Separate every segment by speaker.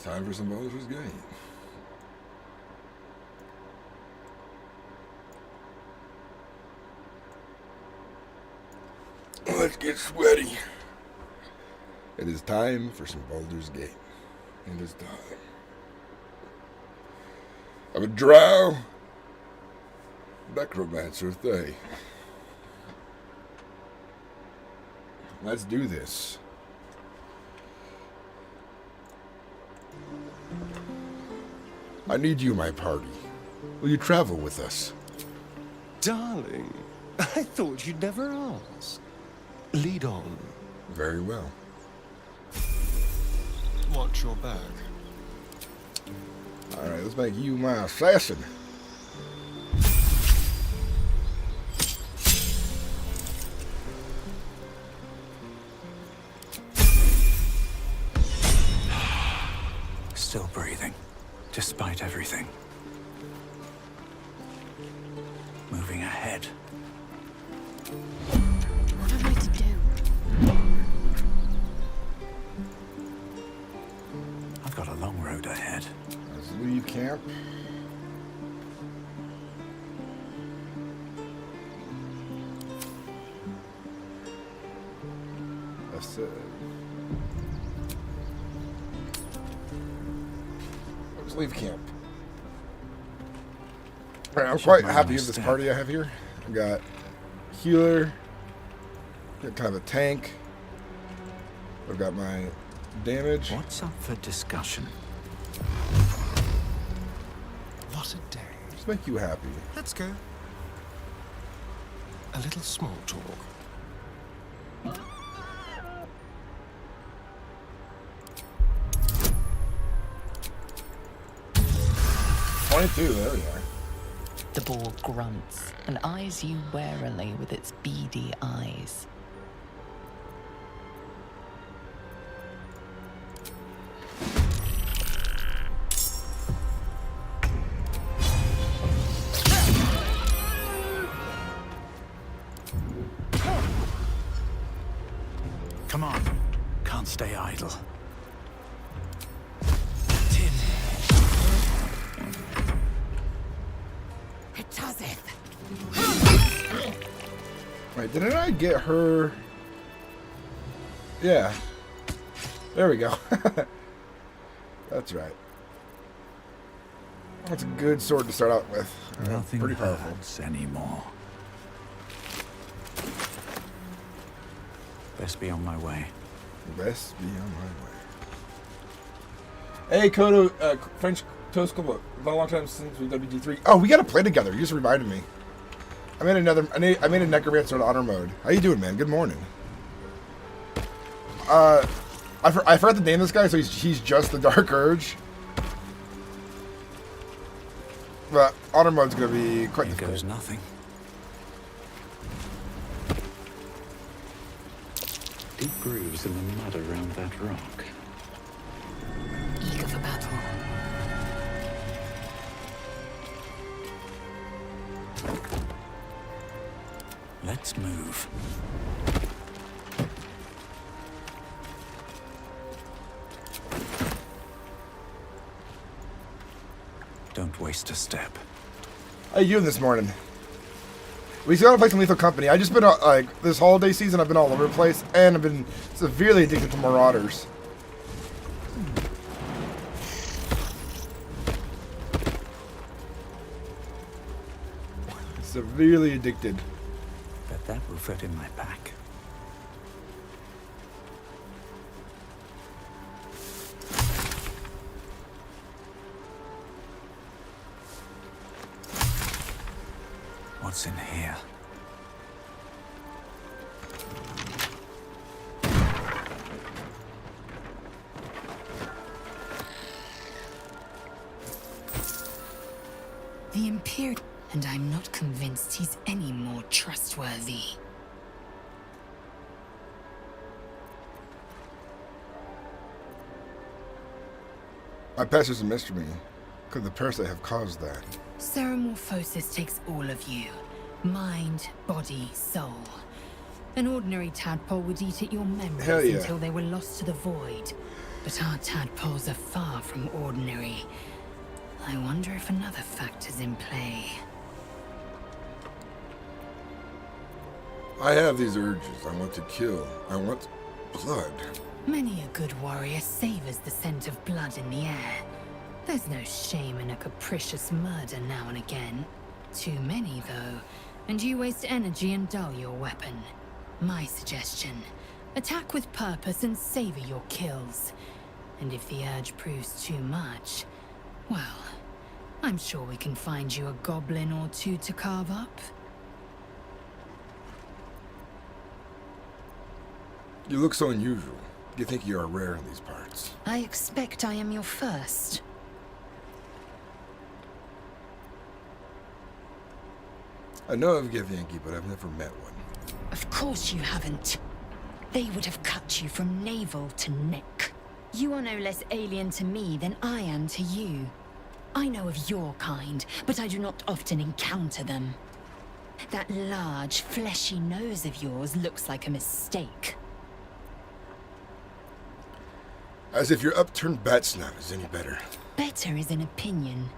Speaker 1: Time for some Baldur's Gate. Let's get sweaty. It is time for some Baldur's Gate. It is time. I'm a drow. Necromancer thing. Let's do this. I need you, my party. Will you travel with us?
Speaker 2: Darling, I thought you'd never ask. Lead on.
Speaker 1: Very well.
Speaker 2: Watch your back.
Speaker 1: Alright, let's make you my assassin.
Speaker 3: Still breathing, despite everything. Moving ahead.
Speaker 4: What am I to do?
Speaker 3: I've got a long road ahead.
Speaker 1: Let's leave camp. That's it. Let's leave camp. All right, I'm quite happy with this party I have here. I've got healer, got kind of a tank. I've got my damage.
Speaker 3: What's up for discussion?
Speaker 2: What a day.
Speaker 1: Just make you happy.
Speaker 2: Let's go. A little small talk.
Speaker 1: There we are.
Speaker 5: The boar grunts and eyes you warily with its beady eyes.
Speaker 3: Come on. Can't stay idle.
Speaker 1: Wait, didn't I get her? Yeah. There we go. That's right. That's a good sword to start out with.
Speaker 3: Nothing
Speaker 1: pretty powerful.
Speaker 3: hurts anymore. Best be on my way.
Speaker 1: Best be on my way. Hey, Kodo, French Toast Club. It's been a long time since we WG3. Oh, we gotta play together. You just reminded me. I made a Necromancer in honor mode. How you doing, man? Good morning. I forgot to name this guy, so he's just the Dark Urge. But honor mode's gonna be quite
Speaker 3: Here
Speaker 1: difficult.
Speaker 3: goes nothing. Deep grooves in the mud around that rock.
Speaker 5: Eager for battle.
Speaker 3: Let's move. Don't waste a step.
Speaker 1: How you doing this morning? We still gotta play some Lethal Company. I just been like this holiday season. I've been all over the place, and I've been severely addicted to Marauders. Severely addicted.
Speaker 3: Bet that will fit in my pack. What's in here?
Speaker 5: The Imperial, and I'm not convinced he's any more trustworthy.
Speaker 1: My past is a mystery. Could the parasite have caused that?
Speaker 5: Ceramorphosis takes all of you. Mind, body, soul. An ordinary tadpole would eat at your memories
Speaker 1: Hell yeah.
Speaker 5: until they were lost to the void.
Speaker 4: But our tadpoles are far from ordinary. I wonder if another factor's in play.
Speaker 1: I have these urges. I want to kill. I want blood.
Speaker 4: Many a good warrior savors the scent of blood in the air. There's no shame in a capricious murder now and again. Too many, though, and you waste energy and dull your weapon. My suggestion, attack with purpose and savor your kills. And if the urge proves too much, well, I'm sure we can find you a goblin or two to carve up.
Speaker 1: You look so unusual. You think you are rare in these parts.
Speaker 4: I expect I am your first.
Speaker 1: I know of Githyanki, but I've never met one.
Speaker 4: Of course you haven't. They would have cut you from navel to neck. You are no less alien to me than I am to you. I know of your kind, but I do not often encounter them. That large, fleshy nose of yours looks like a mistake.
Speaker 1: As if your upturned bat snap is any better.
Speaker 4: Better is an opinion,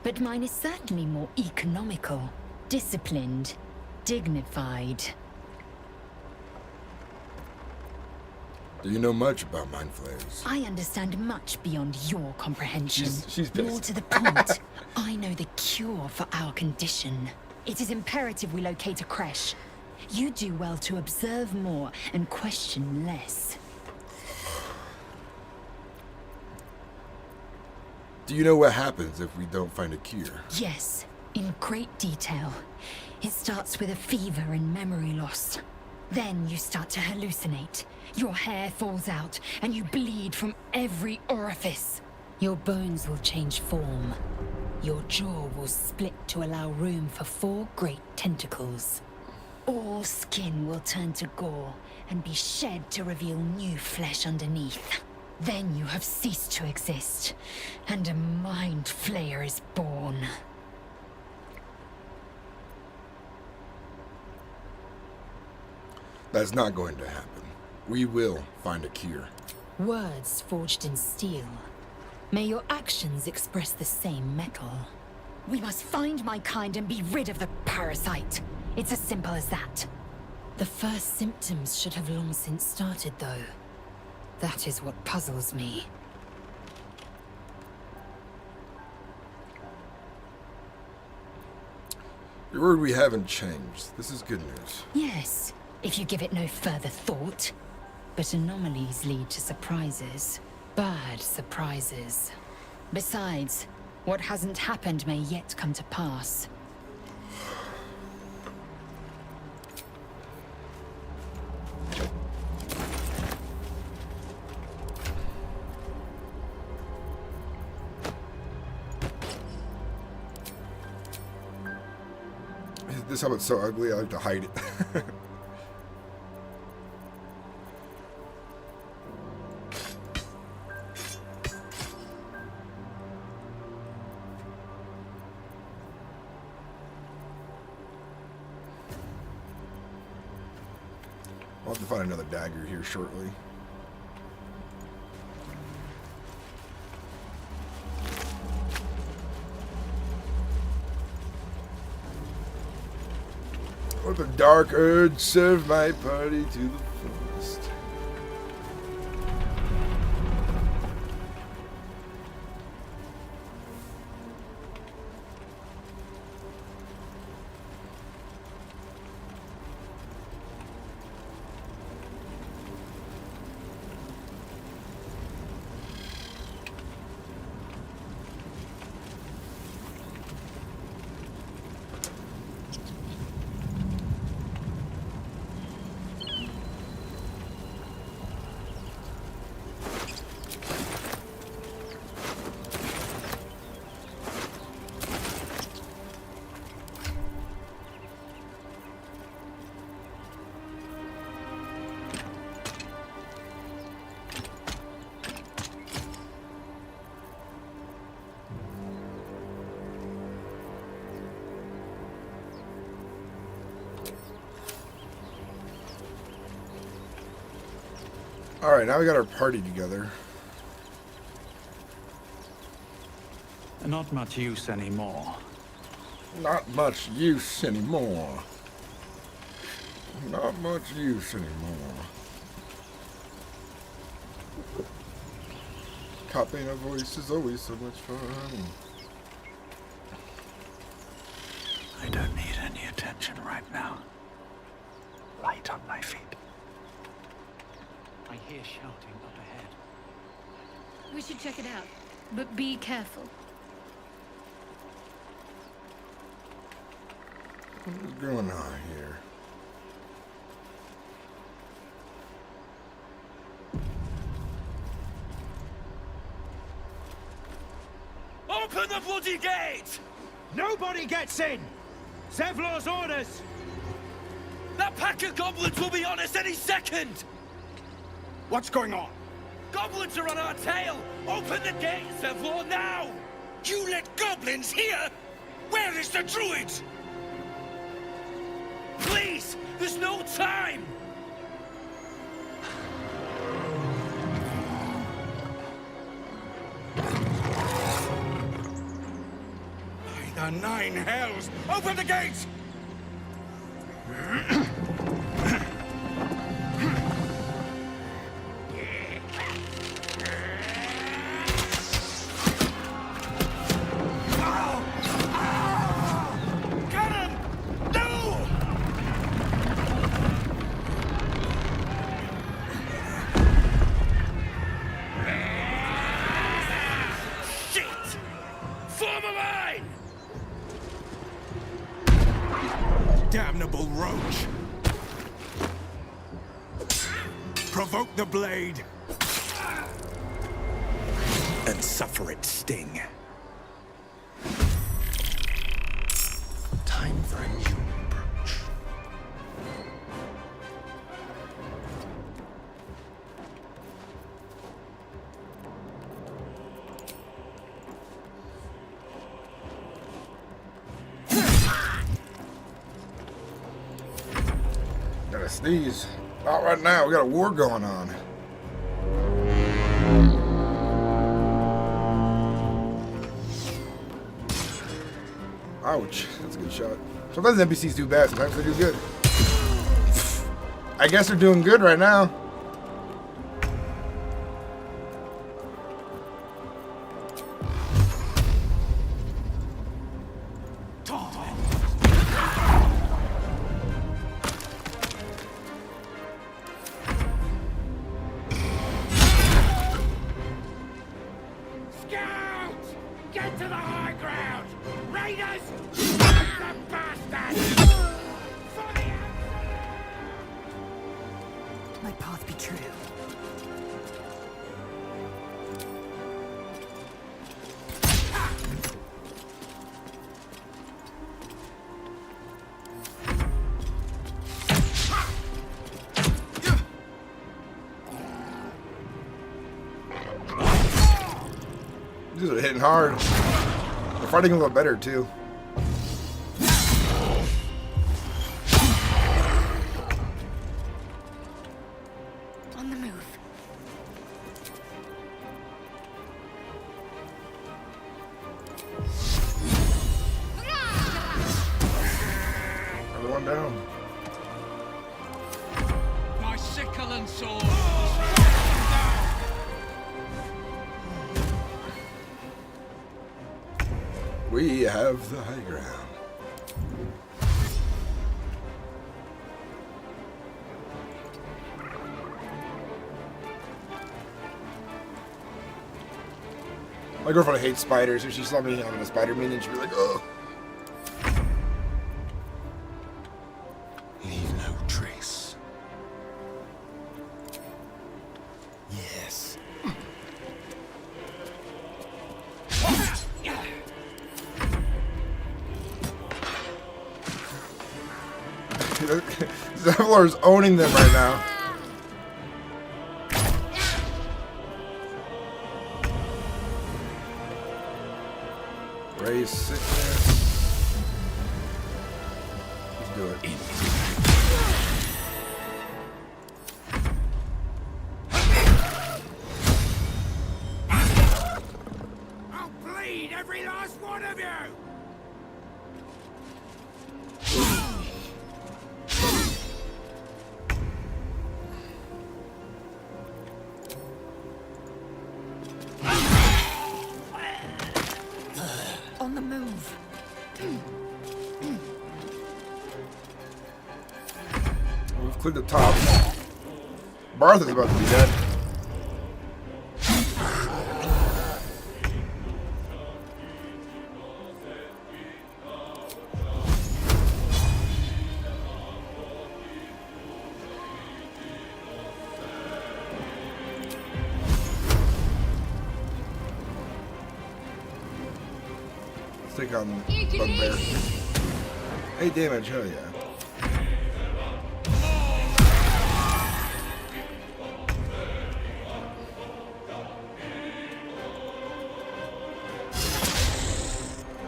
Speaker 4: but mine is certainly more economical, disciplined, dignified.
Speaker 1: Do you know much about mind flayers?
Speaker 4: I understand much beyond your comprehension.
Speaker 1: She's pissed.
Speaker 4: More to the point, I know the cure for our condition. It is imperative we locate a creche. You do well to observe more and question less.
Speaker 1: Do you know what happens if we don't find a cure?
Speaker 4: Yes, in great detail. It starts with a fever and memory loss. Then you start to hallucinate. Your hair falls out, and you bleed from every orifice. Your bones will change form. Your jaw will split to allow room for 4 great tentacles. All skin will turn to gore and be shed to reveal new flesh underneath. Then you have ceased to exist, and a mind flayer is born.
Speaker 1: That's not going to happen. We will find a cure.
Speaker 4: Words forged in steel. May your actions express the same metal. We must find my kind and be rid of the parasite. It's as simple as that. The first symptoms should have long since started, though. That is what puzzles me.
Speaker 1: Your word we haven't changed. This is good news.
Speaker 4: Yes, if you give it no further thought. But anomalies lead to surprises. Bad surprises. Besides, what hasn't happened may yet come to pass.
Speaker 1: This helmet's so ugly, I like to hide it. I'll have to find another dagger here shortly. Let the dark urge serve my party to the fullest. Alright, now we got our party together.
Speaker 3: Not much use anymore.
Speaker 1: Not much use anymore. Not much use anymore. Copying a voice is always so much fun.
Speaker 3: I don't need any attention right now. Light on my feet. I hear shouting up ahead.
Speaker 6: We should check it out, but be careful.
Speaker 1: What's going on here?
Speaker 7: Open the bloody gate!
Speaker 8: Nobody gets in! Zevlor's orders!
Speaker 7: That pack of goblins will be on us any second!
Speaker 8: What's going on?
Speaker 7: Goblins are on our tail! Open the gate, Zevlor, now! You let goblins here? Where is the druid? Please! There's no time!
Speaker 8: By the 9 hells! Open the gates!
Speaker 7: Get him! No! Shit! Form a line!
Speaker 8: Damnable roach! Provoke the blade! And suffer its sting.
Speaker 2: Time for a new approach.
Speaker 1: Gotta sneeze. Not right now. We got a war going on. Ouch. That's a good shot. Sometimes NPCs do bad. Sometimes they do good. I guess they're doing good right now.
Speaker 8: Scouts! Get to the high ground! Raiders! Strike the bastards! For the
Speaker 4: My path be true.
Speaker 1: These are hitting hard. They're fighting a little better too.
Speaker 4: On the move.
Speaker 1: Another one down.
Speaker 8: My sickle and sword!
Speaker 1: We have the high ground. My girlfriend hates spiders. If she saw me having a spider minion, she'd be like, "Oh."
Speaker 2: Leave no trace. Yes.
Speaker 1: Zevlor's owning them right now. Raise sickness. Let's do it.
Speaker 8: I'll bleed every last one of you!
Speaker 4: On the move.
Speaker 1: We've cleared the top. Barth is about to be dead. Let's take on Bugbear. 8 damage, hell yeah.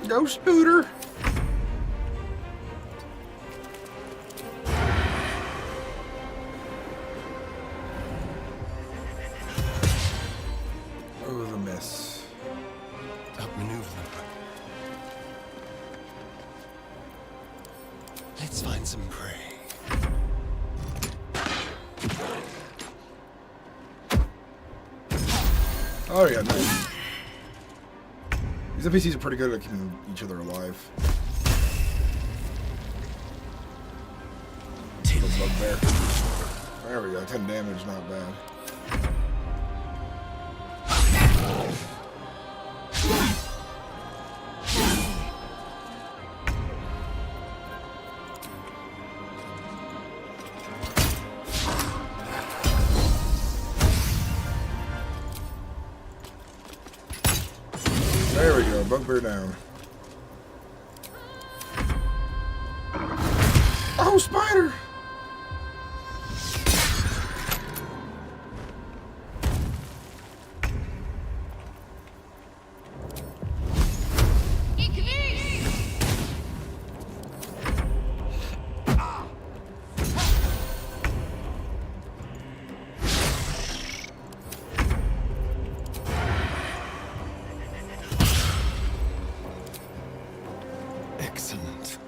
Speaker 1: Go Spooter! Oh, the miss.
Speaker 2: Outmaneuver them. Let's find some prey.
Speaker 1: Oh yeah, nice. These NPCs are pretty good at keeping each other alive. Little Bugbear. There we go, 10 damage, not bad. There we go, Bugbear down. Oh, spider!
Speaker 2: Excellent.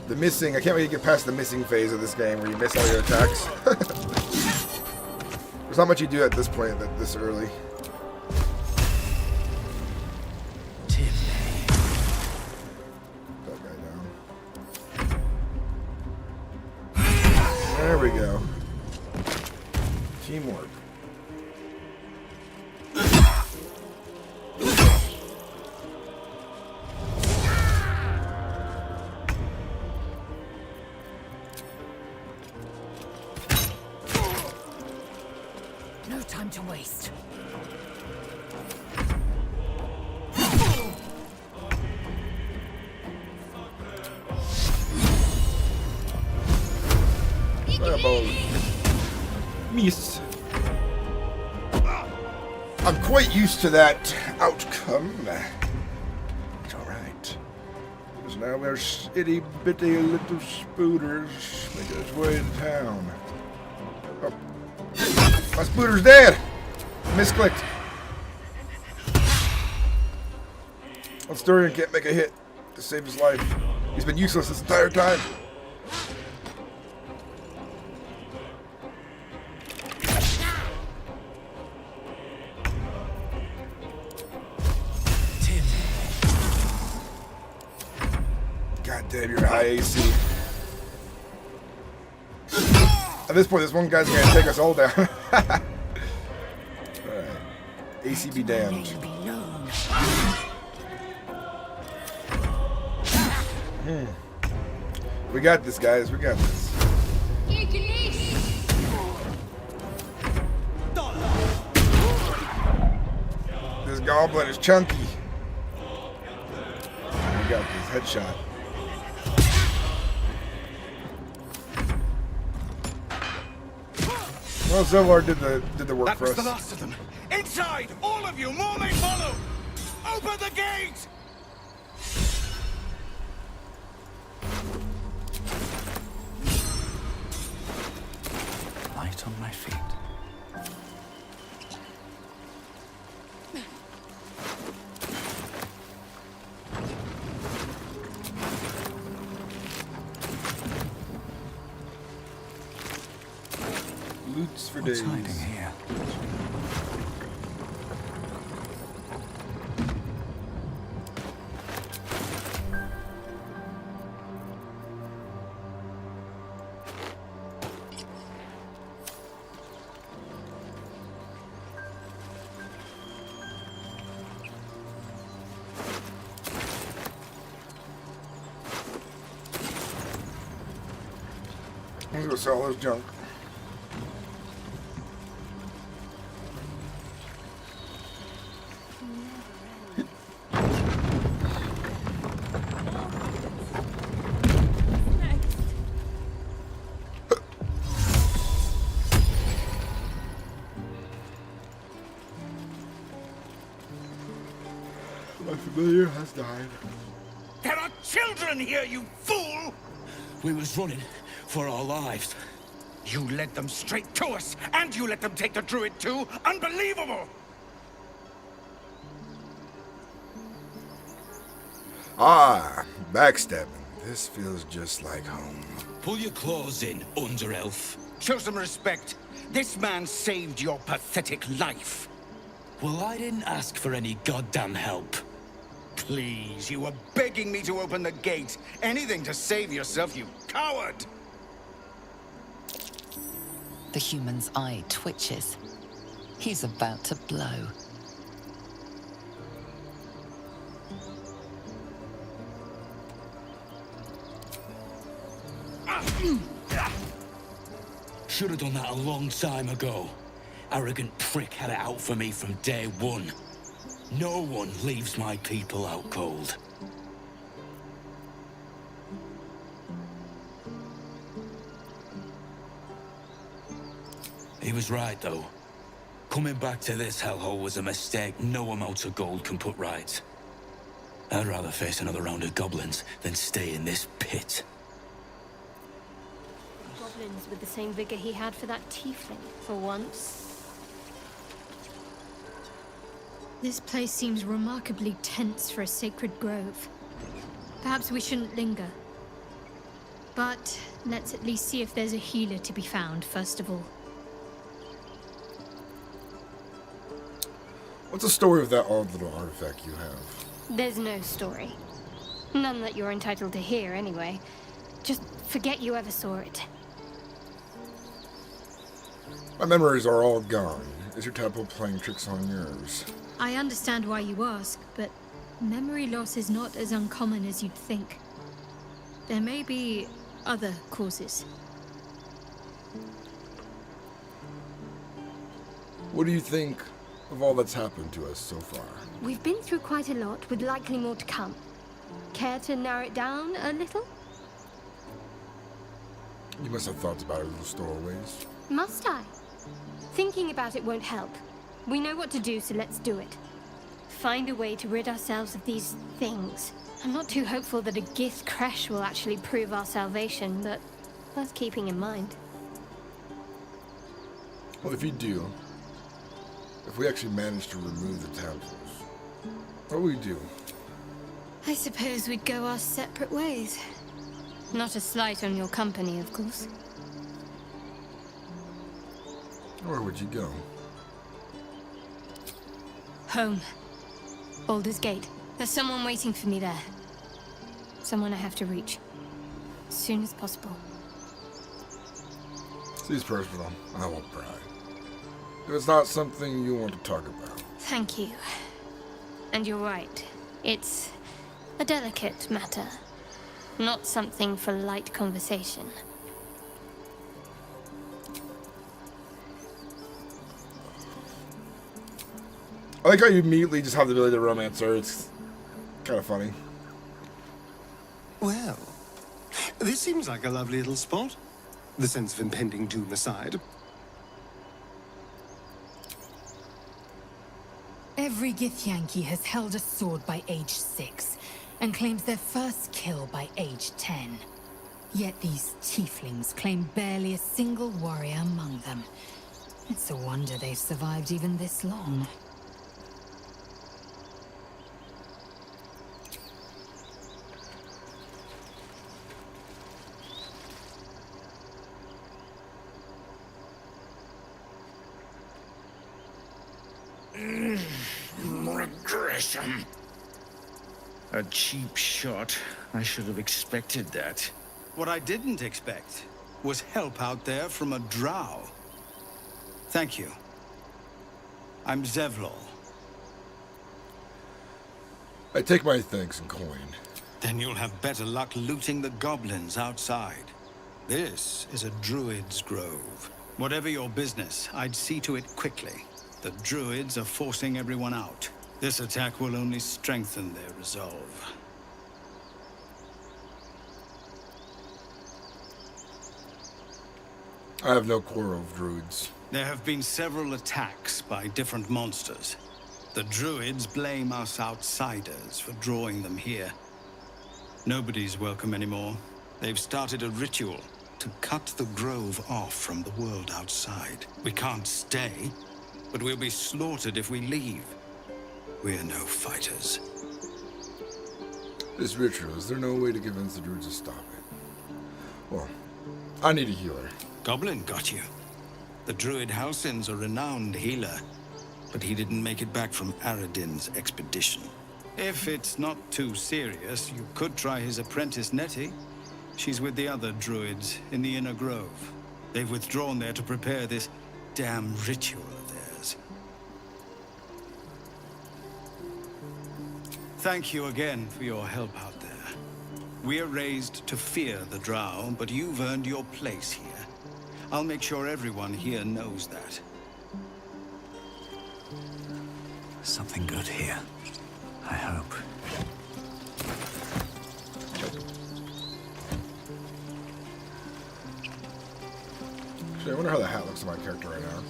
Speaker 1: The missing, I can't wait to get past the missing phase of this game where you miss all your attacks. There's not much you do at this point, this early. That guy down. There we go. Teamwork.
Speaker 4: No time to waste.
Speaker 1: Miss. I'm quite used to that outcome. It's alright. Because now we're itty bitty little spooters making its way to town. Oh. My spooter's dead! Misclicked. Asturian can't make a hit to save his life. He's been useless this entire time. God damn, you're high AC. At this point, this one guy's gonna take us all down. Alright. AC be damned. We got this, guys. We got this. This goblin is chunky. We got this headshot. Well, Zolar did the work
Speaker 7: That
Speaker 1: for
Speaker 7: was
Speaker 1: us.
Speaker 7: the last of them. Inside! All of you! More may follow! Open the gate!
Speaker 3: Light on my feet.
Speaker 1: Loots for
Speaker 3: What's
Speaker 1: days.
Speaker 3: hiding here?
Speaker 1: I'm gonna sell this junk. My familiar has died.
Speaker 7: There are children here, you fool!
Speaker 2: We was running for our lives.
Speaker 7: You led them straight to us, and you let them take the druid too? Unbelievable!
Speaker 1: Ah, backstabbing. This feels just like home.
Speaker 2: Pull your claws in, under elf.
Speaker 7: Show some respect. This man saved your pathetic life.
Speaker 2: Well, I didn't ask for any goddamn help.
Speaker 7: Please, you were begging me to open the gate. Anything to save yourself, you coward!
Speaker 5: The human's eye twitches. He's about to blow.
Speaker 2: Should have done that a long time ago. Arrogant prick had it out for me from day one. No one leaves my people out cold. He was right, though. Coming back to this hellhole was a mistake no amount of gold can put right. I'd rather face another round of goblins than stay in this pit.
Speaker 6: Goblins with the same vigor he had for that tiefling, for once. This place seems remarkably tense for a sacred grove. Perhaps we shouldn't linger. But let's at least see if there's a healer to be found, first of all.
Speaker 1: What's the story of that odd little artifact you have?
Speaker 6: There's no story. None that you're entitled to hear, anyway. Just forget you ever saw it.
Speaker 1: My memories are all gone. Is your temple playing tricks on yours?
Speaker 6: I understand why you ask, but memory loss is not as uncommon as you'd think. There may be other causes.
Speaker 1: What do you think of all that's happened to us so far?
Speaker 6: We've been through quite a lot, with likely more to come. Care to narrow it down a little?
Speaker 1: You must have thoughts about our little stowaways.
Speaker 6: Must I? Thinking about it won't help. We know what to do, so let's do it. Find a way to rid ourselves of these things. I'm not too hopeful that a Gith crash will actually prove our salvation, but worth keeping in mind.
Speaker 1: Well, if you do, if we actually manage to remove the temples, what will we do?
Speaker 6: I suppose we'd go our separate ways. Not a slight on your company, of course.
Speaker 1: Where would you go?
Speaker 6: Home. Baldur's Gate. There's someone waiting for me there. Someone I have to reach. As soon as possible.
Speaker 1: Seems personal. I won't pry. If it's not something you want to talk about.
Speaker 6: Thank you. And you're right. It's a delicate matter. Not something for light conversation.
Speaker 1: I like how you immediately just have the ability to romance her. It's kind of funny.
Speaker 9: Well, this seems like a lovely little spot. The sense of impending doom aside.
Speaker 4: Every Githyanki has held a sword by age 6, and claims their first kill by age 10. Yet these tieflings claim barely a single warrior among them. It's a wonder they've survived even this long.
Speaker 7: Regression. A cheap shot. I should have expected that.
Speaker 10: What I didn't expect was help out there from a drow. Thank you. I'm Zevlor.
Speaker 1: I take my thanks in coin.
Speaker 10: Then you'll have better luck looting the goblins outside. This is a druid's grove. Whatever your business, I'd see to it quickly. The druids are forcing everyone out. This attack will only strengthen their resolve.
Speaker 1: I have no quarrel with druids.
Speaker 10: There have been several attacks by different monsters. The druids blame us outsiders for drawing them here. Nobody's welcome anymore. They've started a ritual to cut the grove off from the world outside. We can't stay, but we'll be slaughtered if we leave. We're no fighters.
Speaker 1: This ritual, is there no way to convince the druids to stop it? Well, I need a healer.
Speaker 10: Goblin got you. The druid Halsin's a renowned healer, but he didn't make it back from Aradin's expedition. If it's not too serious, you could try his apprentice Nettie. She's with the other druids in the Inner Grove. They've withdrawn there to prepare this damn ritual of theirs. Thank you again for your help out there. We're raised to fear the drow, but you've earned your place here. I'll make sure everyone here knows that.
Speaker 3: Something good here. I hope.
Speaker 1: Actually, I wonder how the hat looks on my character right now.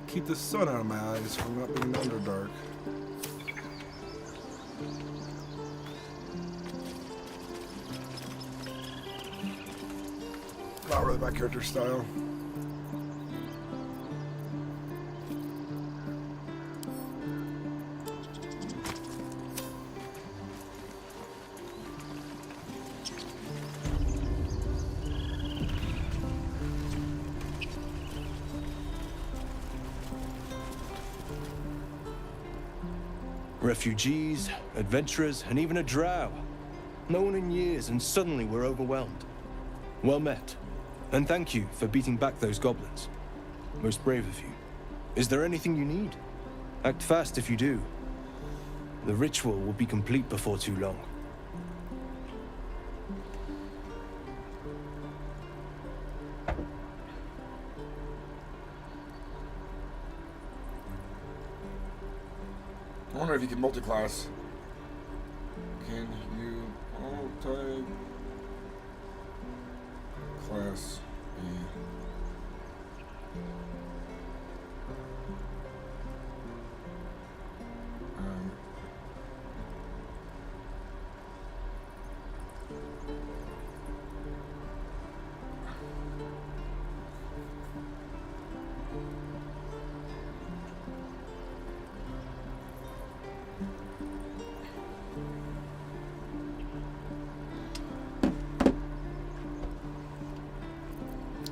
Speaker 1: Keep the sun out of my eyes from not being underdark. Not really my character style.
Speaker 11: Refugees, adventurers, and even a drow. No one in years, and suddenly we're overwhelmed. Well met. And thank you for beating back those goblins. Most brave of you. Is there anything you need? Act fast if you do. The ritual will be complete before too long.
Speaker 1: I wonder if you can multi-class. Can you multi-class a...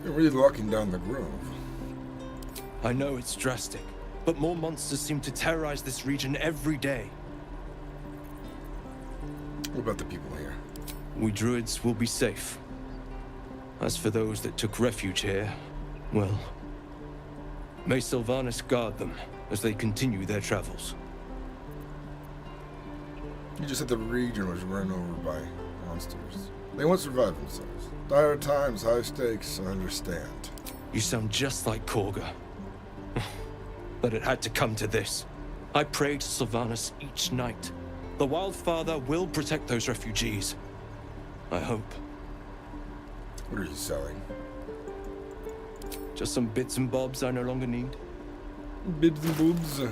Speaker 1: You're really locking down the grove.
Speaker 11: I know it's drastic, but more monsters seem to terrorize this region every day.
Speaker 1: What about the people here?
Speaker 11: We druids will be safe. As for those that took refuge here, well, may Sylvanas guard them as they continue their travels.
Speaker 1: You just said the region was run over by monsters. They won't survive themselves. Dire times, high stakes, I understand.
Speaker 11: You sound just like Korga. But it had to come to this. I prayed to Sylvanas each night. The Wildfather will protect those refugees. I hope.
Speaker 1: What are you selling?
Speaker 11: Just some bits and bobs I no longer need.
Speaker 1: Bibs and boobs.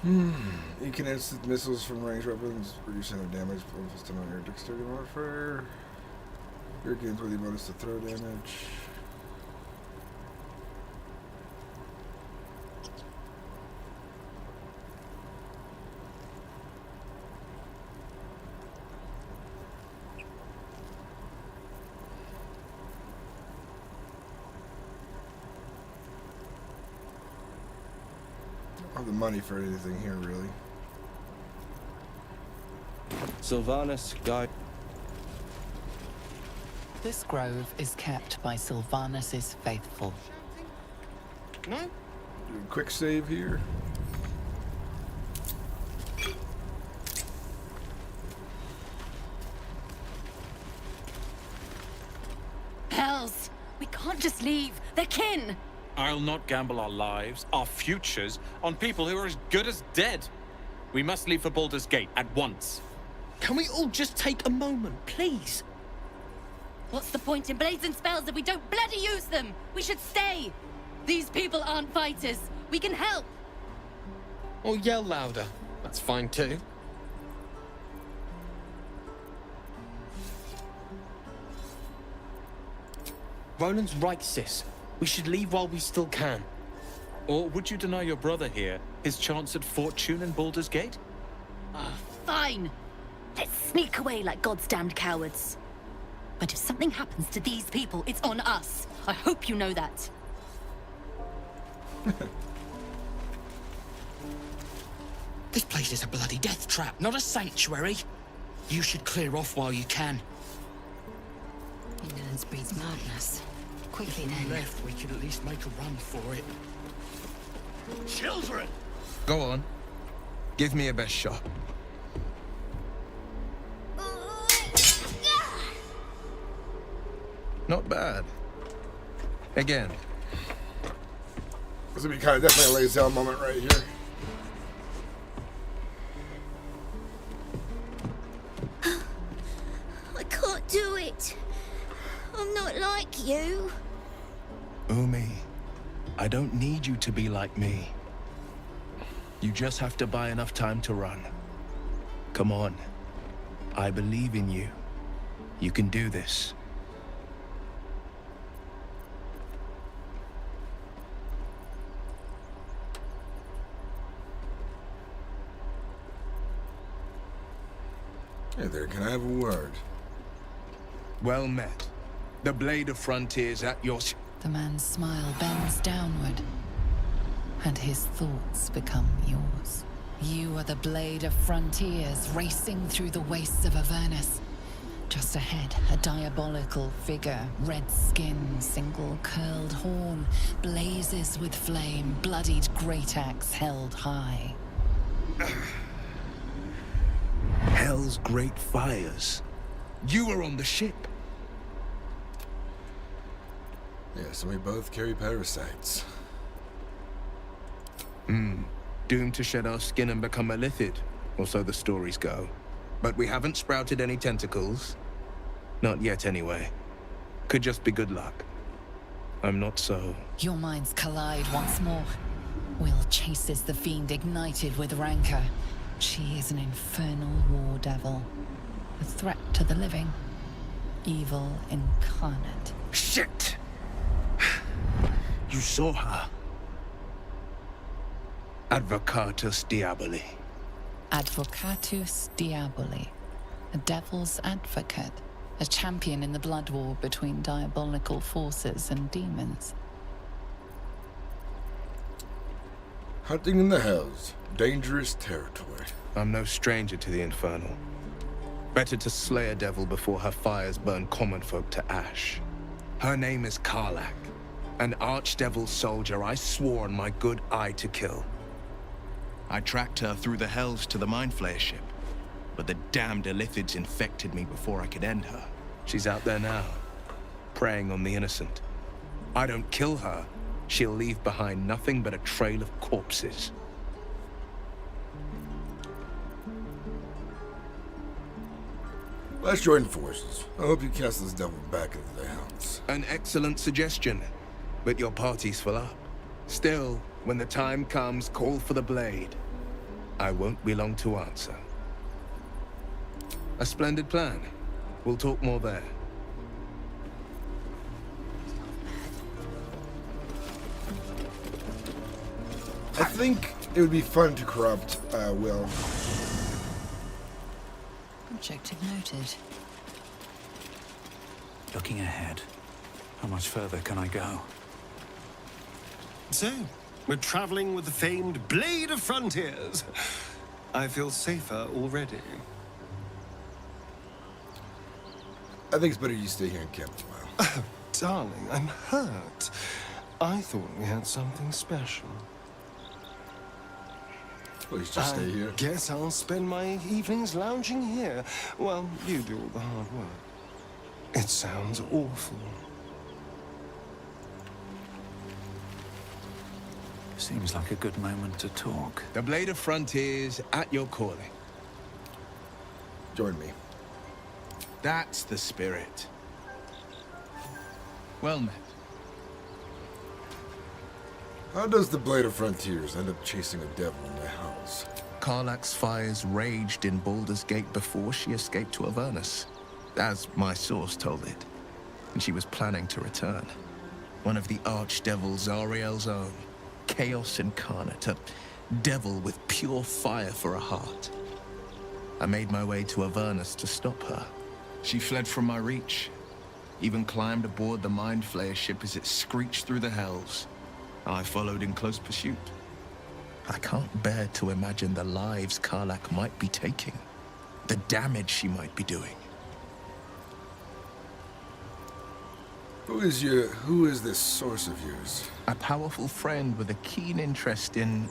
Speaker 1: You can instant missiles from ranged weapons, reducing their damage, bonus on your dexterity modifier. Your gains with the bonus to throw damage. I don't have the money for anything here, really.
Speaker 11: Sylvanus, guide.
Speaker 5: This grove is kept by Sylvanus's faithful.
Speaker 1: No? Do a quick save here.
Speaker 4: Hells! We can't just leave. They're kin!
Speaker 12: I'll not gamble our lives, our futures, on people who are as good as dead. We must leave for Baldur's Gate at once.
Speaker 13: Can we all just take a moment, please?
Speaker 4: What's the point in blazing spells if we don't bloody use them? We should stay! These people aren't fighters. We can help!
Speaker 13: Or yell louder. That's fine too. Roland's right, sis. We should leave while we still can.
Speaker 12: Or would you deny your brother here his chance at fortune in Baldur's Gate?
Speaker 4: Fine! Let's sneak away like God's damned cowards. But if something happens to these people, it's on us. I hope you know that.
Speaker 13: This place is a bloody death trap, not a sanctuary. You should clear off while you can.
Speaker 4: Ignorance breeds madness. Quickly then.
Speaker 13: Left, we could at least make a run for it.
Speaker 7: Children!
Speaker 14: Go on. Give me your best shot. Not bad. Again.
Speaker 1: This would be kind of definitely a lays down moment right here.
Speaker 15: I can't do it. I'm not like you.
Speaker 11: Umi, I don't need you to be like me. You just have to buy enough time to run. Come on. I believe in you. You can do this.
Speaker 1: Hey there, can I have a word?
Speaker 11: Well met. The Blade of Frontiers at your...
Speaker 5: The man's smile bends downward, and his thoughts become yours. You are the Blade of Frontiers racing through the wastes of Avernus. Just ahead, a diabolical figure, red skin, single curled horn, blazes with flame, bloodied great axe held high.
Speaker 11: Hell's great fires. You were on the ship.
Speaker 1: Yes, and we both carry parasites.
Speaker 11: Doomed to shed our skin and become a lithid, or so the stories go. But we haven't sprouted any tentacles. Not yet, anyway. Could just be good luck. I'm not so...
Speaker 5: Your minds collide once more. Will chases the fiend ignited with rancor. She is an infernal war devil. A threat to the living. Evil incarnate.
Speaker 11: Shit! You saw her. Advocatus Diaboli.
Speaker 5: Advocatus Diaboli. A devil's advocate. A champion in the blood war between diabolical forces and demons.
Speaker 1: Hunting in the hells. Dangerous territory.
Speaker 11: I'm no stranger to the infernal. Better to slay a devil before her fires burn common folk to ash. Her name is Karlach, an archdevil soldier I swore on my good eye to kill. I tracked her through the hells to the Mind Flayer ship, but the damned Illithids infected me before I could end her. She's out there now, preying on the innocent. I don't kill her, she'll leave behind nothing but a trail of corpses.
Speaker 1: Let's join forces. I hope you cast this devil back into the hounds.
Speaker 11: An excellent suggestion, but your party's full up. Still, when the time comes, call for the blade.
Speaker 14: I won't be long to answer. A splendid plan. We'll talk more there.
Speaker 1: I think it would be fun to corrupt Will.
Speaker 5: Objective noted.
Speaker 3: Looking ahead, how much further can I go?
Speaker 9: So, we're traveling with the famed Blade of Frontiers. I feel safer already.
Speaker 1: I think it's better you stay here in camp a while.
Speaker 9: Darling, I'm hurt. I thought we had something special.
Speaker 1: Please just stay here.
Speaker 9: Guess I'll spend my evenings lounging here while you do all the hard work. It sounds awful.
Speaker 3: Seems like a good moment to talk.
Speaker 14: The Blade of Frontiers at your calling.
Speaker 1: Join me.
Speaker 14: That's the spirit. Well met.
Speaker 1: How does the Blade of Frontiers end up chasing a devil in the house?
Speaker 14: Karlach's fires raged in Baldur's Gate before she escaped to Avernus, as my source told it. And she was planning to return. One of the archdevils Zariel's own. Chaos incarnate, a devil with pure fire for a heart. I made my way to Avernus to stop her. She fled from my reach, even climbed aboard the Mind Flayer ship as it screeched through the hells. I followed in close pursuit. I can't bear to imagine the lives Karlach might be taking, the damage she might be doing.
Speaker 1: Who is this source of yours?
Speaker 14: A powerful friend with a keen interest in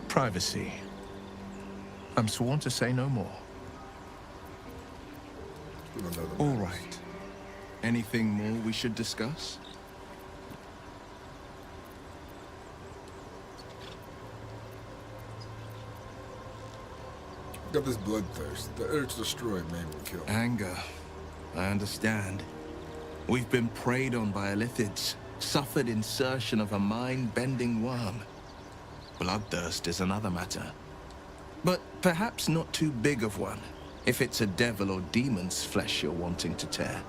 Speaker 14: privacy. I'm sworn to say no more. All right. Anything more we should discuss?
Speaker 1: Got this bloodthirst. The urge to destroy, maim, and kill.
Speaker 14: Anger. I understand. We've been preyed on by Illithids, suffered insertion of a mind-bending worm. Bloodthirst is another matter. But perhaps not too big of one, if it's a devil or demon's flesh you're wanting to tear.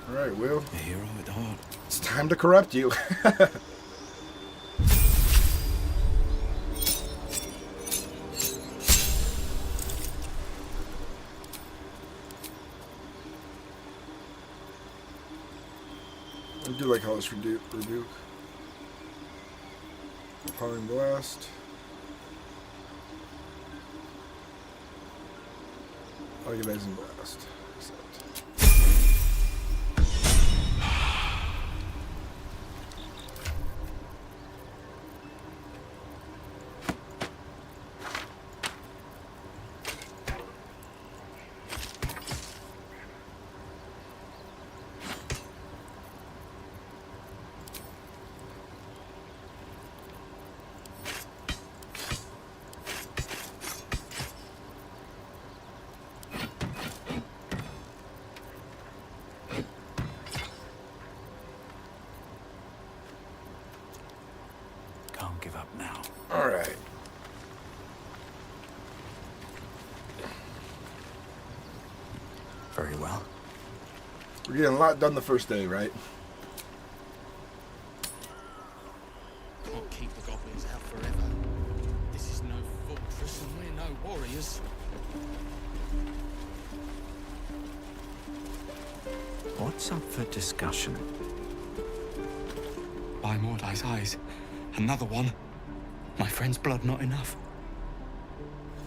Speaker 1: All right, Will.
Speaker 3: A hero at heart.
Speaker 1: It's time to corrupt you. I do like Hellish Rebuke. Appalling Blast. Organizing Blast.
Speaker 3: Can't give up now.
Speaker 1: All right.
Speaker 3: Very well.
Speaker 1: We're getting a lot done the first day, right?
Speaker 13: Can't keep the goblins out forever. This is no fortress and we're no warriors.
Speaker 3: What's up for discussion?
Speaker 2: By Mordai's eyes, another one. My friend's blood not enough.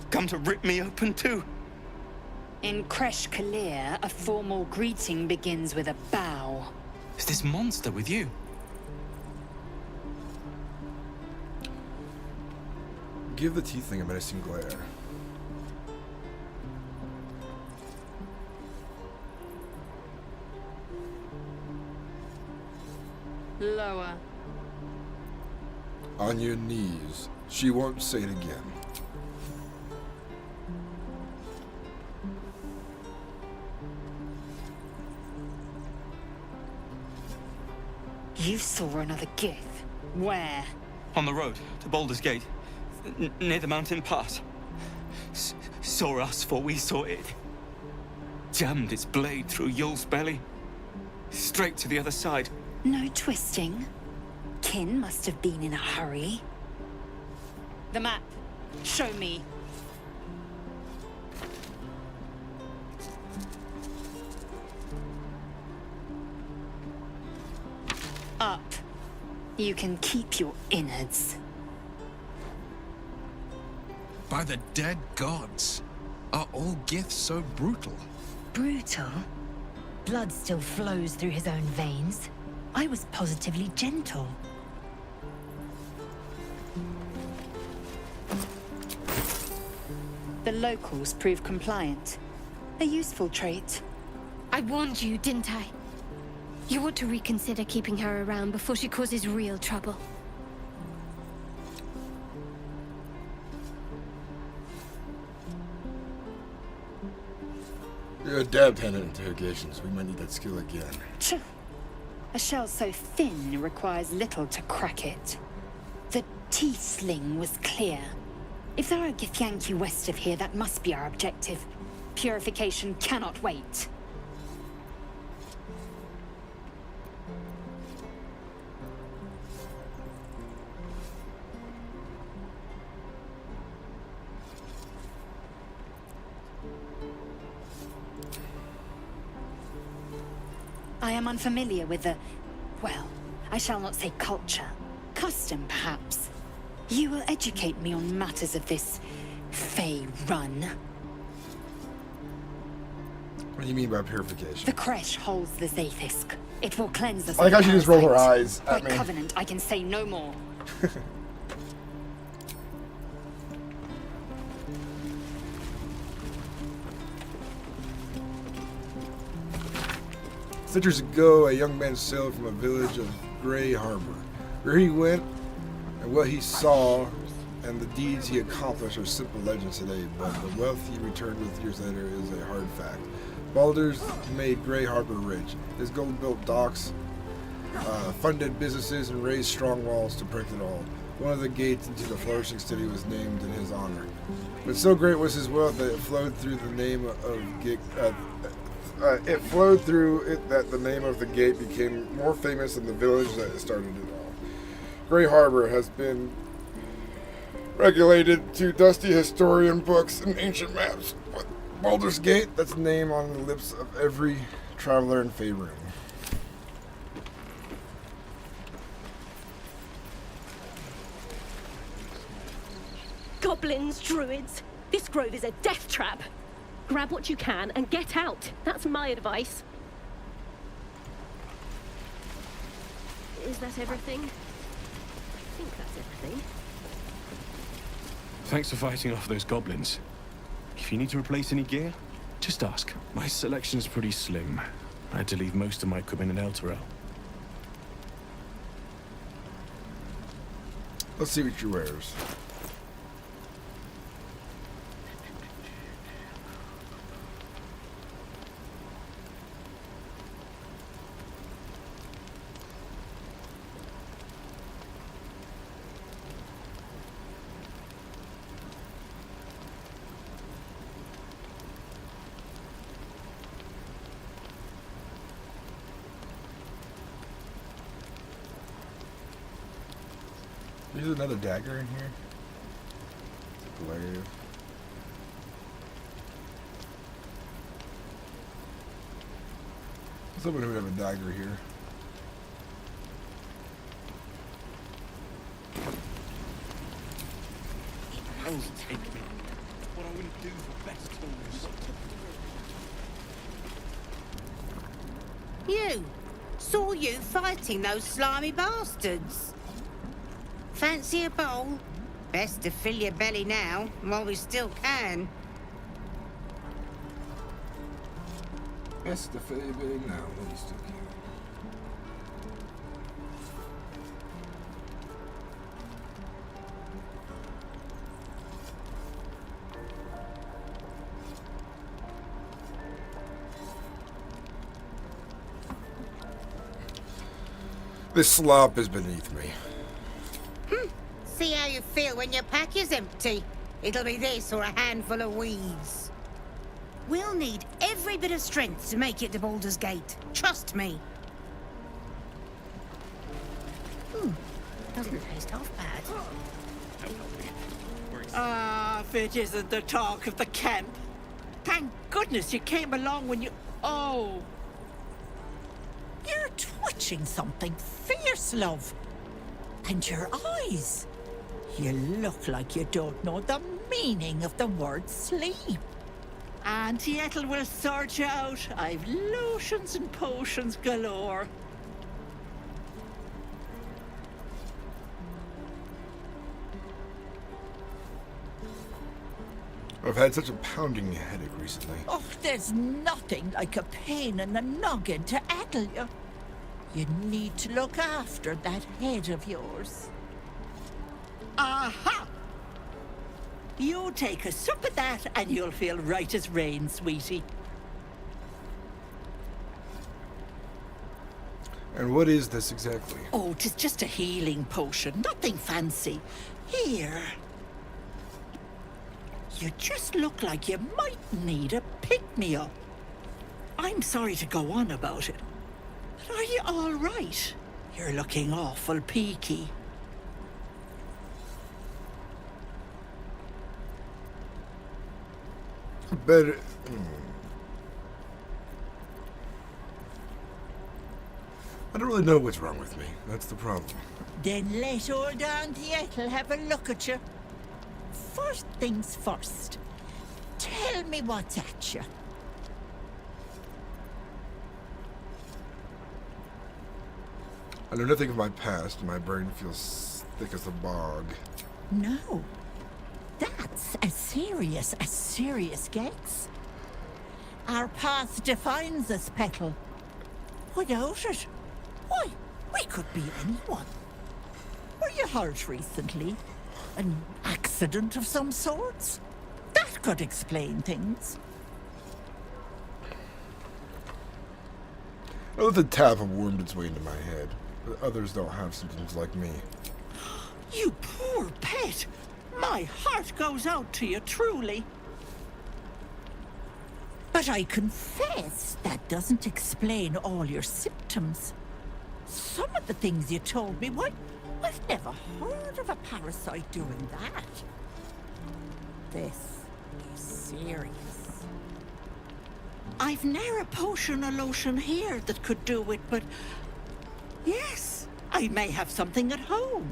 Speaker 2: Come to rip me open too.
Speaker 16: In Kresh Kalir, a formal greeting begins with a bow.
Speaker 2: Is this monster with you?
Speaker 1: Give the teeth thing a menacing glare.
Speaker 16: Lower.
Speaker 1: On your knees. She won't say it again.
Speaker 16: You saw another Gith. Where?
Speaker 2: On the road to Baldur's Gate, near the mountain pass. Saw us, for we saw it. Jammed its blade through Yul's belly. Straight to the other side.
Speaker 16: No twisting. Kin must have been in a hurry. The map. Show me. Up. You can keep your innards.
Speaker 14: By the dead gods, are all Giths so brutal?
Speaker 4: Brutal? Blood still flows through his own veins. I was positively gentle.
Speaker 16: The locals prove compliant. A useful trait.
Speaker 6: I warned you, didn't I? You ought to reconsider keeping her around before she causes real trouble.
Speaker 1: You're adept at interrogations. We might need that skill again.
Speaker 16: Phew. A shell so thin requires little to crack it. The T-sling was clear. If there are Githyanki west of here, that must be our objective. Purification cannot wait. I am unfamiliar with the... well, I shall not say culture. Custom, perhaps. You will educate me on matters of this Fey run.
Speaker 1: What do you mean by purification?
Speaker 16: The Kresh holds the Zaithisk. It will cleanse us.
Speaker 1: I like how she just rolled her eyes
Speaker 16: By
Speaker 1: at me.
Speaker 16: covenant, I can say no more.
Speaker 1: Centuries ago, a young man sailed from a village of Grey Harbor. Where he went and what he saw and the deeds he accomplished are simple legends today, but the wealth he returned with years later is a hard fact. Baldur's made Grey Harbor rich. His gold-built docks funded businesses and raised strong walls to protect it all. One of the gates into the flourishing city was named in his honor. But so great was his wealth that it flowed through the name of that the name of the gate became more famous than the village that started it all. Grey Harbor has been regulated to dusty historian books and ancient maps. With Baldur's Gate, that's the name on the lips of every traveler in Faerun.
Speaker 17: Goblins, druids, this grove is a death trap. Grab what you can and get out. That's my advice. Is that everything? I think that's everything.
Speaker 11: Thanks for fighting off those goblins. If you need to replace any gear, just ask. My selection's pretty slim. I had to leave most of my equipment in Elturel.
Speaker 1: Let's see what she wears. There's another dagger in here. Glaive. Someone would have a dagger here.
Speaker 12: Oh, take me. What I wouldn't do for best tools.
Speaker 18: You! Saw you fighting those slimy bastards. Fancy a bowl? Best to fill your belly now, while we still can.
Speaker 1: Best to fill your belly now, while we still can. This slop is beneath me.
Speaker 18: See how you feel when your pack is empty. It'll be this or a handful of weeds. We'll need every bit of strength to make it to Baldur's Gate. Trust me. Doesn't taste half bad.
Speaker 19: Ah, if it isn't the talk of the camp. Thank goodness you came along when you... Oh.
Speaker 20: You're twitching something fierce, love. And your eyes. You look like you don't know the meaning of the word sleep.
Speaker 19: Auntie Ethel will sort you out. I've lotions and potions galore.
Speaker 1: I've had such a pounding headache recently.
Speaker 20: Oh, there's nothing like a pain in the noggin to addle you. You need to look after that head of yours.
Speaker 19: Aha! You take a sup of that and you'll feel right as rain, sweetie.
Speaker 1: And what is this exactly?
Speaker 20: Oh, 'tis just a healing potion, nothing fancy. Here. You just look like you might need a pick-me-up. I'm sorry to go on about it, but are you all right? You're looking awful peaky.
Speaker 1: Better. I don't really know what's wrong with me. That's the problem.
Speaker 20: Then let old Auntie Ethel have a look at you. First things first. Tell me what's at you.
Speaker 1: I know nothing of my past, and my brain feels thick as the bog.
Speaker 20: No. That's as serious gets. Our past defines us, Petal. Without it, why, we could be anyone. Were you hurt recently? An accident of some sorts? That could explain things.
Speaker 1: I know the tap have wormed its way into my head, but others don't have symptoms like me.
Speaker 20: You poor pet! My heart goes out to you, truly. But I confess that doesn't explain all your symptoms. Some of the things you told me, why, I've never heard of a parasite doing that. This is serious. I've ne'er a potion or lotion here that could do it, but yes, I may have something at home.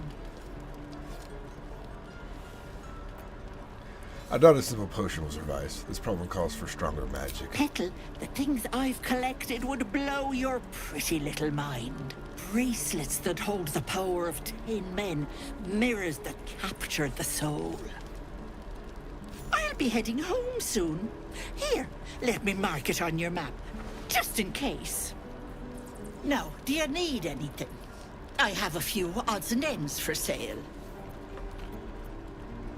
Speaker 1: I doubt a simple potion will suffice. This problem calls for stronger magic.
Speaker 20: Petal, the things I've collected would blow your pretty little mind. Bracelets that hold the power of 10 men, mirrors that capture the soul. I'll be heading home soon. Here, let me mark it on your map, just in case. Now, do you need anything? I have a few odds and ends for sale.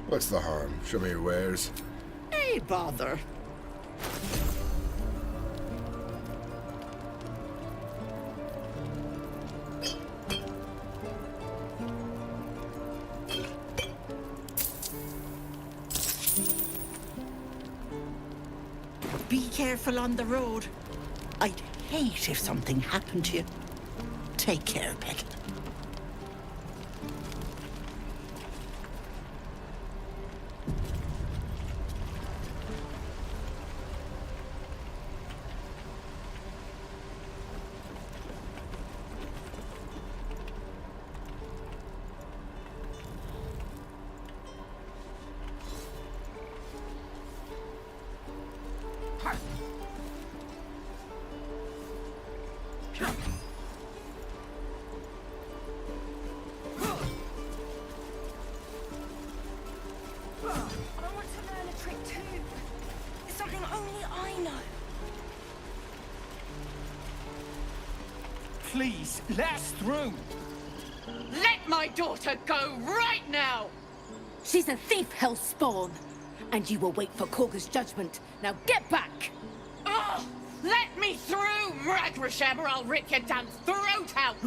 Speaker 1: What's the harm? Show me your wares.
Speaker 20: Hey, bother. Be careful on the road. I'd hate if something happened to you. Take care, Petal.
Speaker 8: Please, let us through.
Speaker 17: Let my daughter go right now! She's a thief, hellspawn. And you will wait for Korga's judgment. Now get back! Oh, let me through, Mragrasham, or I'll rip your damn throat out!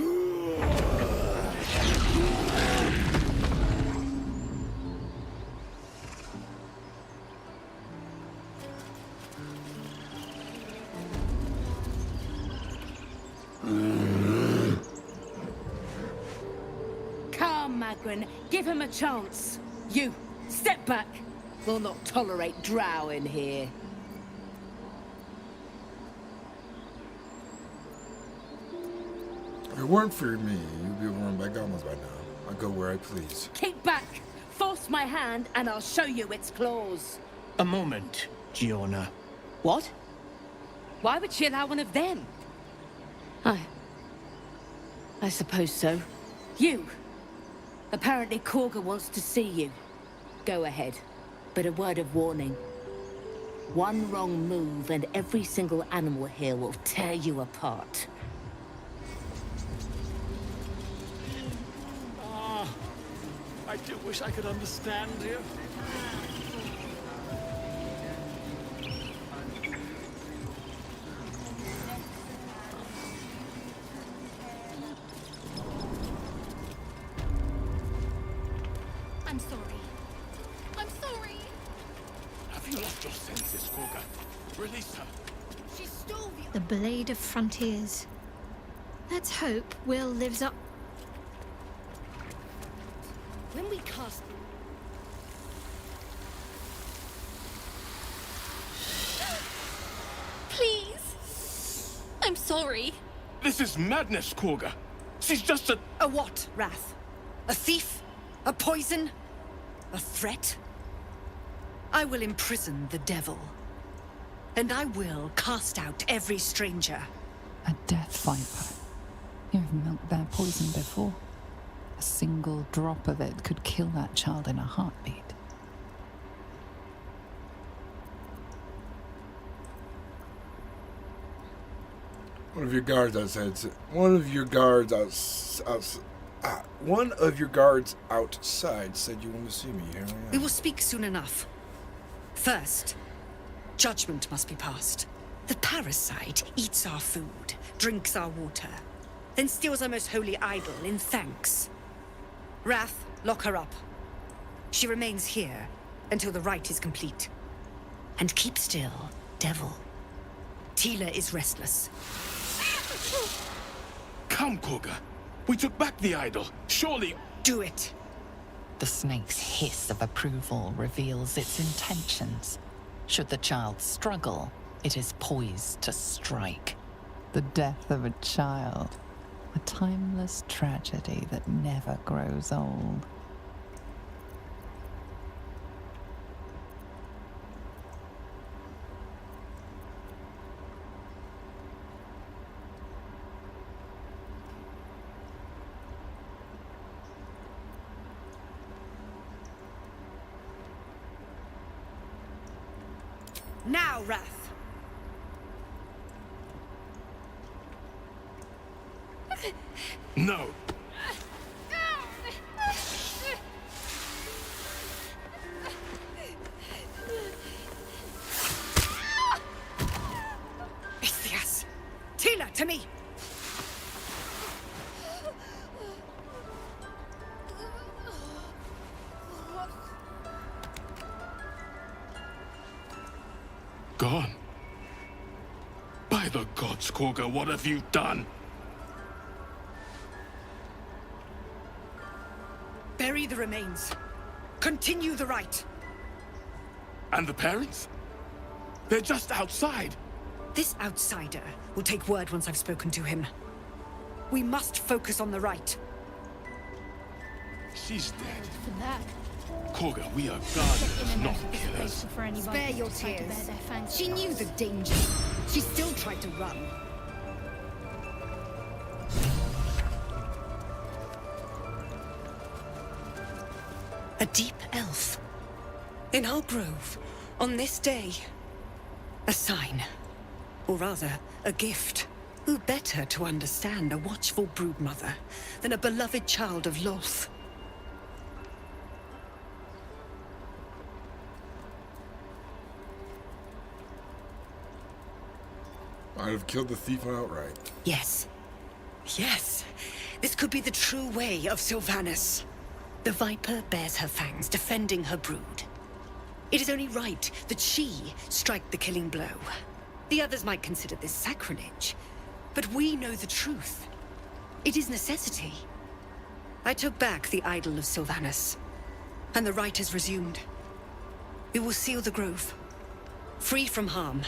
Speaker 17: Lundgren. Give him a chance. You, step back. We'll not tolerate drow in here.
Speaker 1: If it weren't for me, you'd be run by goblins by now. I go where I please.
Speaker 17: Keep back. Force my hand and I'll show you its claws.
Speaker 11: A moment, Giona.
Speaker 17: What? Why would she allow one of them? I suppose so. You. Apparently Korga wants to see you. Go ahead. But a word of warning. One wrong move and every single animal here will tear you apart.
Speaker 10: I do wish I could understand you.
Speaker 4: I'm sorry. I'm sorry.
Speaker 12: Have you lost your senses, Korga? Release her.
Speaker 6: She stole the Blade of Frontiers. Let's hope Will lives up. When we cast...
Speaker 4: Please. I'm sorry.
Speaker 12: This is madness, Korga. She's just a...
Speaker 16: A what, Wrath? A thief? A poison? A threat? I will imprison the devil. And I will cast out every stranger.
Speaker 5: A death viper. You've milked their poison before. A single drop of it could kill that child in a heartbeat.
Speaker 1: One of your guards outside. One of your guards outside said you wanted to see me. Here I am.
Speaker 16: We will speak soon enough. First, judgment must be passed. The parasite eats our food, drinks our water, then steals our most holy idol in thanks. Wrath, lock her up. She remains here until the rite is complete. And keep still, devil. Tila is restless.
Speaker 12: Come, Korga. We took back the idol. Surely...
Speaker 16: Do it.
Speaker 5: The snake's hiss of approval reveals its intentions. Should the child struggle, it is poised to strike. The death of a child. A timeless tragedy that never grows old.
Speaker 16: Now, Wrath.
Speaker 12: No.
Speaker 16: Istias! Tila, to me!
Speaker 12: Gone. By the gods, Korga, what have you done?
Speaker 16: Bury the remains. Continue the rite.
Speaker 12: And the parents? They're just outside.
Speaker 16: This outsider will take word once I've spoken to him. We must focus on the rite.
Speaker 12: She's dead.
Speaker 6: For that.
Speaker 12: Korga, we are guardians, not killers.
Speaker 16: Spare your tears. She knew the danger. She still tried to run. A deep elf. In our grove, on this day. A sign. Or rather, a gift. Who better to understand a watchful broodmother than a beloved child of Loth?
Speaker 1: I'd have killed the thief outright.
Speaker 16: Yes. Yes. This could be the true way of Sylvanas. The Viper bears her fangs, defending her brood. It is only right that she strike the killing blow. The others might consider this sacrilege, but we know the truth. It is necessity.
Speaker 21: I took back the idol of Sylvanus, and the rite is resumed. We will seal the grove, free from harm,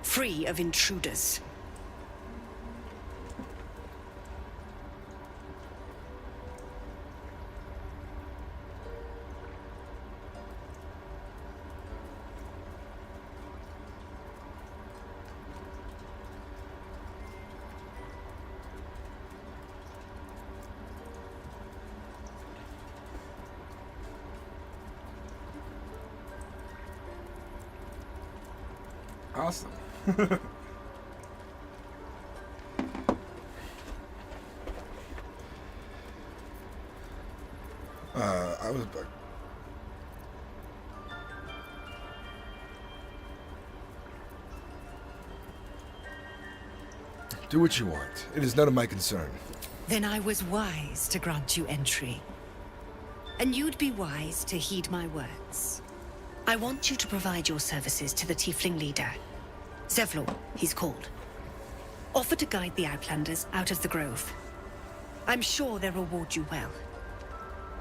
Speaker 21: free of intruders.
Speaker 1: Awesome. I was back. Do what you want. It is none of my concern.
Speaker 21: Then I was wise to grant you entry. And you'd be wise to heed my words. I want you to provide your services to the Tiefling leader. Zevlor, he's called. Offer to guide the Outlanders out of the grove. I'm sure they'll reward you well.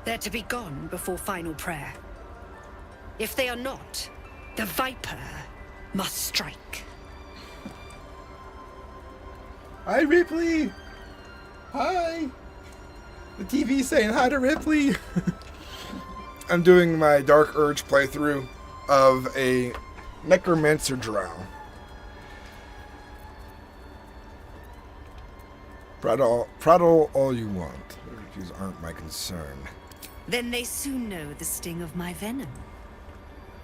Speaker 21: They're to be gone before final prayer. If they are not, the Viper must strike.
Speaker 1: Hi, Ripley! Hi! The TV's saying hi to Ripley! I'm doing my Dark Urge playthrough of a Necromancer drow. Prattle all you want. These aren't my concern.
Speaker 21: Then they soon know the sting of my venom.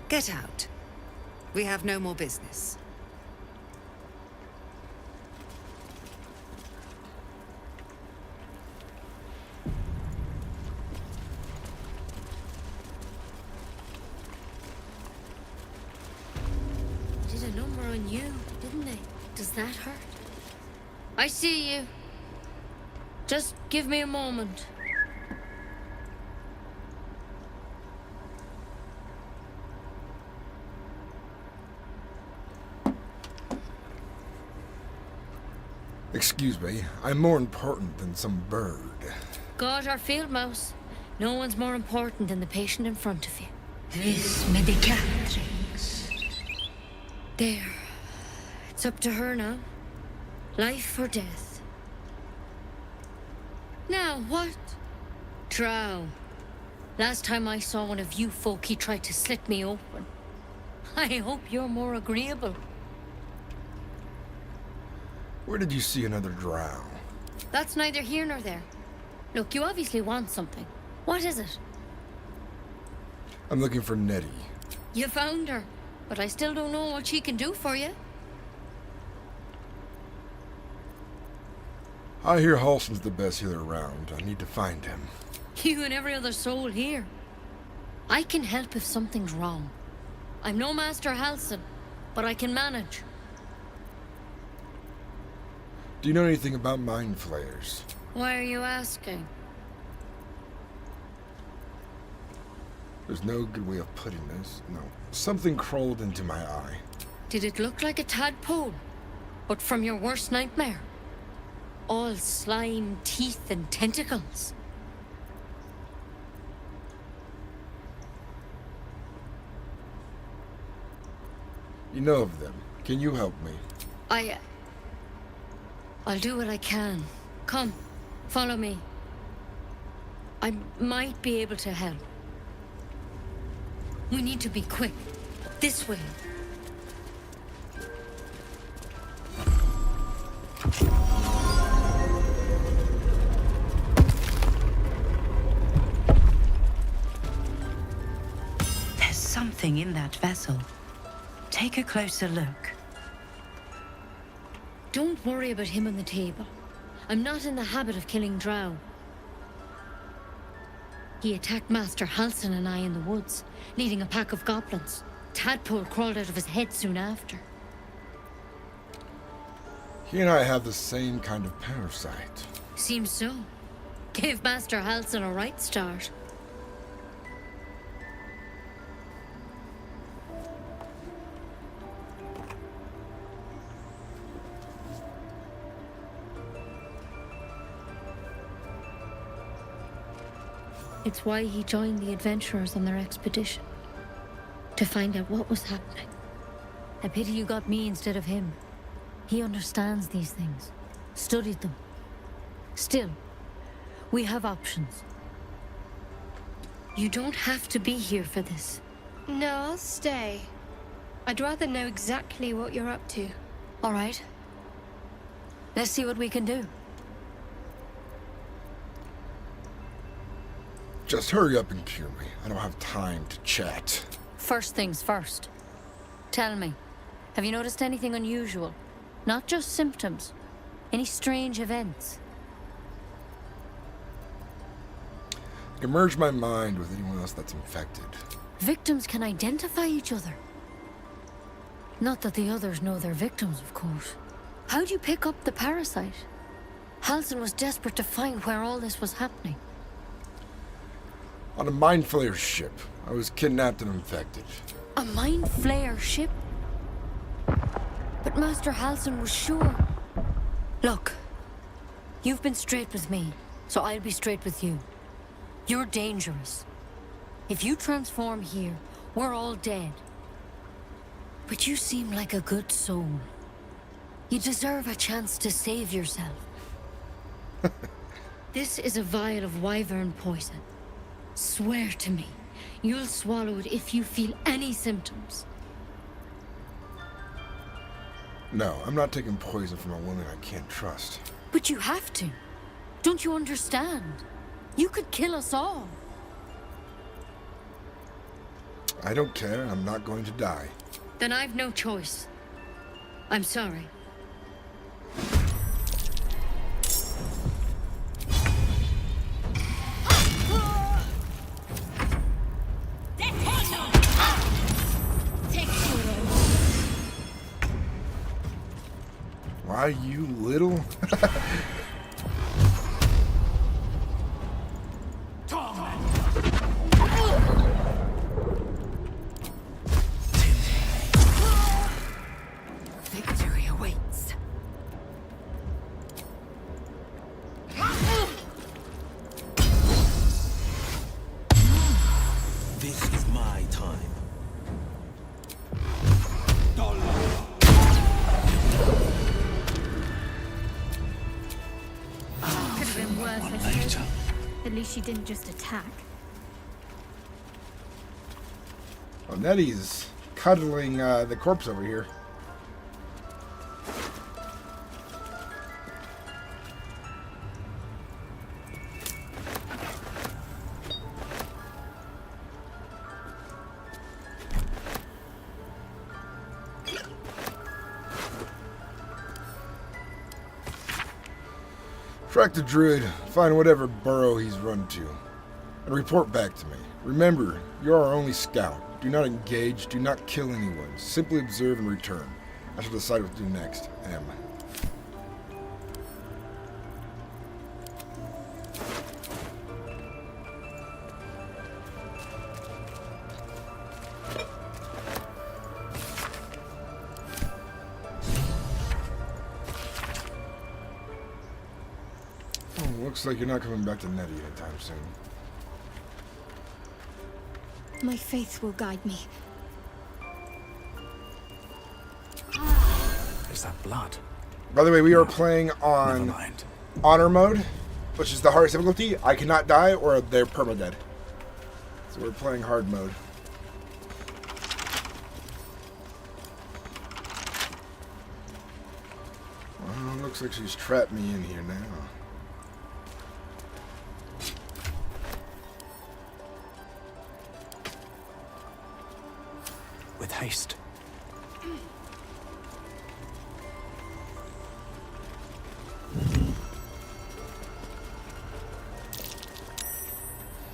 Speaker 21: Get out. We have no more business.
Speaker 22: Did a number on you, didn't they? Does that hurt? I see you. Just give me a moment.
Speaker 1: Excuse me, I'm more important than some bird.
Speaker 22: God, our field mouse. No one's more important than the patient in front of you.
Speaker 4: This medicatrix.
Speaker 22: There. It's up to her now. Life or death. Now, what? Drow. Last time I saw one of you folk, he tried to slit me open. I hope you're more agreeable.
Speaker 1: Where did you see another drow?
Speaker 22: That's neither here nor there. Look, you obviously want something. What is it?
Speaker 1: I'm looking for Nettie.
Speaker 22: You found her, but I still don't know what she can do for you.
Speaker 1: I hear Halson's the best healer around. I need to find him.
Speaker 22: You and every other soul here. I can help if something's wrong. I'm no Master Halson, but I can manage.
Speaker 1: Do you know anything about mind flayers?
Speaker 22: Why are you asking?
Speaker 1: There's no good way of putting this. No. Something crawled into my eye.
Speaker 22: Did it look like a tadpole? But from your worst nightmare? All slime, teeth, and tentacles.
Speaker 1: You know of them. Can you help me?
Speaker 22: I'll do what I can. Come, follow me. I might be able to help. We need to be quick. This way.
Speaker 21: There's something in that vessel. Take a closer look.
Speaker 22: Don't worry about him on the table. I'm not in the habit of killing drow. He attacked Master Halson and I in the woods, leading a pack of goblins. Tadpole crawled out of his head soon after.
Speaker 1: He and I have the same kind of parasite.
Speaker 22: Seems so. Gave Master Halson a right start. It's why he joined the adventurers on their expedition. To find out what was happening. A pity you got me instead of him. He understands these things. Studied them. Still, we have options. You don't have to be here for this.
Speaker 6: No, I'll stay. I'd rather know exactly what you're up to.
Speaker 22: All right. Let's see what we can do.
Speaker 1: Just hurry up and cure me. I don't have time to chat.
Speaker 22: First things first. Tell me, have you noticed anything unusual? Not just symptoms. Any strange events?
Speaker 1: I can merge my mind with anyone else that's infected.
Speaker 22: Victims can identify each other. Not that the others know they're victims, of course. How'd you pick up the parasite? Halsin was desperate to find where all this was happening.
Speaker 1: On a Mind Flayer ship. I was kidnapped and infected.
Speaker 22: A Mind Flayer ship? But Master Halsin was sure. Look, you've been straight with me, so I'll be straight with you. You're dangerous. If you transform here, we're all dead. But you seem like a good soul. You deserve a chance to save yourself. This is a vial of wyvern poison. Swear to me, you'll swallow it if you feel any symptoms.
Speaker 1: No, I'm not taking poison from a woman I can't trust.
Speaker 22: But you have to. Don't you understand? You could kill us all.
Speaker 1: I don't care. I'm not going to die.
Speaker 22: Then I've no choice. I'm sorry.
Speaker 1: Why, you little?
Speaker 4: Victory awaits.
Speaker 3: This is my time.
Speaker 6: Could have been worse, I suppose. At least she didn't just attack.
Speaker 1: Oh, Nettie's cuddling the corpse over here. Track the druid, find whatever burrow he's run to, and report back to me. Remember, you're our only scout. Do not engage, do not kill anyone. Simply observe and return. I shall decide what to do next. M. Looks like you're not coming back to Nettie anytime soon.
Speaker 6: My faith will guide me.
Speaker 3: Is that blood?
Speaker 1: By the way, we are playing on honor mode, which is the hardest difficulty. I cannot die or they're permadead. So we're playing hard mode. Well, looks like she's trapped me in here now.
Speaker 3: With haste.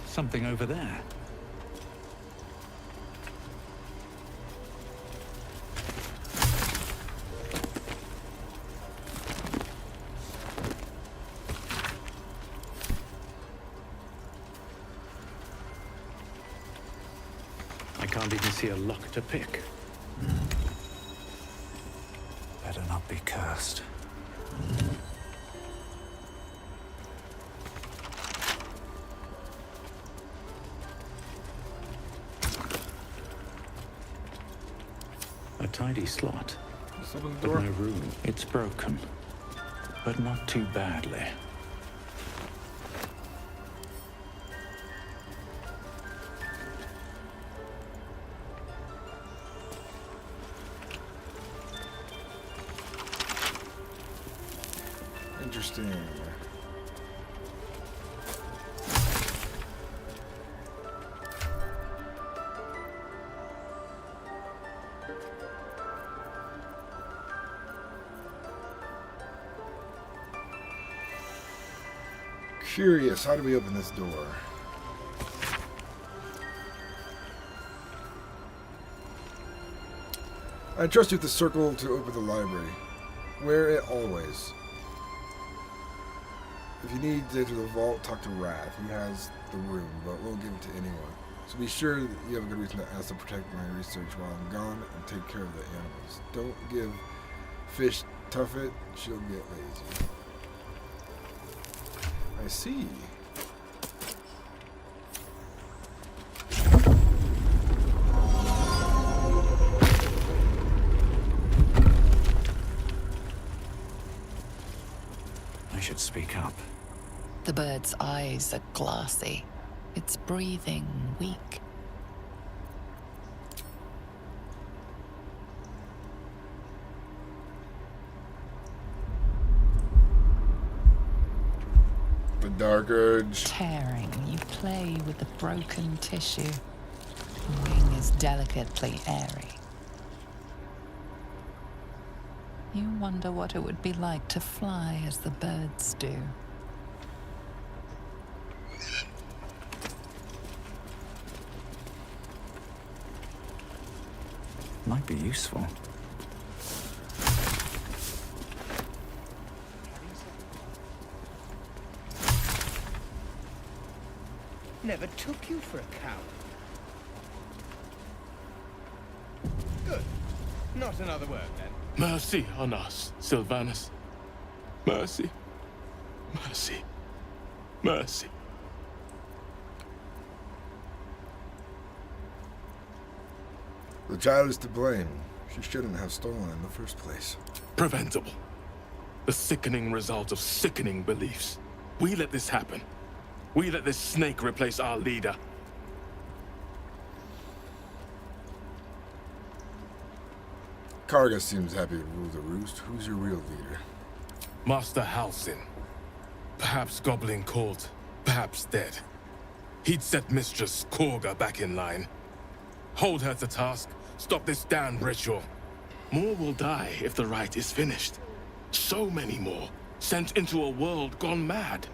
Speaker 10: Something over there. I can't even see a lock to pick.
Speaker 3: Better not be cursed. tidy slot.
Speaker 1: Let's open the
Speaker 3: But
Speaker 1: door.
Speaker 3: no room. It's broken, but not too badly.
Speaker 1: Interesting. Curious, how do we open this door? I trust you with the circle to open the library. Wear it always. If you need to enter the vault, talk to Wrath. He has the room, but we'll give it to anyone. So be sure that you have a good reason to ask to protect my research while I'm gone and take care of the animals. Don't give Fish Tuffet, she'll get lazy. I see.
Speaker 3: I should speak up.
Speaker 5: The bird's eyes are glassy. Its breathing weak.
Speaker 1: The dark urge.
Speaker 5: Tearing, you play with the broken tissue. The wing is delicately airy. You wonder what it would be like to fly as the birds do.
Speaker 3: Might be useful.
Speaker 7: Never took you for a coward. Good. Not another word, then.
Speaker 15: Mercy on us, Sylvanus. Mercy. Mercy. Mercy.
Speaker 1: The child is to blame. She shouldn't have stolen in the first place.
Speaker 15: Preventable. The sickening result of sickening beliefs. We let this happen. We let this snake replace our leader.
Speaker 1: Karga seems happy to rule the roost. Who's your real leader?
Speaker 15: Master Halsin. Perhaps Goblin Colt, perhaps dead. He'd set Mistress Korga back in line. Hold her to task, stop this damned ritual. More will die if the rite is finished. So many more, sent into a world gone mad.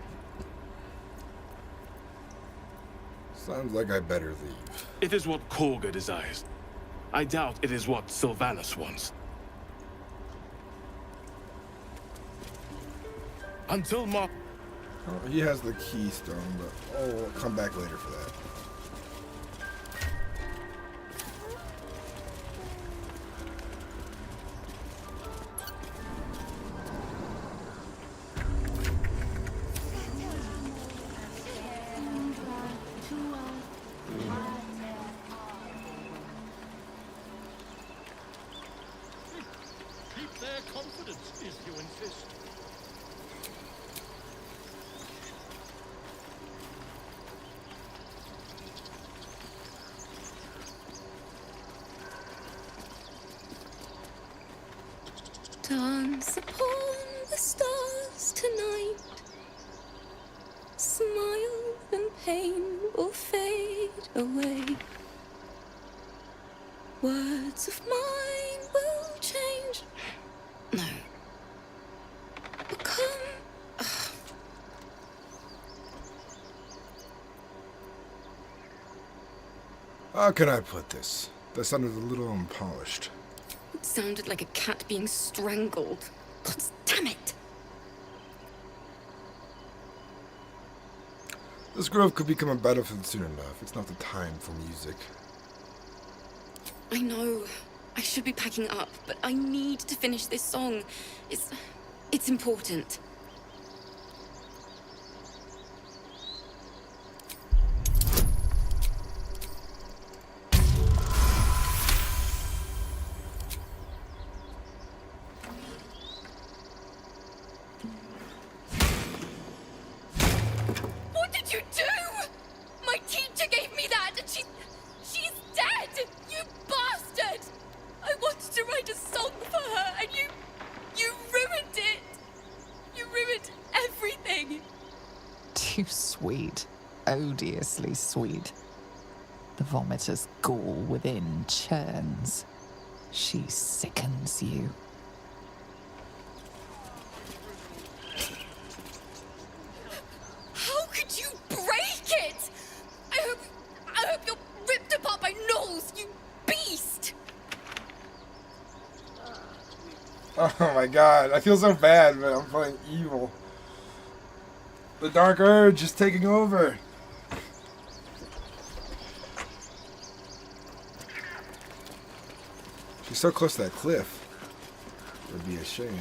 Speaker 1: Sounds like I better leave.
Speaker 15: It is what Korga desires. I doubt it is what Sylvanus wants. Until Mark...
Speaker 1: Oh, he has the keystone, but I'll come back later for that.
Speaker 8: Keep their confidence, if you insist.
Speaker 23: Dance upon the stars tonight. Smile and pain will fade away. Words of mine will change. No. Become.
Speaker 1: How can I put this? That sounded a little unpolished.
Speaker 23: It sounded like a cat being strangled. God damn it!
Speaker 1: This grove could become a battlefield soon enough. It's not the time for music.
Speaker 23: I know. I should be packing up, but I need to finish this song. It's important.
Speaker 5: too sweet. Odiously sweet. The vomitor's gall within churns. She sickens you.
Speaker 23: How could you break it? I hope you're ripped apart by gnolls, you beast!
Speaker 1: Oh my god, I feel so bad, but I'm playing evil. The dark urge is taking over. She's so close to that cliff. It would be a shame.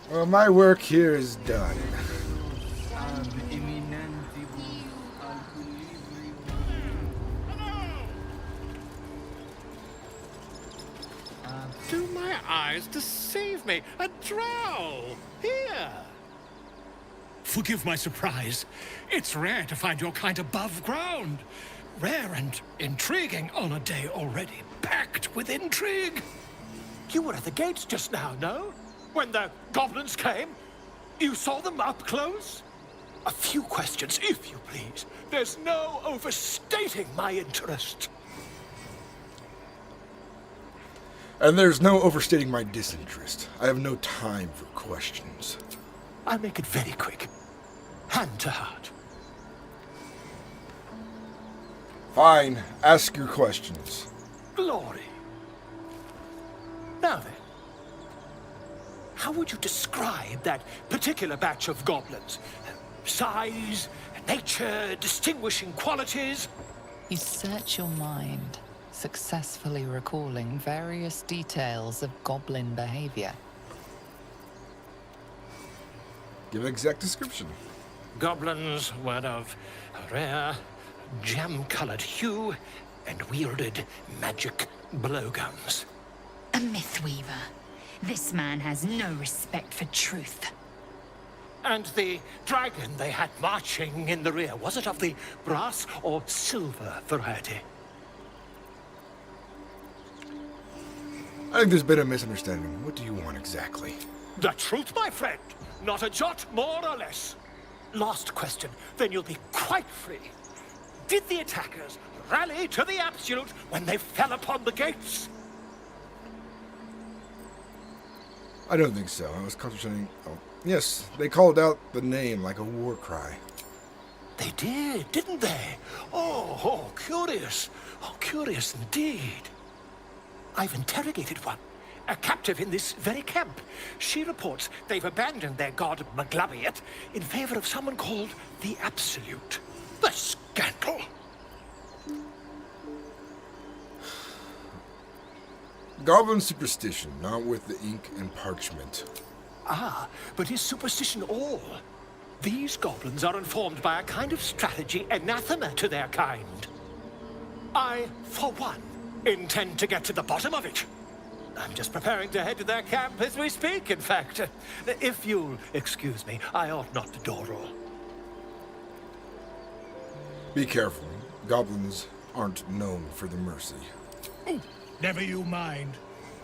Speaker 1: Well, my work here is done.
Speaker 8: Do my eyes deceive me? A drow! Here!
Speaker 2: Forgive my surprise. It's rare to find your kind above ground. Rare and intriguing on a day already packed with intrigue.
Speaker 8: You were at the gates just now, no? When the goblins came? You saw them up close? A few questions, if you please. There's no overstating my interest.
Speaker 1: And there's no overstating my disinterest. I have no time for questions.
Speaker 8: I'll make it very quick. Hand to heart.
Speaker 1: Fine, ask your questions.
Speaker 8: Glory. Now then, how would you describe that particular batch of goblins? Size, nature, distinguishing qualities?
Speaker 5: You search your mind, successfully recalling various details of goblin behavior.
Speaker 1: Give an exact description.
Speaker 8: Goblins were of a rare, jam-colored hue and wielded magic blowguns.
Speaker 4: A mythweaver. This man has no respect for truth.
Speaker 8: And the dragon they had marching in the rear, was it of the brass or silver variety?
Speaker 1: I think there's been a misunderstanding. What do you want exactly?
Speaker 8: The truth, my friend. Not a jot more or less. Last question, then you'll be quite free. Did the attackers rally to the absolute when they fell upon the gates?
Speaker 1: I don't think so. I was concentrating. Oh, yes, they called out the name like a war cry.
Speaker 8: They did, didn't they? Oh, curious. Oh, curious indeed. I've interrogated one, a captive in this very camp. She reports they've abandoned their god Maglabiet in favor of someone called the Absolute. The scandal!
Speaker 1: Goblin superstition, not with the ink and parchment.
Speaker 8: Ah, but is superstition all? These goblins are informed by a kind of strategy anathema to their kind. I, for one, intend to get to the bottom of it. I'm just preparing to head to their camp as we speak, in fact. If you'll excuse me, I ought not to dawdle.
Speaker 1: Be careful. Goblins aren't known for the mercy.
Speaker 2: Oh, never you mind.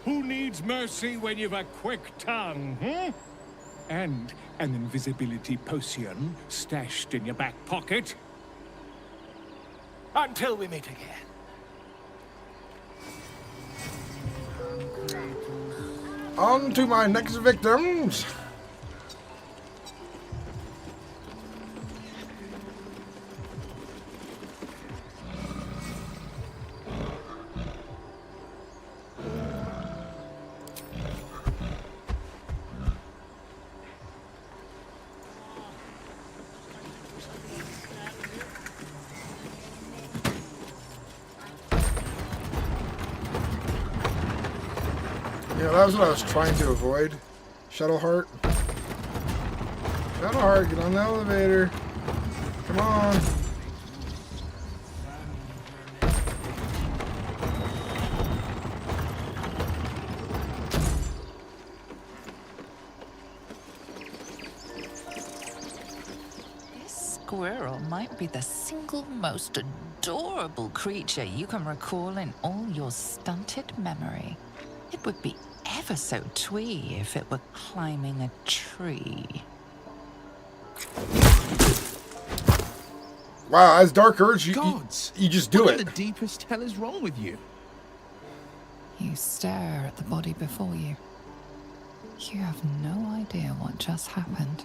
Speaker 2: Who needs mercy when you've a quick tongue, And an invisibility potion stashed in your back pocket?
Speaker 8: Until we meet again.
Speaker 1: On to my next victims. Yeah, that was what I was trying to avoid. Shadowheart. Shadowheart, get on the elevator. Come on.
Speaker 5: squirrel might be the single most adorable creature you can recall in all your stunted memory. It would be ever so twee if it were climbing a tree.
Speaker 1: Wow, as Dark Urge, you just do
Speaker 9: what
Speaker 1: it.
Speaker 9: What the deepest hell is wrong with you?
Speaker 5: You stare at the body before you. You have no idea what just happened.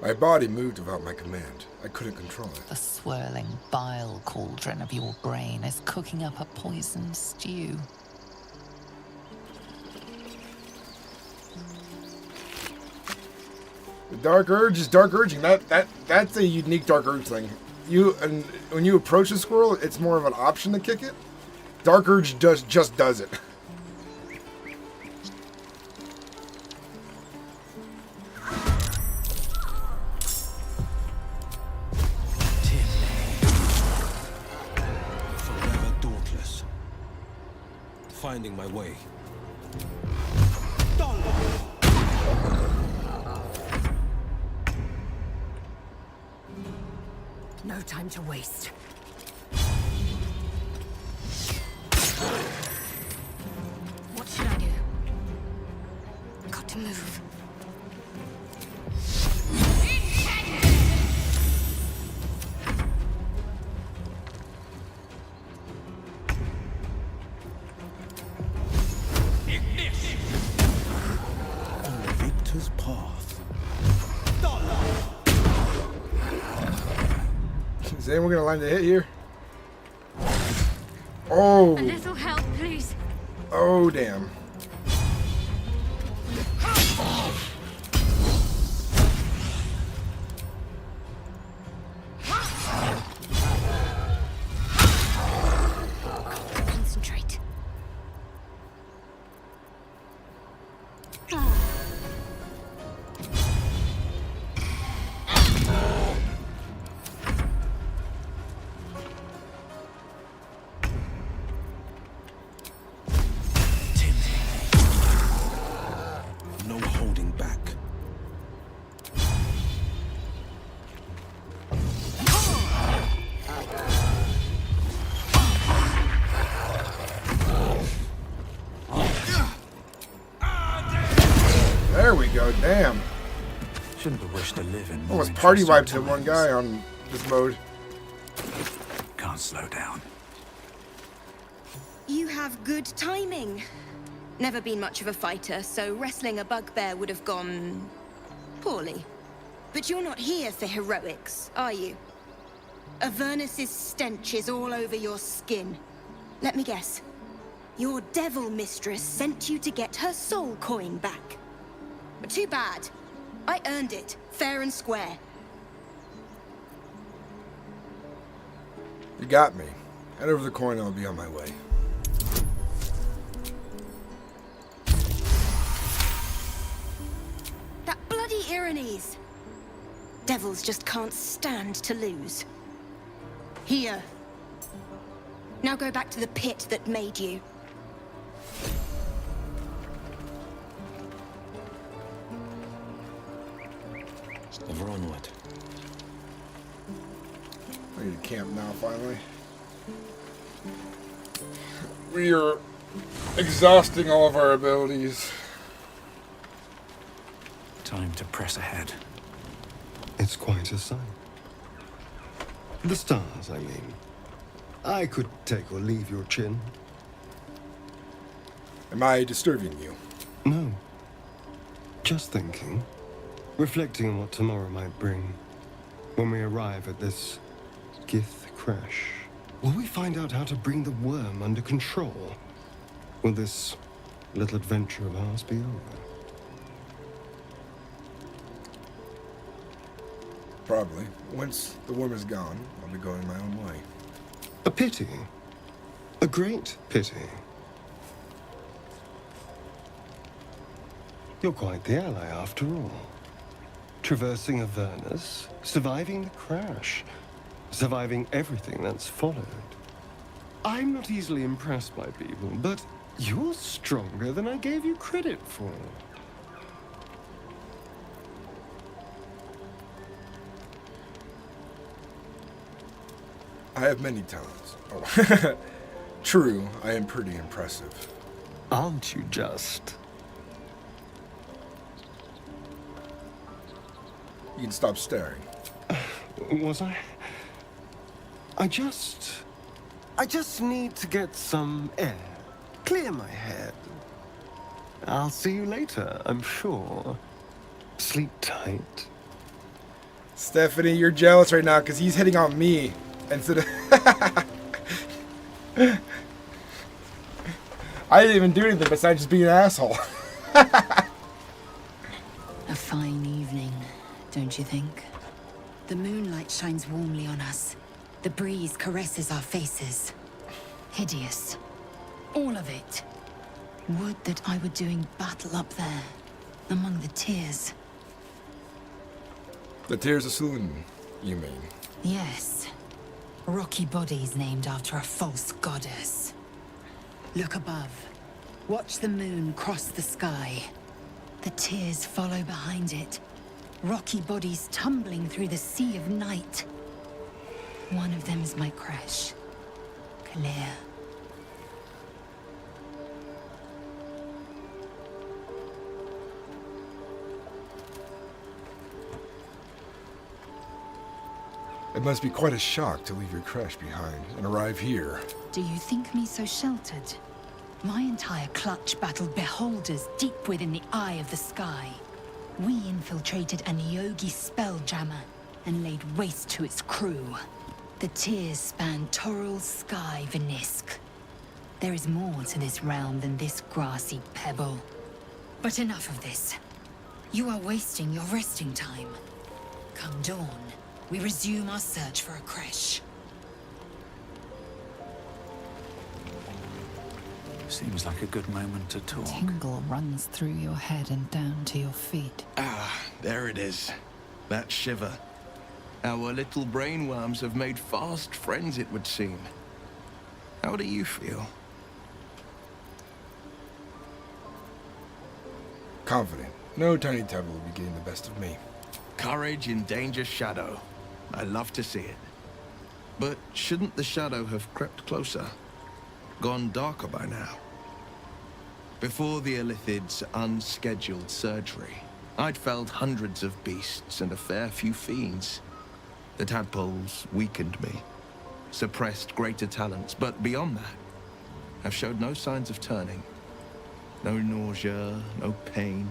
Speaker 1: My body moved without my command. I couldn't control it.
Speaker 5: The swirling bile cauldron of your brain is cooking up a poisoned stew.
Speaker 1: The Dark Urge is Dark Urging. That's a unique Dark Urge thing. And when you approach a squirrel, it's more of an option to kick it. Dark Urge just does it.
Speaker 11: Finding my way.
Speaker 22: No time to waste. What should I do? Got to move.
Speaker 1: Is anyone gonna land a hit here? Oh.
Speaker 22: A little help, please.
Speaker 1: Oh, damn.
Speaker 22: Concentrate.
Speaker 1: There we go, damn.
Speaker 3: Shouldn't have wished to live in
Speaker 1: almost party wiped hit one guy on this mode.
Speaker 3: Can't slow down.
Speaker 23: You have good timing. Never been much of a fighter, so wrestling a bugbear would have gone poorly. But you're not here for heroics, are you? Avernus's stench is all over your skin. Let me guess. Your devil mistress sent you to get her soul coin back. But too bad. I earned it, fair and square.
Speaker 1: You got me. Head over the coin and I'll be on my way.
Speaker 23: That bloody Irenes! Devils just can't stand to lose. Here. Now go back to the pit that made you.
Speaker 11: Ever onward.
Speaker 1: I need to camp now, finally. We are exhausting all of our abilities.
Speaker 3: Time to press ahead.
Speaker 13: It's quite a sight. The stars, I mean. I could take or leave your chin.
Speaker 1: Am I disturbing you?
Speaker 13: No. Just thinking. Reflecting on what tomorrow might bring. When we arrive at this Gith crash. Will we find out how to bring the worm under control? Will this little adventure of ours be over?
Speaker 1: Probably. Once the worm is gone, I'll be going my own way.
Speaker 13: A pity. A great pity. You're quite the ally, after all. Traversing Avernus, surviving the crash. surviving everything that's followed. I'm not easily impressed by people, but you're stronger than I gave you credit for.
Speaker 1: I have many talents. Oh. True, I am pretty impressive.
Speaker 13: Aren't you just?
Speaker 1: You can stop staring.
Speaker 13: Was I? I just need to get some air. Clear my head. I'll see you later, I'm sure. Sleep tight.
Speaker 1: Stephanie, you're jealous right now because he's hitting on me instead of... I didn't even do anything besides just being an asshole.
Speaker 4: A fine evening, don't you think?
Speaker 16: The moonlight shines warmly on us. The breeze caresses our faces.
Speaker 4: Hideous. All of it. Would that I were doing battle up there, among the tears.
Speaker 1: The Tears of Sulin, you mean?
Speaker 4: Yes. Rocky bodies named after a false goddess.
Speaker 16: Look above. Watch the moon cross the sky.
Speaker 4: The tears follow behind it. Rocky bodies tumbling through the sea of night. One of them's my crash. Clear.
Speaker 1: It must be quite a shock to leave your crash behind and arrive here.
Speaker 4: Do you think me so sheltered? My entire clutch battled beholders deep within the eye of the sky. We infiltrated a Neogi spelljammer and laid waste to its crew. The tears span Toral's sky, Venisk. There is more to this realm than this grassy pebble. But enough of this. You are wasting your resting time. Come dawn, we resume our search for a creche.
Speaker 3: Seems like a good moment to talk.
Speaker 5: Tingle runs through your head and down to your feet.
Speaker 9: Ah, there it is. That shiver. Our little brainworms have made fast friends, it would seem. How do you feel?
Speaker 1: Confident. No tiny devil will be getting the best of me.
Speaker 9: Courage in danger shadow. I love to see it. But shouldn't the shadow have crept closer? Gone darker by now? Before the Illithid's unscheduled surgery, I'd felled hundreds of beasts and a fair few fiends. The tadpoles weakened me, suppressed greater talents, but beyond that, I've showed no signs of turning. No nausea, no pain,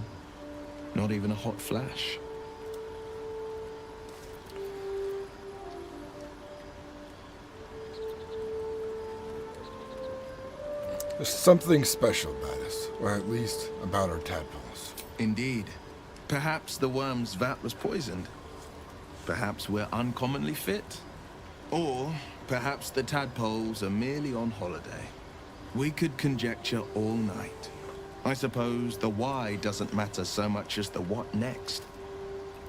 Speaker 9: not even a hot flash.
Speaker 1: There's something special about us, or at least about our tadpoles.
Speaker 9: Indeed. Perhaps the worm's vat was poisoned. Perhaps we're uncommonly fit. Or perhaps the tadpoles are merely on holiday. We could conjecture all night. I suppose the why doesn't matter so much as the what next.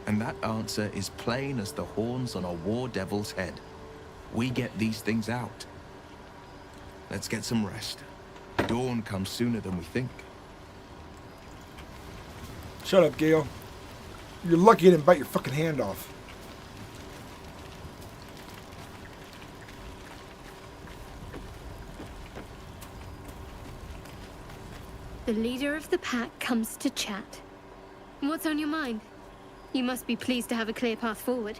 Speaker 9: And that answer is plain as the horns on a war devil's head. We get these things out. Let's get some rest. Dawn comes sooner than we think.
Speaker 1: Shut up, Gale. You're lucky I didn't bite your fucking hand off.
Speaker 6: The leader of the pack comes to chat. What's on your mind? You must be pleased to have a clear path forward.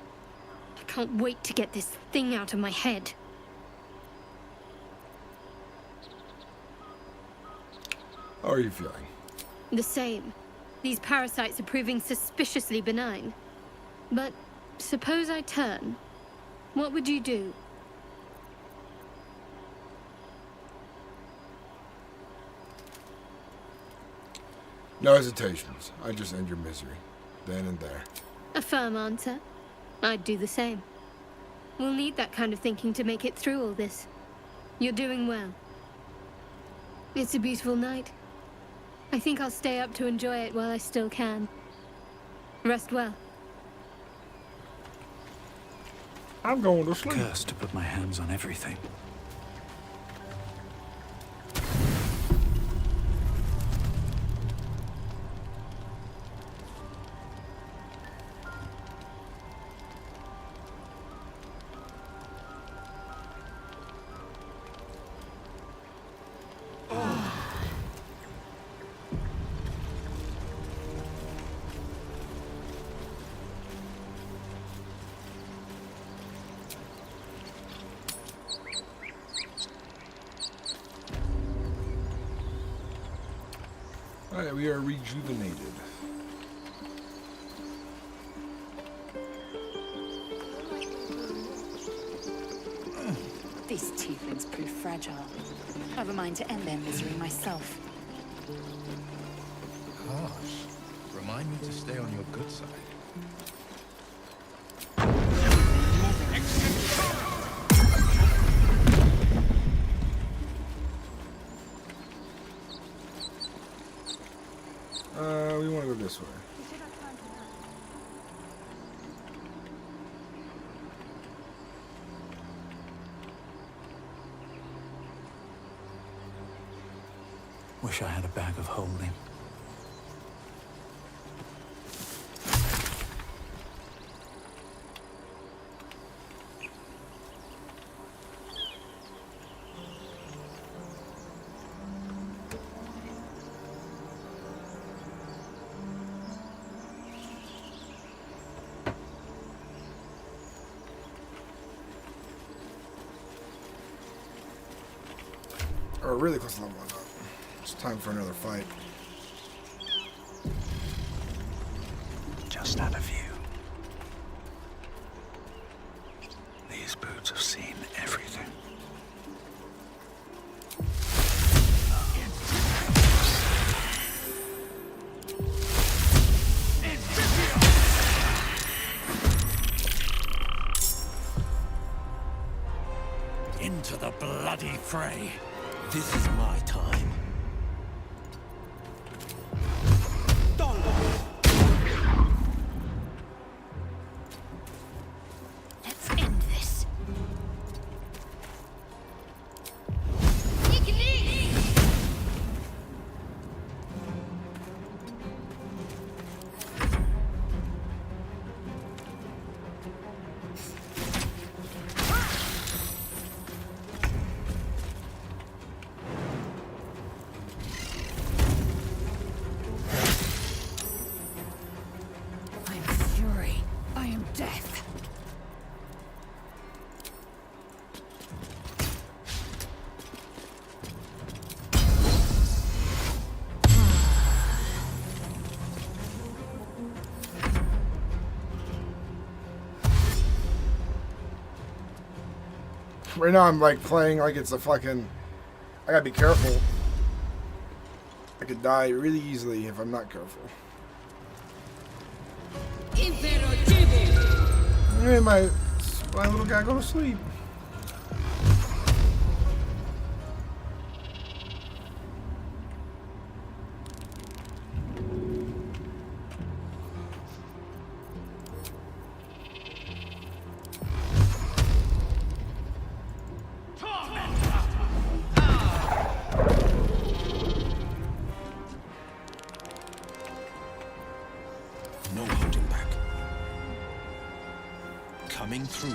Speaker 6: I can't wait to get this thing out of my head.
Speaker 1: How are you feeling?
Speaker 6: The same. These parasites are proving suspiciously benign. But suppose I turn. What would you do?
Speaker 1: No hesitations. I just end your misery. Then and there.
Speaker 6: A firm answer. I'd do the same. We'll need that kind of thinking to make it through all this. You're doing well. It's a beautiful night. I think I'll stay up to enjoy it while I still can. Rest well.
Speaker 1: I'm going to sleep.
Speaker 3: Cursed to put my hands on everything.
Speaker 1: Alright, we are rejuvenated.
Speaker 16: These tieflings prove fragile. I've a mind to end their misery myself.
Speaker 9: Harsh. Remind me to stay on your good side.
Speaker 1: We want to go this way.
Speaker 3: Wish I had a bag of holding.
Speaker 1: We're really close to leveling up. It's time for another fight.
Speaker 3: Just out of view. These boots have seen everything.
Speaker 8: Into the bloody fray. This is my time.
Speaker 4: Let's end this. I am fury. I am death.
Speaker 1: Right now I'm like playing like it's a fucking... I gotta be careful. I could die really easily if I'm not careful. Hey, my little guy go to sleep.
Speaker 9: No holding back. Coming through.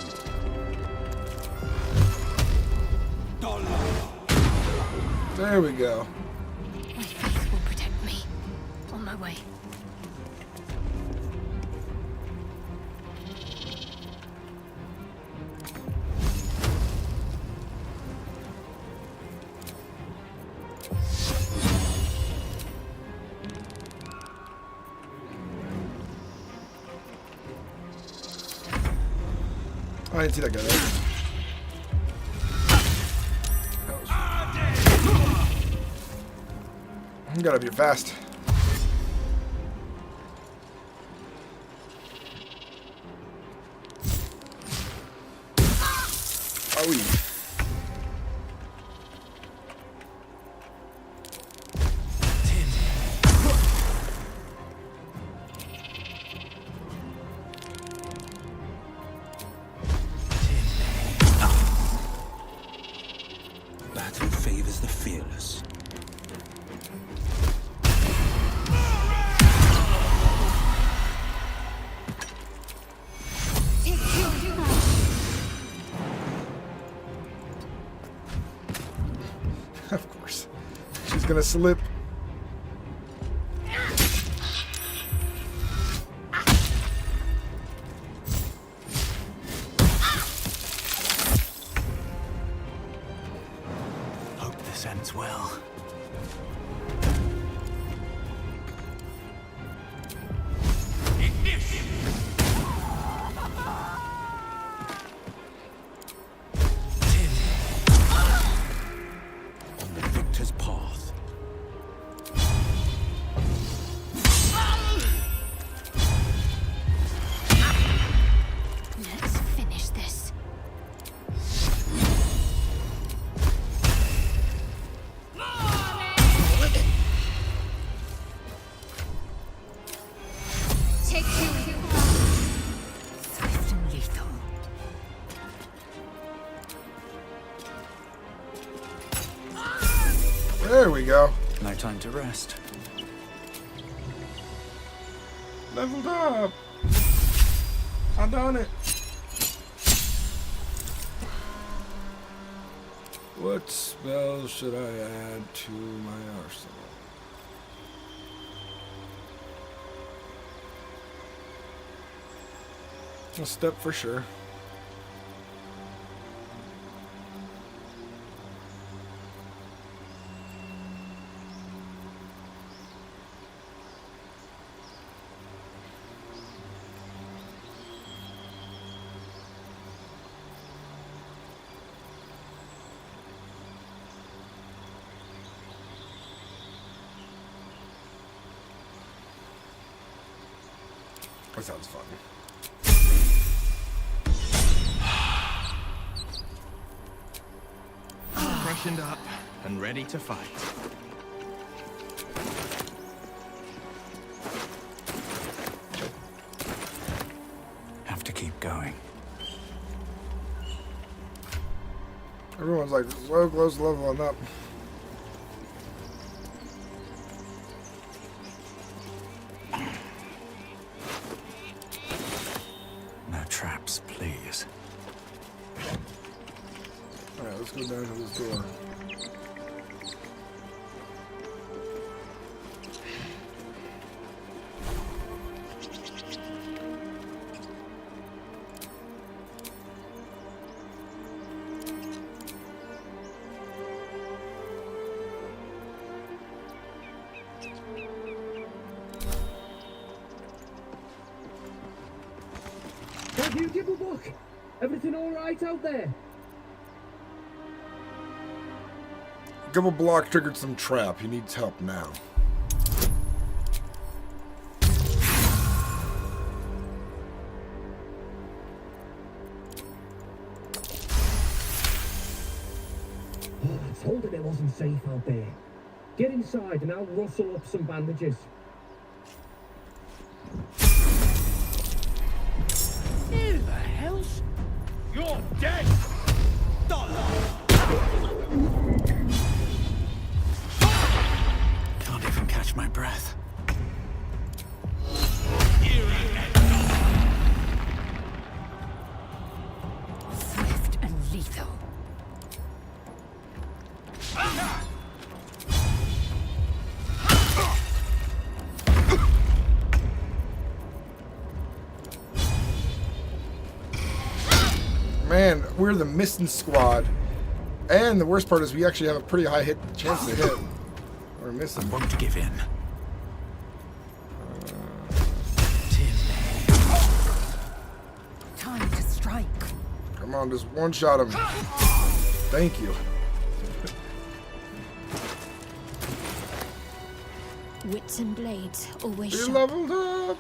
Speaker 1: There we go.
Speaker 4: My faith will protect me. On my way.
Speaker 1: I didn't see that guy there. You gotta be fast. Oh, yeah. gonna slip.
Speaker 3: Hope this ends well. On the victor's path.
Speaker 4: Let's finish this.
Speaker 6: Take two.
Speaker 4: Swift and lethal.
Speaker 1: There we go.
Speaker 3: No time to rest.
Speaker 1: Leveled up. I done it. What spells should I add to my arsenal? A step for sure. That sounds fun.
Speaker 9: Freshened up and ready to fight.
Speaker 3: Have to keep going.
Speaker 1: Everyone's like so close to leveling up.
Speaker 3: No traps, please.
Speaker 1: Alright, let's go down to this door.
Speaker 14: Have you give a look? Everything all right out there?
Speaker 1: Double block triggered some trap. He needs help now.
Speaker 14: Oh, I told him it wasn't safe out there. Get inside and I'll rustle up some bandages.
Speaker 7: Who the hell's... You're dead!
Speaker 3: Can't even catch my breath.
Speaker 4: Swift and lethal.
Speaker 1: Man, we're the missing squad. And the worst part is we actually have a pretty high hit chance to hit. We're missing.
Speaker 3: I won't give in.
Speaker 4: Time to strike.
Speaker 1: Come on, just one shot him. Thank you.
Speaker 6: Wits and blades, always
Speaker 1: We
Speaker 6: sharp.
Speaker 1: leveled up.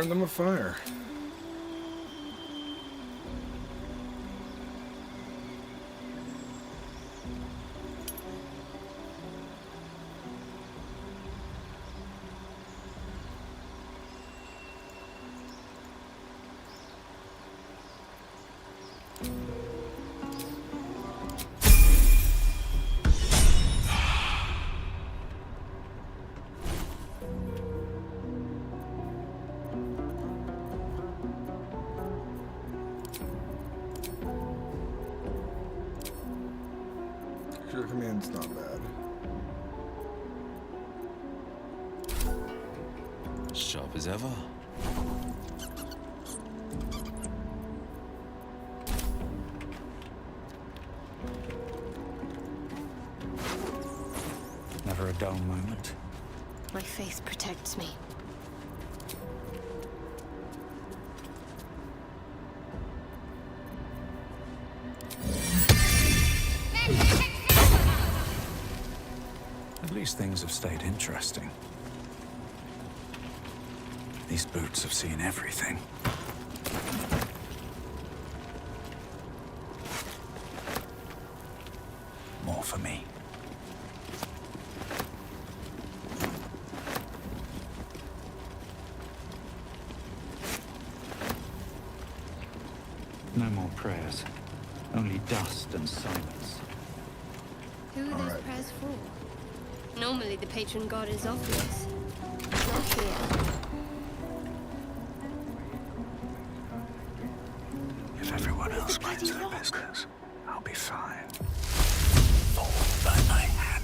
Speaker 1: Burn them with fire. Your command's not bad.
Speaker 18: Sharp as ever.
Speaker 3: Never a dull moment.
Speaker 6: My faith protects me.
Speaker 3: At least things have stayed interesting. These boots have seen everything. More for me. No more prayers. Only dust and silence.
Speaker 6: Who are those prayers for? Normally the patron god is obvious. Not here.
Speaker 3: If everyone else minds their business, I'll be fine. Fall by my hand.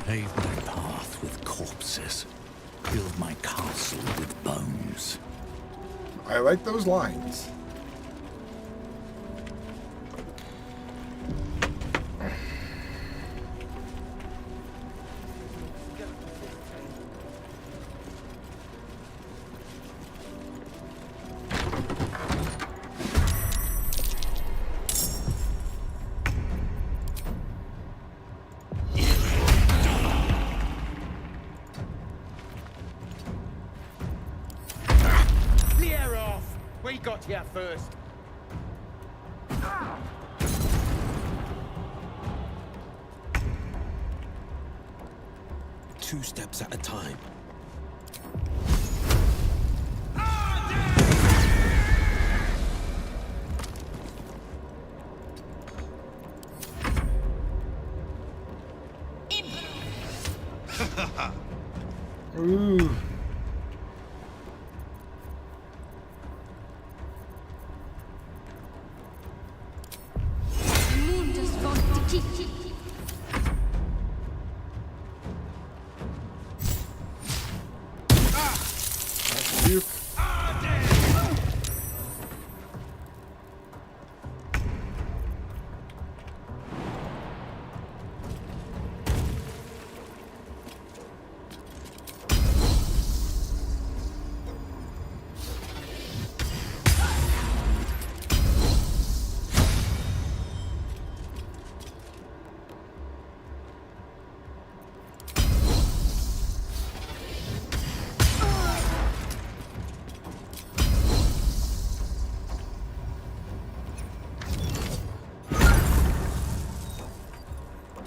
Speaker 3: Pave my path with corpses. Build my castle with bones.
Speaker 1: I like those lines.
Speaker 7: Clear off! We got here first.
Speaker 18: Two steps at a time.
Speaker 1: Ooh. Duke.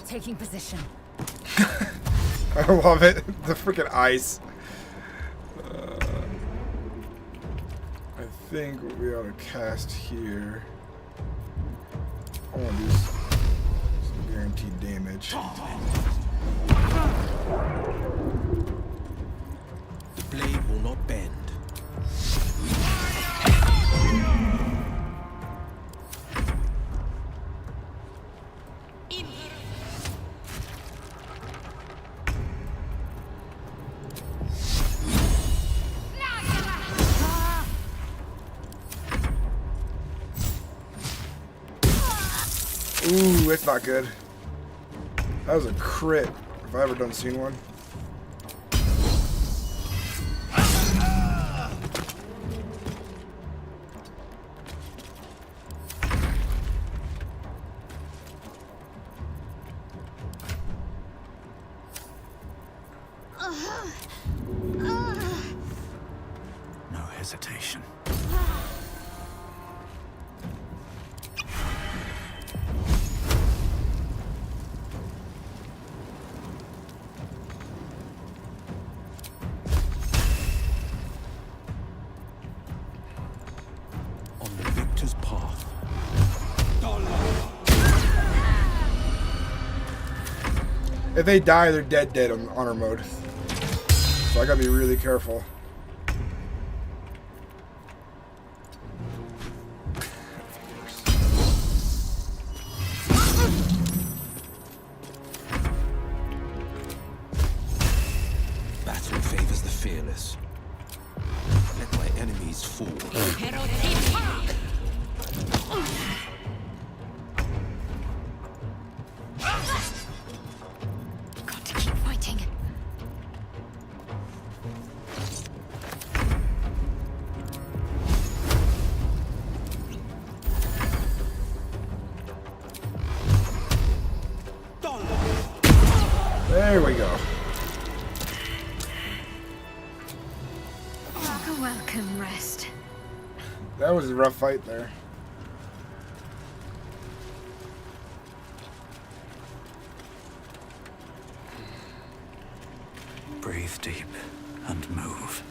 Speaker 4: Taking position.
Speaker 1: I love it. The freaking ice. I think we ought to cast here. I want to do some guaranteed damage.
Speaker 18: The blade will not bend.
Speaker 1: it's not good. That was a crit, if I ever done seen one.
Speaker 3: No hesitation. On the victor's path.
Speaker 1: If they die, they're dead on honor mode. So I gotta be really careful.
Speaker 18: Battle favors the fearless. Let my enemies fall.
Speaker 4: Got to keep fighting.
Speaker 1: There we go.
Speaker 4: A welcome rest.
Speaker 1: That was a rough fight there.
Speaker 3: Breathe deep and move.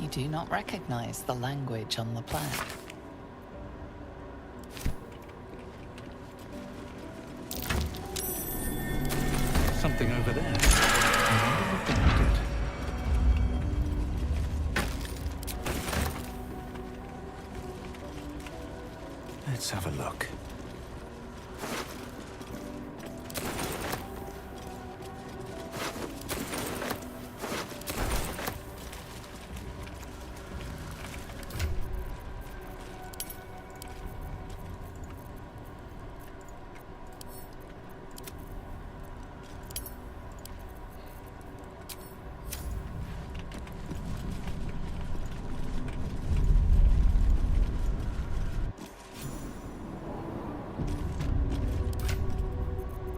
Speaker 5: You do not recognize the language on the plaque.
Speaker 3: Something over there. I wonder what that did. Let's have a look.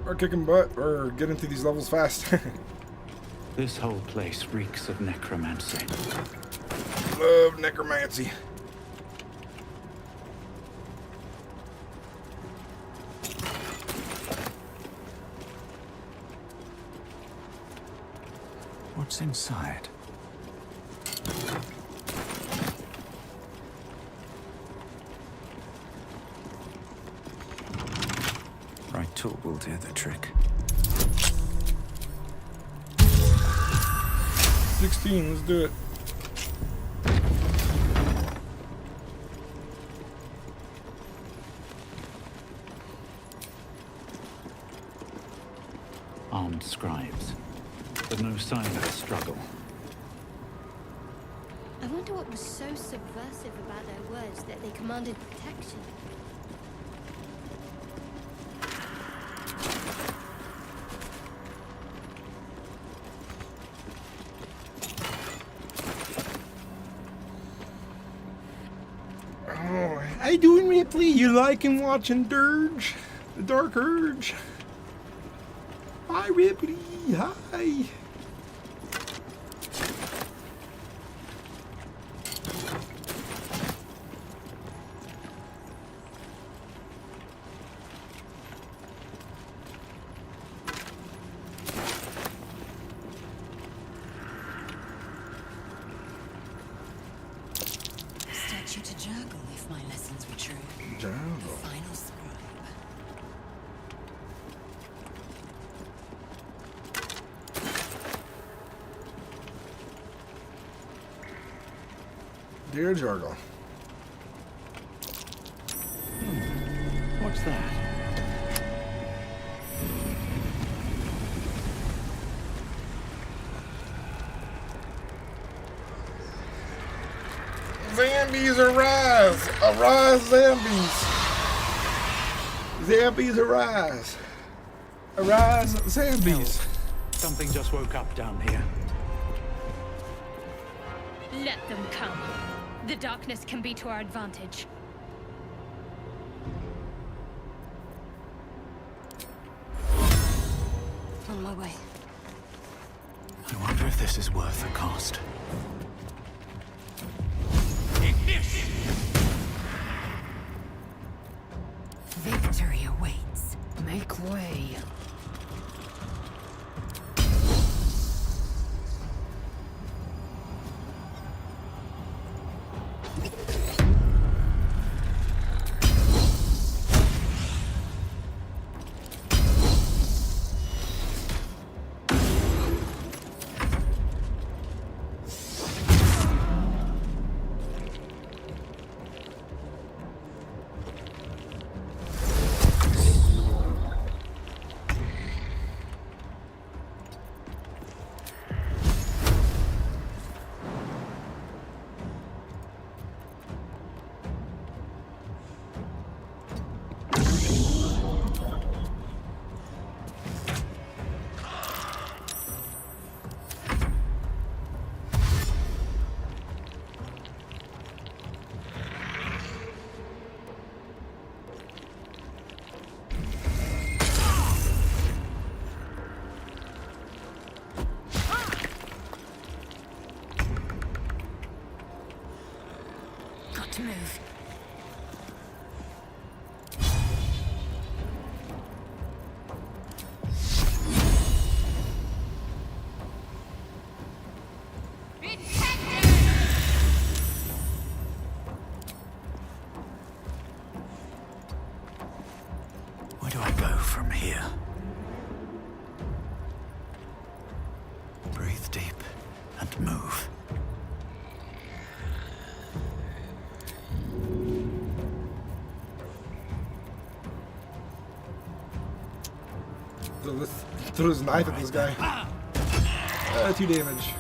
Speaker 1: Or kicking butt, or getting through these levels fast.
Speaker 3: This whole place reeks of necromancy.
Speaker 1: Love necromancy.
Speaker 3: What's inside? Right tool will do the trick.
Speaker 1: 16, let's do it.
Speaker 3: Armed scribes, but no sign of a struggle.
Speaker 6: I wonder what was so subversive about their words that they commanded protection.
Speaker 1: Oh, how you doing, Ripley? You liking watching Dirge? The Dark Urge? Hi, Ripley. Hi.
Speaker 21: Statue to juggle, if my lessons were true.
Speaker 1: Juggle.
Speaker 21: The final scribe.
Speaker 1: Dear Jargle.
Speaker 3: What's that?
Speaker 1: Zombies arise! Arise, zombies! Zombies arise! Arise, zombies!
Speaker 12: Something just woke up down here.
Speaker 6: Let them come. The darkness can be to our advantage. On my way.
Speaker 3: I wonder if this is worth the cost.
Speaker 4: Victory awaits. Make way. To move.
Speaker 3: Where do I go from here? Breathe deep and move.
Speaker 1: So let's throw his knife at this guy. 2 damage.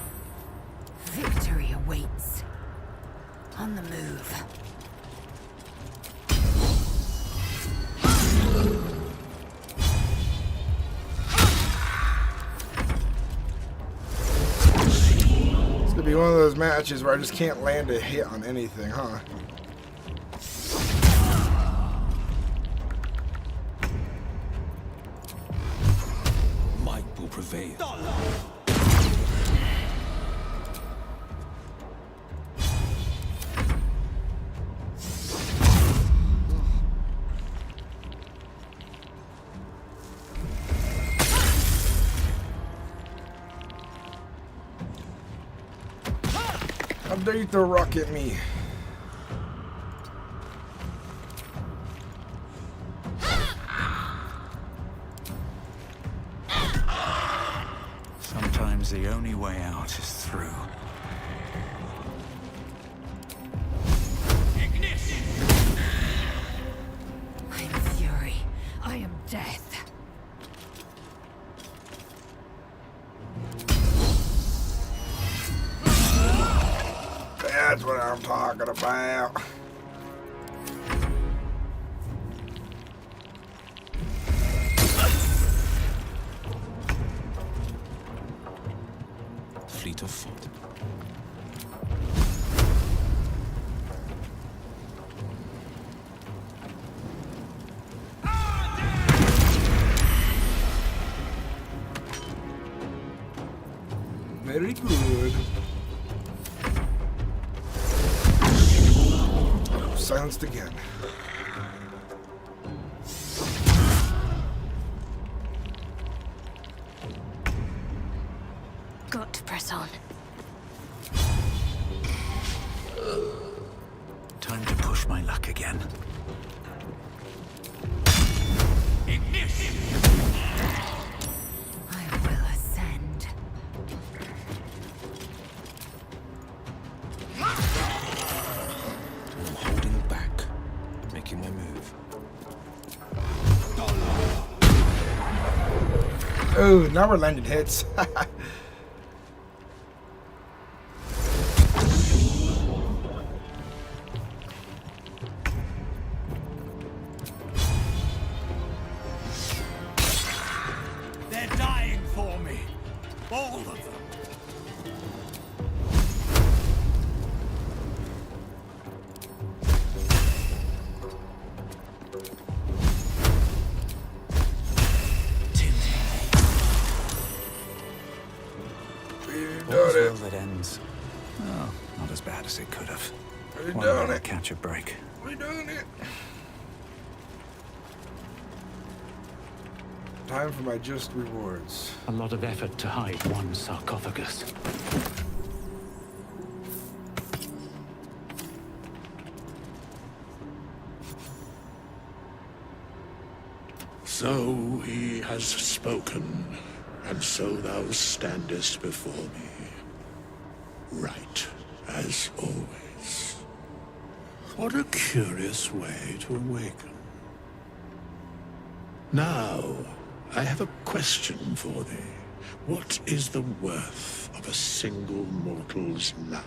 Speaker 4: Victory awaits. On the move.
Speaker 1: It's gonna be one of those matches where I just can't land a hit on anything, huh?
Speaker 18: Prevail.
Speaker 1: How dare you throw a rock at me?
Speaker 3: Sometimes the only way out is through.
Speaker 4: I am fury. I am death.
Speaker 1: That's what I'm talking about.
Speaker 18: Fleet of foot.
Speaker 1: Very good. Silenced again.
Speaker 6: Got to press on.
Speaker 3: Time to push my luck again.
Speaker 4: I will ascend.
Speaker 18: I'm holding back, but making my move.
Speaker 1: Oh, now we're landing hits.
Speaker 3: bad as it could have.
Speaker 1: We
Speaker 3: One
Speaker 1: done
Speaker 3: day
Speaker 1: it.
Speaker 3: catch a break.
Speaker 1: We done it. Time for my just rewards.
Speaker 8: A lot of effort to hide one sarcophagus.
Speaker 17: So he has spoken, and so thou standest before me. Right, as always. What a curious way to awaken. Now, I have a question for thee. What is the worth of a single mortal's life?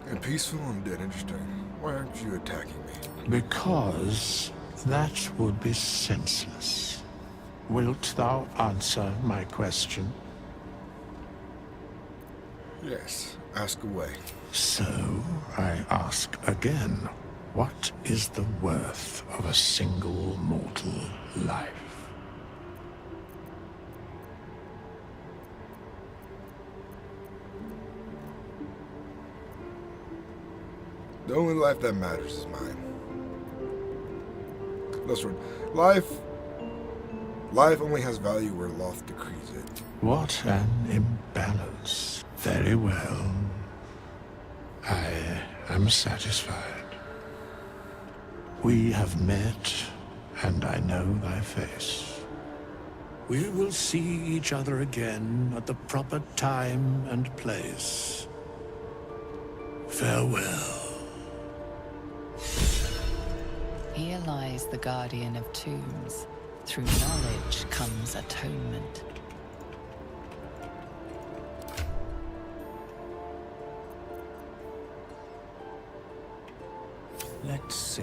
Speaker 1: And peaceful and dead. Interesting. Why aren't you attacking me?
Speaker 17: Because that would be senseless. Wilt thou answer my question?
Speaker 1: Yes. Ask away.
Speaker 17: So, I ask again, what is the worth of a single mortal life?
Speaker 1: The only life that matters is mine. That's right. Life only has value where Loth decrees it.
Speaker 17: What an imbalance. Very well. I am satisfied. We have met, and I know thy face. We will see each other again at the proper time and place. Farewell.
Speaker 5: Here lies the guardian of tombs. Through knowledge comes atonement.
Speaker 3: Let's see.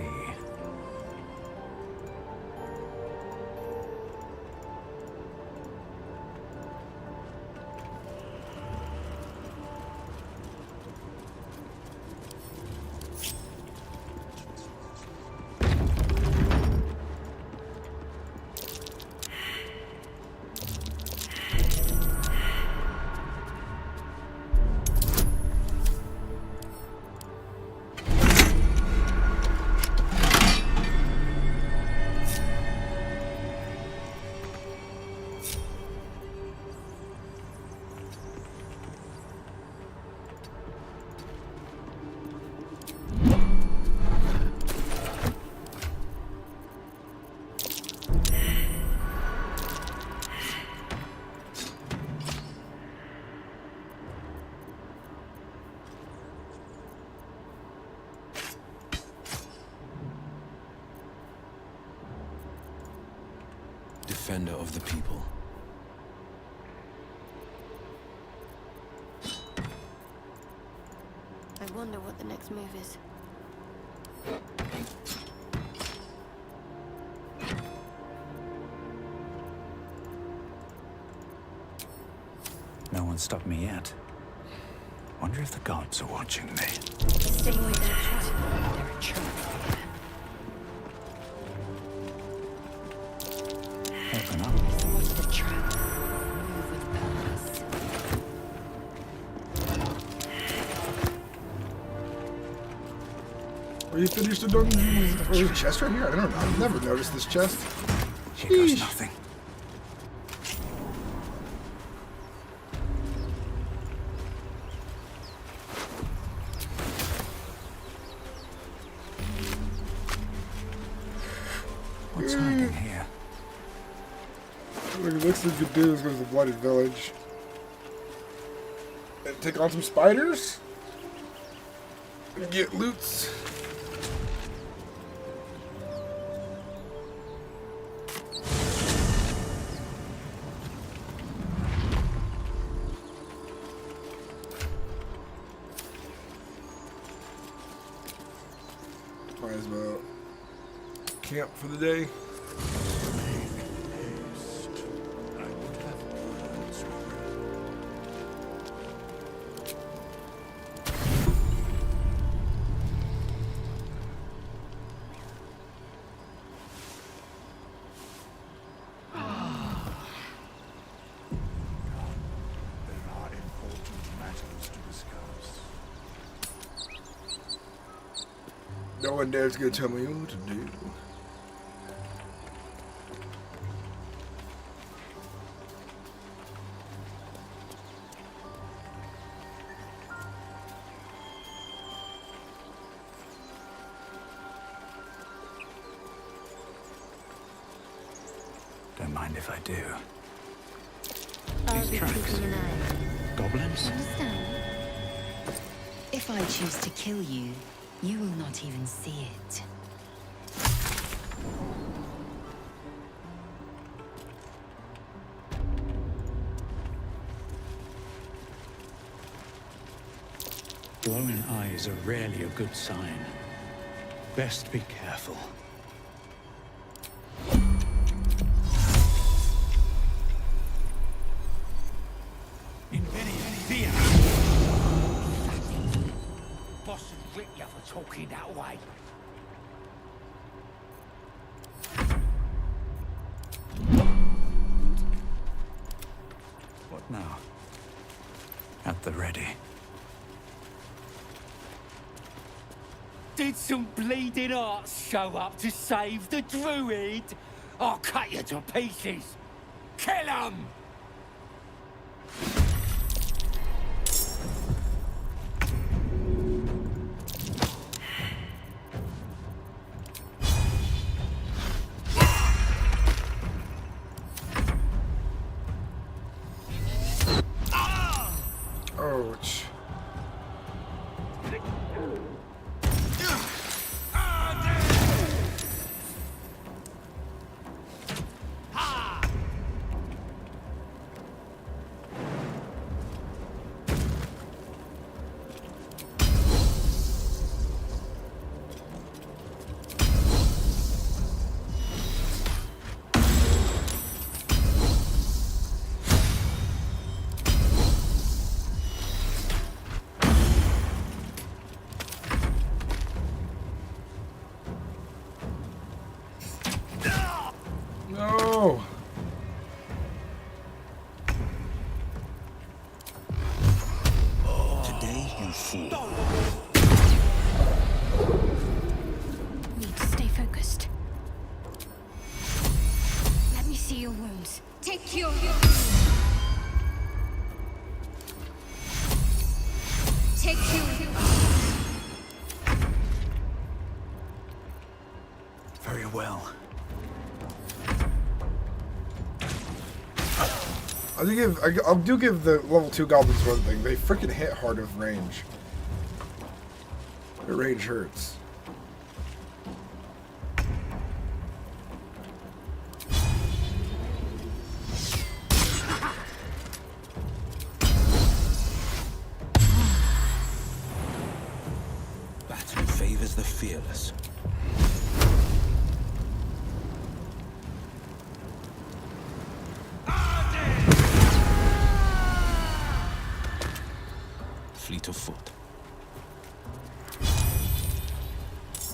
Speaker 18: Defender of the people.
Speaker 6: I wonder what the next move is.
Speaker 3: No one stopped me yet. Wonder if the gods are watching me.
Speaker 6: Stay away from the trap.
Speaker 5: They're a trap.
Speaker 3: Open up.
Speaker 5: Watch the trap. Move with purpose.
Speaker 1: Are you finished the dungeon? Oh, there's a chest right here? I don't know. I've never noticed this chest.
Speaker 3: Here goes nothing. What's hiding here?
Speaker 1: What it looks like we could do is go to the Blooded Village and take on some spiders and get loots. Might as well camp for the day. No one dare's gonna tell me what to do.
Speaker 3: Don't mind if I do.
Speaker 4: I'll
Speaker 3: These
Speaker 4: be
Speaker 3: tracks.
Speaker 4: keeping an eye.
Speaker 3: Goblins?
Speaker 4: Understand?
Speaker 21: If I choose to kill you, you will not even see it.
Speaker 3: Glowing eyes are rarely a good sign. Best be careful.
Speaker 7: Boss and Rick you for talking that way.
Speaker 3: What now? At the ready.
Speaker 7: Did some bleeding arts show up to save the druid? I'll cut you to pieces. Kill 'em!
Speaker 1: Ouch. No.
Speaker 3: Today you fool.
Speaker 4: Need to stay focused. Let me see your wounds.
Speaker 23: Take your... Take your...
Speaker 3: Very well.
Speaker 1: I do give the level 2 goblins one thing. They freaking hit hard of range. Their range hurts.
Speaker 18: Battle favors the fearless. Fleet of foot.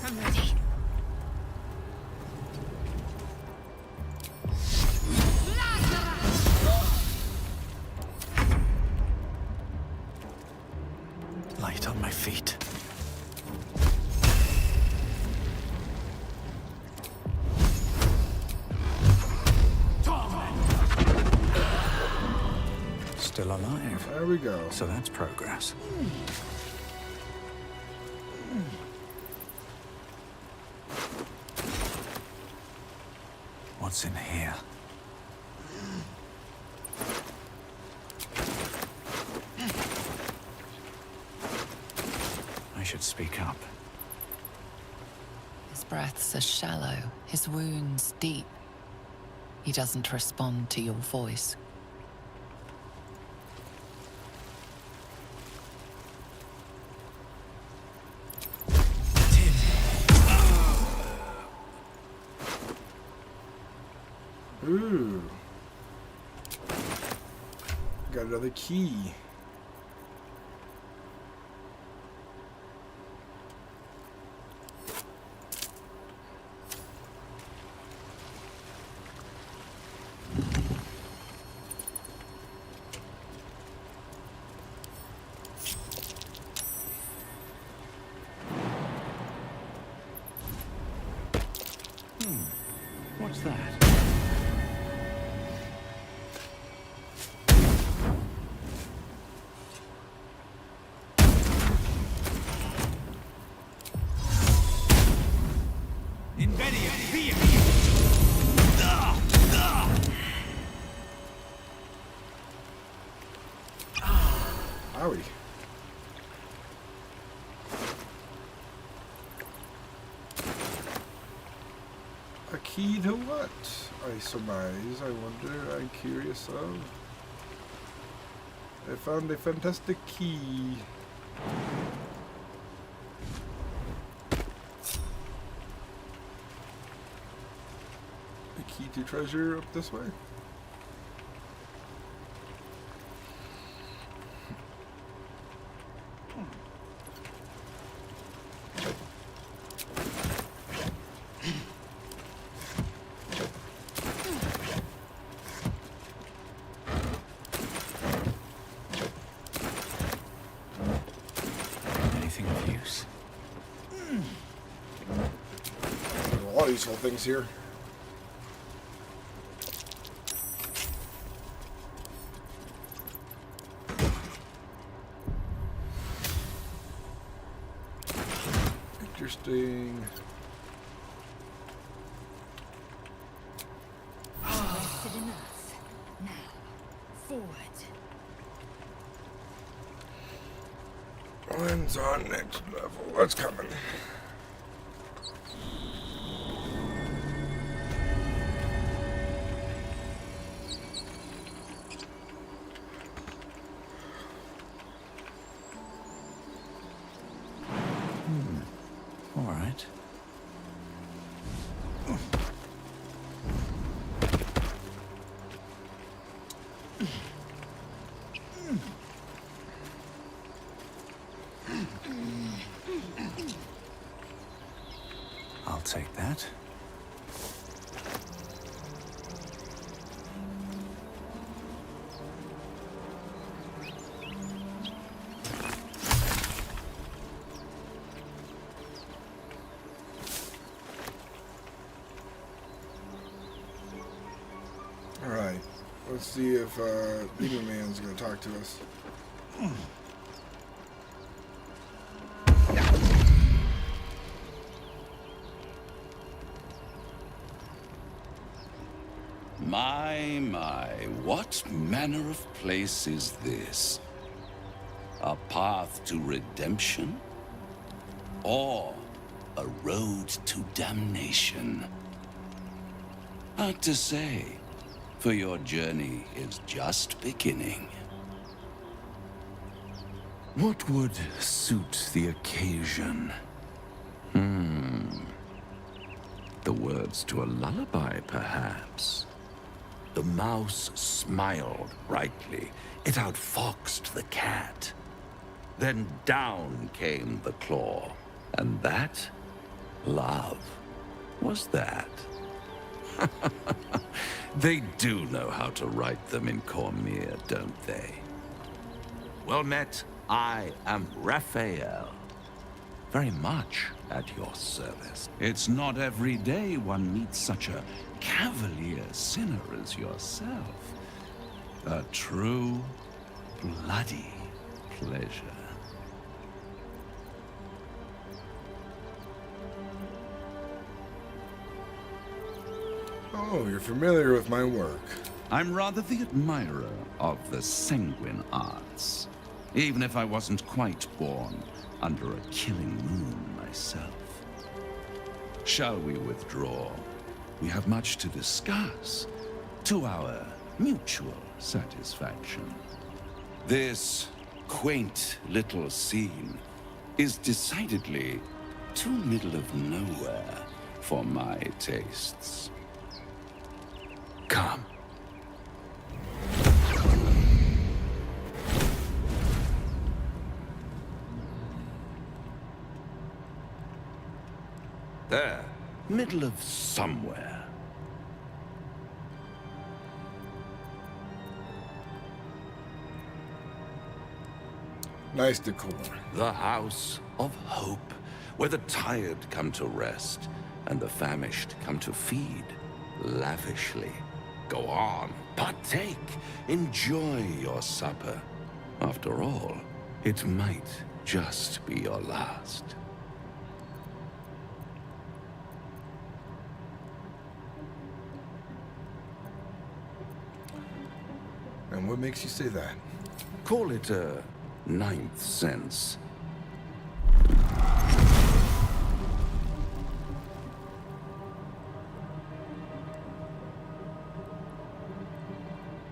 Speaker 4: I'm ready.
Speaker 3: Light on my feet. Still alive.
Speaker 1: There we go.
Speaker 3: So that's progress. What's in here? I should speak up.
Speaker 5: His breaths are shallow, his wounds deep. He doesn't respond to your voice.
Speaker 1: Ooh. Got another key. Owie. A key to what? I surmise, I wonder, I'm curious of. I found a fantastic key. A key to treasure up this way? Useful things here. Interesting.
Speaker 4: Rested enough. Now, forward.
Speaker 1: When's on next level? What's coming?
Speaker 3: All right. I'll take that.
Speaker 1: Alright, let's see if Demon Man's gonna talk to us.
Speaker 10: My, what manner of place is this? A path to redemption? Or a road to damnation? Hard to say, for your journey is just beginning. What would suit the occasion? The words to a lullaby, perhaps. The mouse smiled brightly. It outfoxed the cat. Then down came the claw. And that, love, was that. They do know how to write them in Cormier, don't they? Well met, I am Raphael. Very much at your service. It's not every day one meets such a cavalier sinner as yourself. A true, bloody pleasure.
Speaker 1: Oh, you're familiar with my work.
Speaker 10: I'm rather the admirer of the sanguine arts, even if I wasn't quite born under a killing moon myself. Shall we withdraw? We have much to discuss, to our mutual satisfaction. This quaint little scene is decidedly too middle of nowhere for my tastes. Come. There, middle of somewhere.
Speaker 1: Nice decor.
Speaker 10: The House of Hope, where the tired come to rest and the famished come to feed. lavishly. Go on, partake, enjoy your supper. After all, it might just be your last.
Speaker 1: And what makes you say that?
Speaker 10: Call it a ninth sense.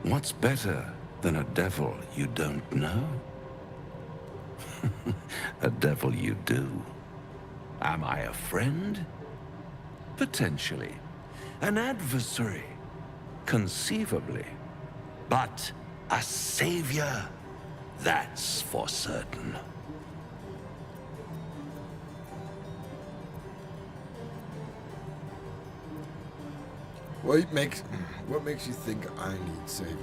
Speaker 10: What's better than a devil you don't know? A devil you do. Am I a friend? Potentially. An adversary? Conceivably. But a savior? That's for certain.
Speaker 1: What makes you think I need saving?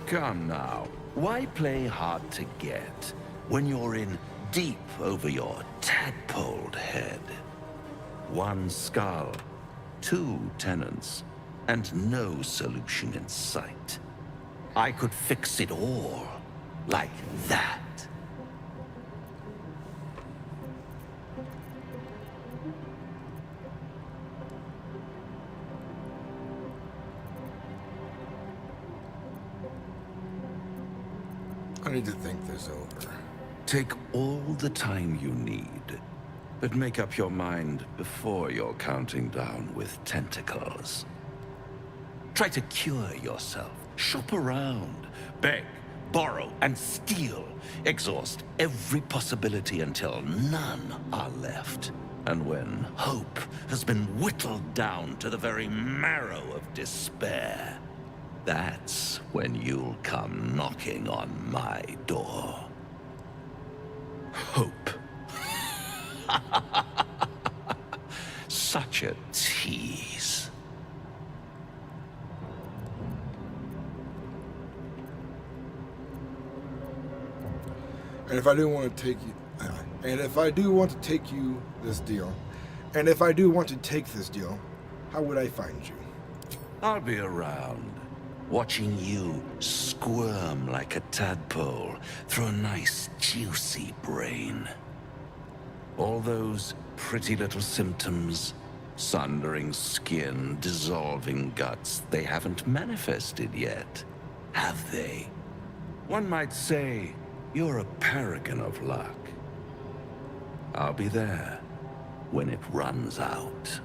Speaker 10: Come now. Why play hard to get when you're in deep over your tadpoled head? One skull, two tenants, and no solution in sight. I could fix it all, like that.
Speaker 1: I need to think this over.
Speaker 10: Take all the time you need, but make up your mind before you're counting down with tentacles. Try to cure yourself. Shop around. Beg, borrow, and steal. Exhaust every possibility until none are left. And when hope has been whittled down to the very marrow of despair, that's when you'll come knocking on my door. Hope. Such a tease.
Speaker 1: And if I do want to take you, this deal, and if I do want to take this deal, how would I find you?
Speaker 10: I'll be around, watching you squirm like a tadpole through a nice, juicy brain. All those pretty little symptoms, sundering skin, dissolving guts, they haven't manifested yet, have they? One might say you're a paragon of luck. I'll be there when it runs out.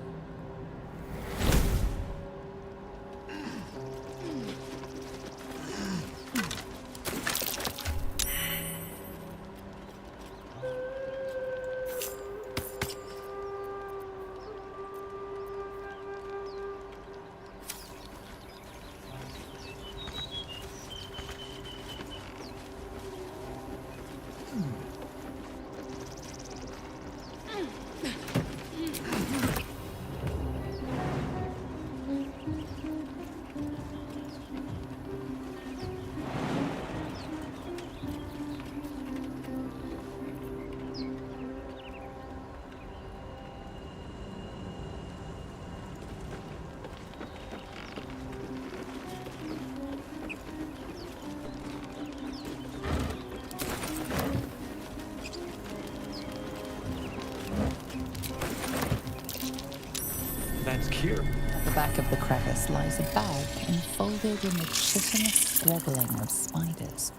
Speaker 11: That's cute.
Speaker 5: At the back of the crevice lies a bag enfolded in the chitinous squabbling of spiders.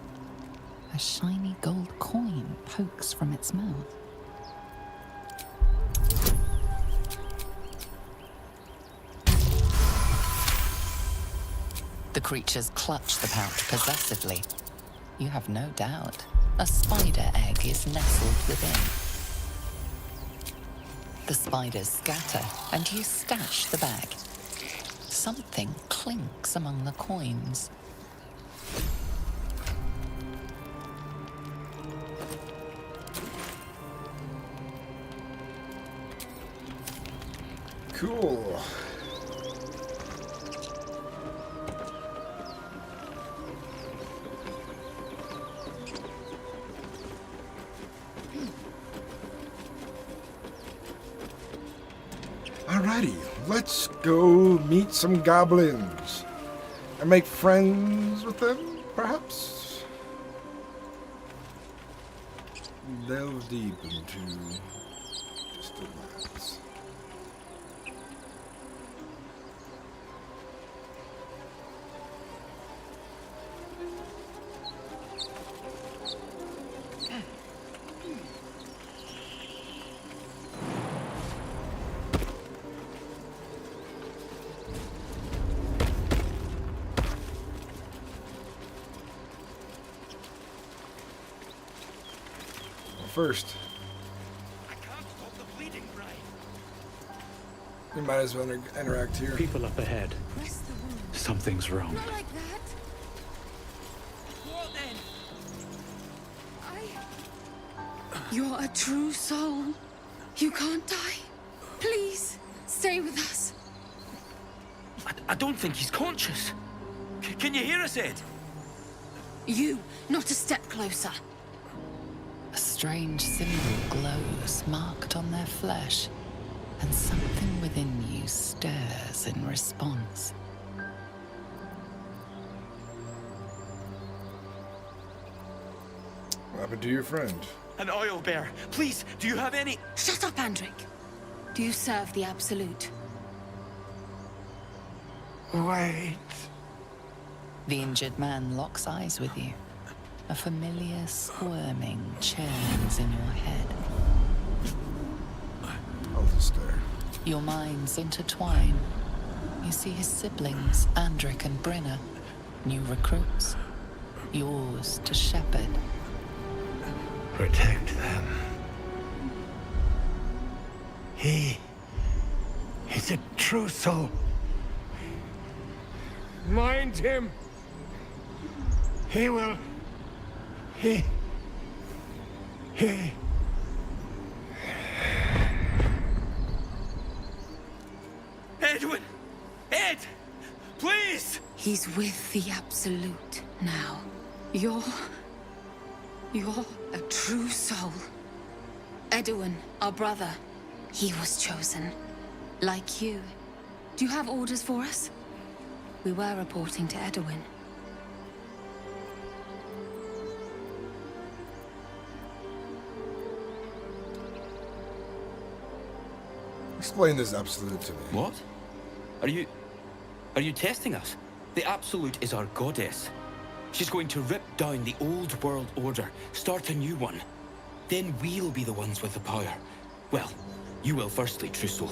Speaker 5: A shiny gold coin pokes from its mouth. The creatures clutch the pouch possessively. You have no doubt. A spider egg is nestled within. The spiders scatter, and you stash the bag. Something clinks among the coins.
Speaker 1: Cool. Alrighty, let's go meet some goblins and make friends with them, perhaps? Delve deep into distant lands. First, we might as well interact here.
Speaker 12: People up ahead. Something's wrong.
Speaker 22: Not like that.
Speaker 7: What then?
Speaker 22: You're a true soul. You can't die. Please, stay with us.
Speaker 7: I don't think he's conscious. Can you hear us, Ed?
Speaker 22: You, not a step closer.
Speaker 5: A strange symbol glows, marked on their flesh, and something within you stirs in response.
Speaker 1: What happened to your friend?
Speaker 7: An oil bear. Please, do you have any...
Speaker 22: Shut up, Andric. Do you serve the Absolute?
Speaker 7: Wait.
Speaker 5: The injured man locks eyes with you. A familiar squirming churns in your head.
Speaker 1: I'll just stare.
Speaker 5: Your minds intertwine. You see his siblings, Andric and Brynna, new recruits, yours to shepherd.
Speaker 8: Protect them. He is a true soul.
Speaker 2: Mind him!
Speaker 8: He will... He...
Speaker 7: Edwin! Ed! Please!
Speaker 22: He's with the Absolute now. You're a true soul. Edwin, our brother, he was chosen. Like you. Do you have orders for us? We were reporting to Edwin.
Speaker 1: Explain this Absolute to me.
Speaker 7: What? Are you testing us? The Absolute is our goddess. She's going to rip down the old world order, start a new one. Then we'll be the ones with the power. Well, you will firstly, true soul.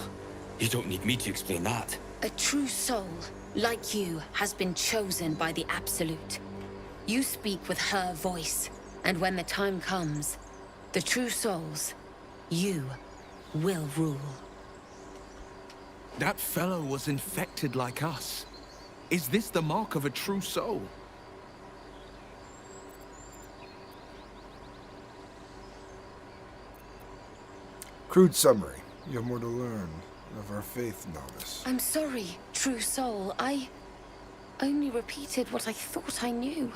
Speaker 7: You don't need me to explain that.
Speaker 22: A true soul, like you, has been chosen by the Absolute. You speak with her voice, and when the time comes, the true souls, you will rule.
Speaker 9: That fellow was infected like us. Is this the mark of a true soul?
Speaker 1: Crude summary. You have more to learn of our faith, novice.
Speaker 22: I'm sorry, true soul. I only repeated what I thought I knew.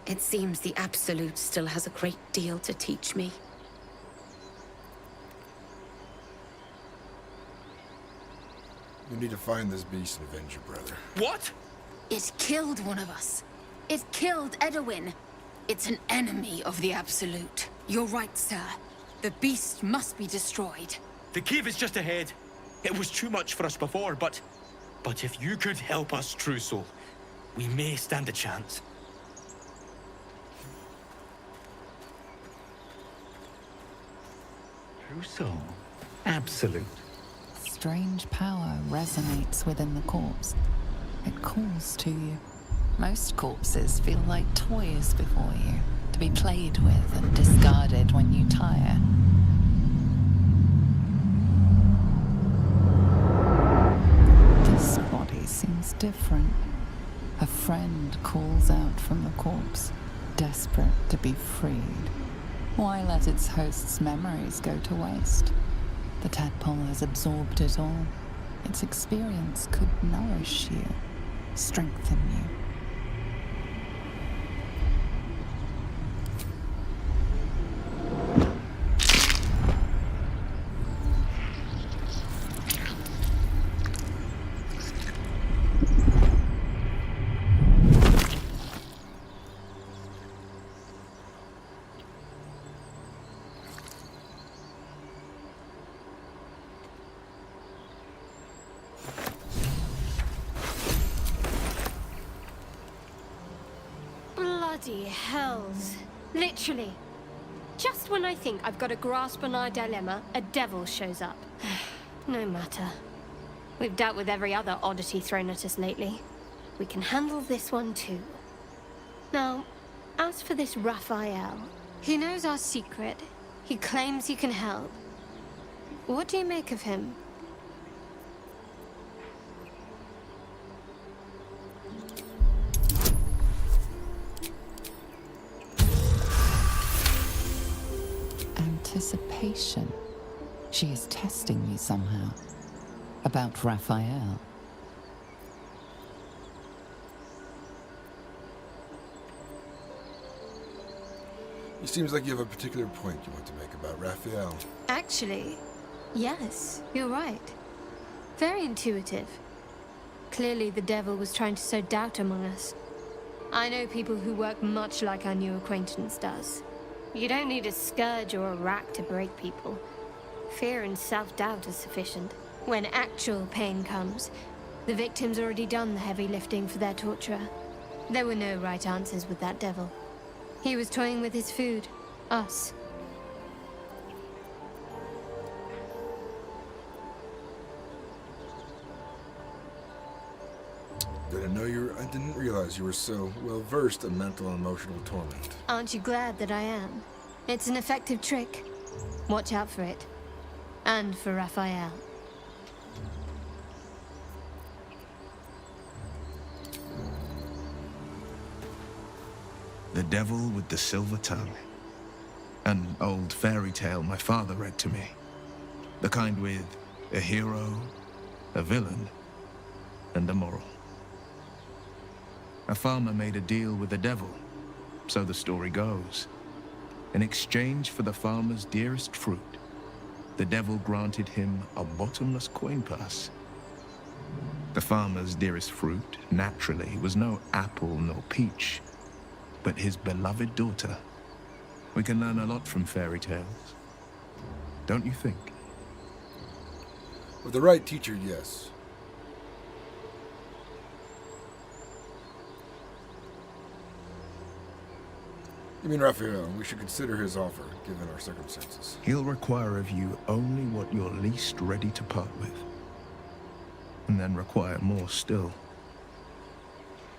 Speaker 22: It seems the Absolute still has a great deal to teach me.
Speaker 1: You need to find this beast and avenge your brother.
Speaker 7: What?
Speaker 22: It killed one of us. It killed Edwin. It's an enemy of the Absolute. You're right, sir. The beast must be destroyed.
Speaker 7: The cave is just ahead. It was too much for us before, but if you could help us, true soul, we may stand a chance.
Speaker 12: True soul. Absolute.
Speaker 5: Strange power resonates within the corpse. It calls to you. Most corpses feel like toys before you, to be played with and discarded when you tire. This body seems different. A friend calls out from the corpse, desperate to be freed. Why let its host's memories go to waste? The tadpole has absorbed it all. Its experience could nourish you, strengthen you.
Speaker 6: Bloody hells. Literally. Just when I think I've got a grasp on our dilemma, a devil shows up. No matter. We've dealt with every other oddity thrown at us lately. We can handle this one too. Now, as for this Raphael, he knows our secret. He claims he can help. What do you make of him?
Speaker 5: Anticipation. She is testing you somehow. About Raphael.
Speaker 1: It seems like you have a particular point you want to make about Raphael.
Speaker 6: Actually, yes, you're right. Very intuitive. Clearly the devil was trying to sow doubt among us. I know people who work much like our new acquaintance does. You don't need a scourge or a rack to break people. Fear and self-doubt is sufficient. When actual pain comes, the victim's already done the heavy lifting for their torturer. There were no right answers with that devil. He was toying with his food. Us.
Speaker 1: I didn't realize you were so well versed in mental and emotional torment.
Speaker 6: Aren't you glad that I am? It's an effective trick. Watch out for it. And for Raphael.
Speaker 9: The Devil with the Silver Tongue. An old fairy tale my father read to me. The kind with a hero, a villain, and a moral. A farmer made a deal with the devil, so the story goes. In exchange for the farmer's dearest fruit, the devil granted him a bottomless coin purse. The farmer's dearest fruit, naturally, was no apple nor peach, but his beloved daughter. We can learn a lot from fairy tales, don't you think?
Speaker 1: With the right teacher, yes. You mean Raphael? We should consider his offer, given our circumstances.
Speaker 9: He'll require of you only what you're least ready to part with, and then require more still.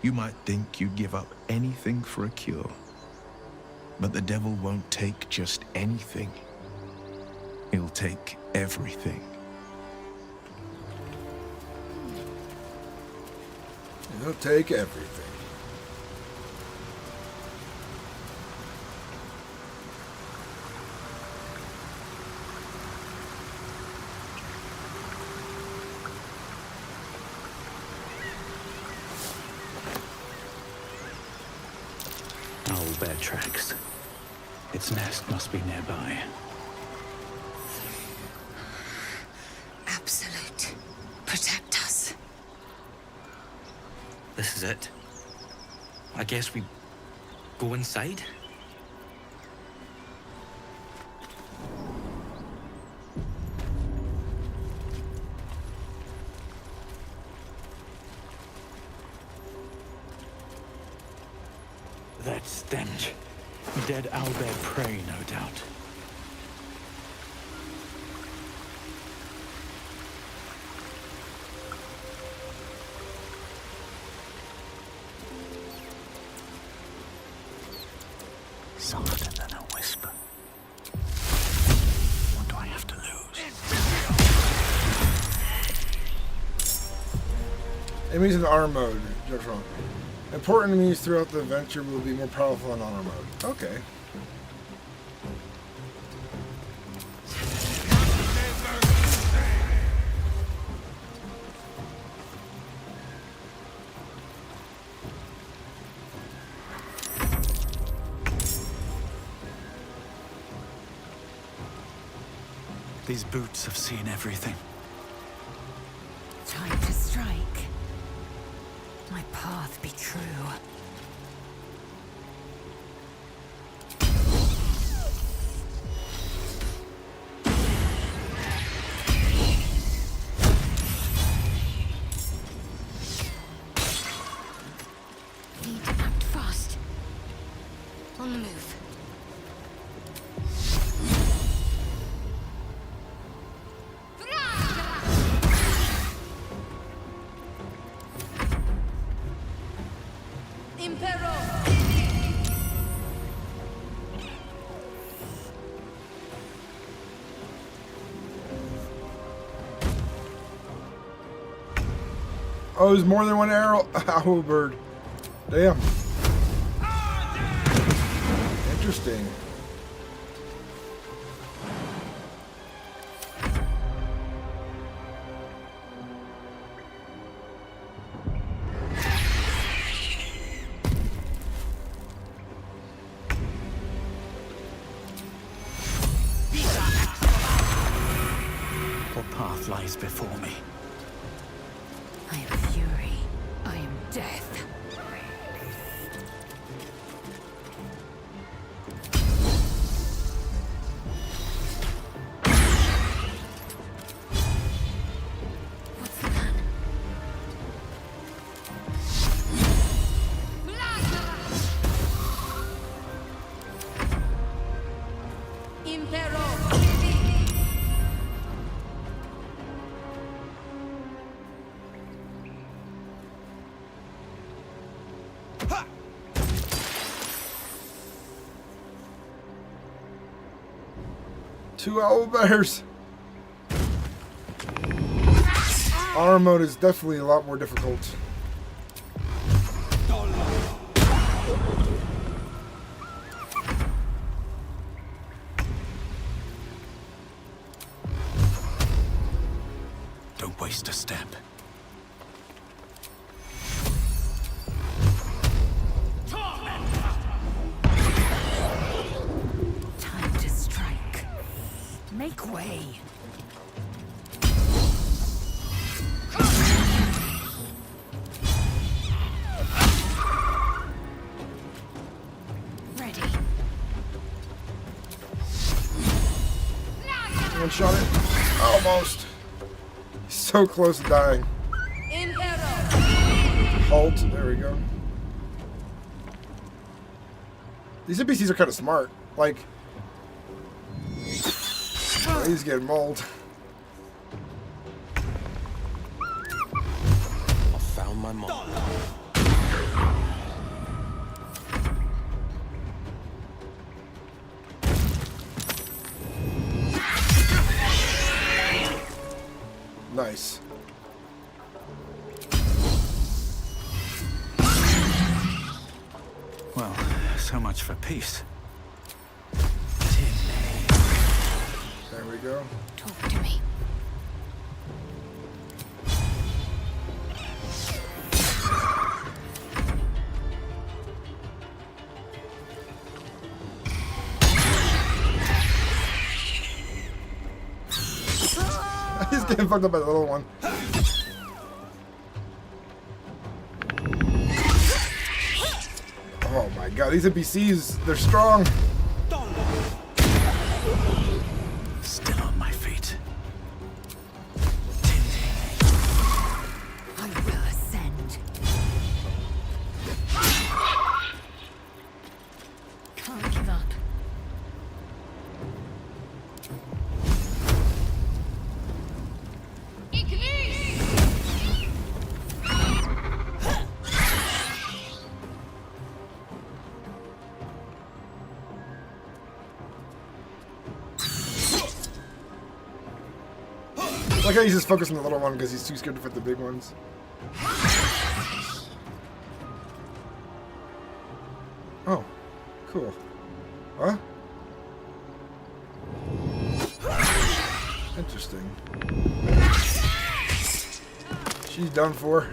Speaker 9: You might think you'd give up anything for a cure, but the devil won't take just anything. He'll take everything.
Speaker 1: He'll take everything.
Speaker 3: Owlbear tracks. Its nest must be nearby.
Speaker 21: Absolute. Protect us.
Speaker 7: This is it. I guess we go inside?
Speaker 3: That stench. Dead owlbear prey, no doubt. Softer than a whisper. What do I have to lose?
Speaker 1: Enemies in armor mode. Just wrong. Important enemies throughout the adventure will be more powerful in honor mode. Okay.
Speaker 3: These boots have seen everything.
Speaker 16: Time to strike. My path be true.
Speaker 6: Need to act fast.
Speaker 4: On the move.
Speaker 1: Oh, there's more than one arrow. Owl bird. Damn. Interesting.
Speaker 3: What path lies before me?
Speaker 4: I am fury. I am death. What's the plan?
Speaker 1: Two owl bears. Armor mode is definitely a lot more difficult.
Speaker 3: Don't waste a step.
Speaker 4: Time to strike. Make way. Ready.
Speaker 1: One shot it. Almost. He's so close to dying. Halt. There we go. These NPCs are kind of smart. Like, oh, he's getting mauled.
Speaker 18: I found my mom.
Speaker 1: Nice.
Speaker 3: Well, so much for peace.
Speaker 1: There we go.
Speaker 4: Talk to me.
Speaker 1: He's getting fucked up by the little one. Oh my god, these NPCs, they're strong.
Speaker 3: Still on my feet.
Speaker 4: I will ascend. Can't give up.
Speaker 1: Like how he's just focused on the little one because he's too scared to fight the big ones. Oh, cool. Huh? Interesting. She's done for.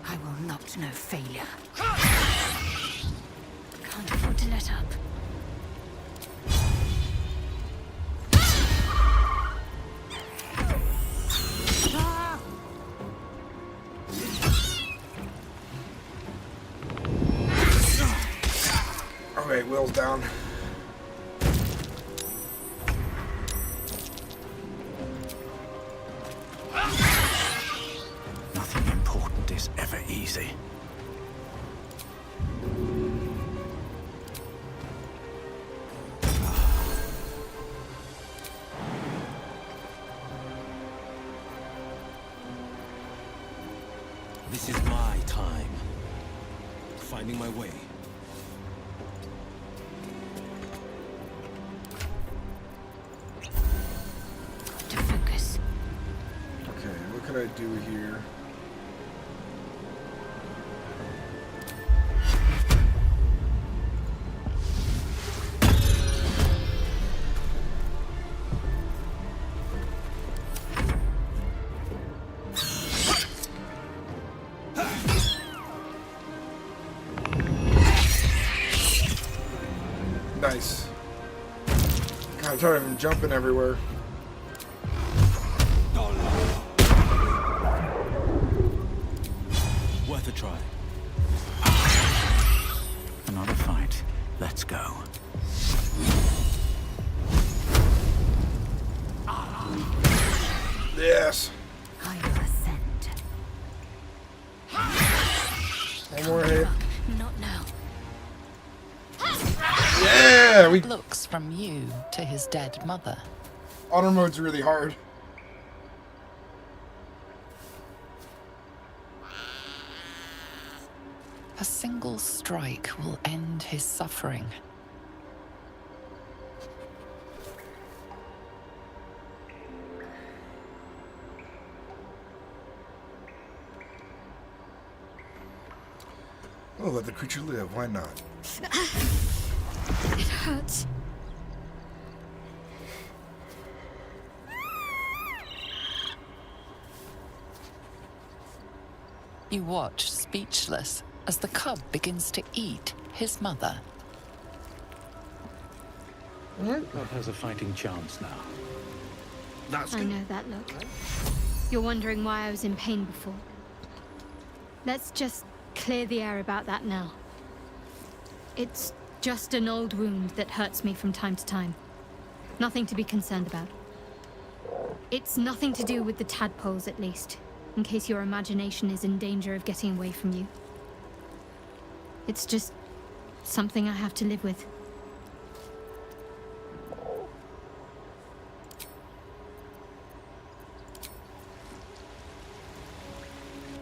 Speaker 4: I will not know failure. Can't afford to let up.
Speaker 1: Okay, Will's down.
Speaker 3: Nothing
Speaker 18: this ever easy. This is my time. Finding my way.
Speaker 4: To focus.
Speaker 1: Okay, what can I do here? Nice. God, I'm tired of him jumping everywhere.
Speaker 18: Worth a try. Another fight. Let's go.
Speaker 1: Yes.
Speaker 4: I will ascend.
Speaker 1: One more hit.
Speaker 4: Not now.
Speaker 1: Yeah, we
Speaker 5: looks from you to his dead mother.
Speaker 1: Auto mode's really hard.
Speaker 5: A single strike will end his suffering.
Speaker 1: Oh, let the creature live. Why not?
Speaker 4: It hurts.
Speaker 5: You watch, speechless, as the cub begins to eat his mother.
Speaker 12: Cub has a fighting chance now.
Speaker 6: I know that look. You're wondering why I was in pain before. Let's just clear the air about that now. It's just an old wound that hurts me from time to time. Nothing to be concerned about. It's nothing to do with the tadpoles, at least, in case your imagination is in danger of getting away from you. It's just something I have to live with.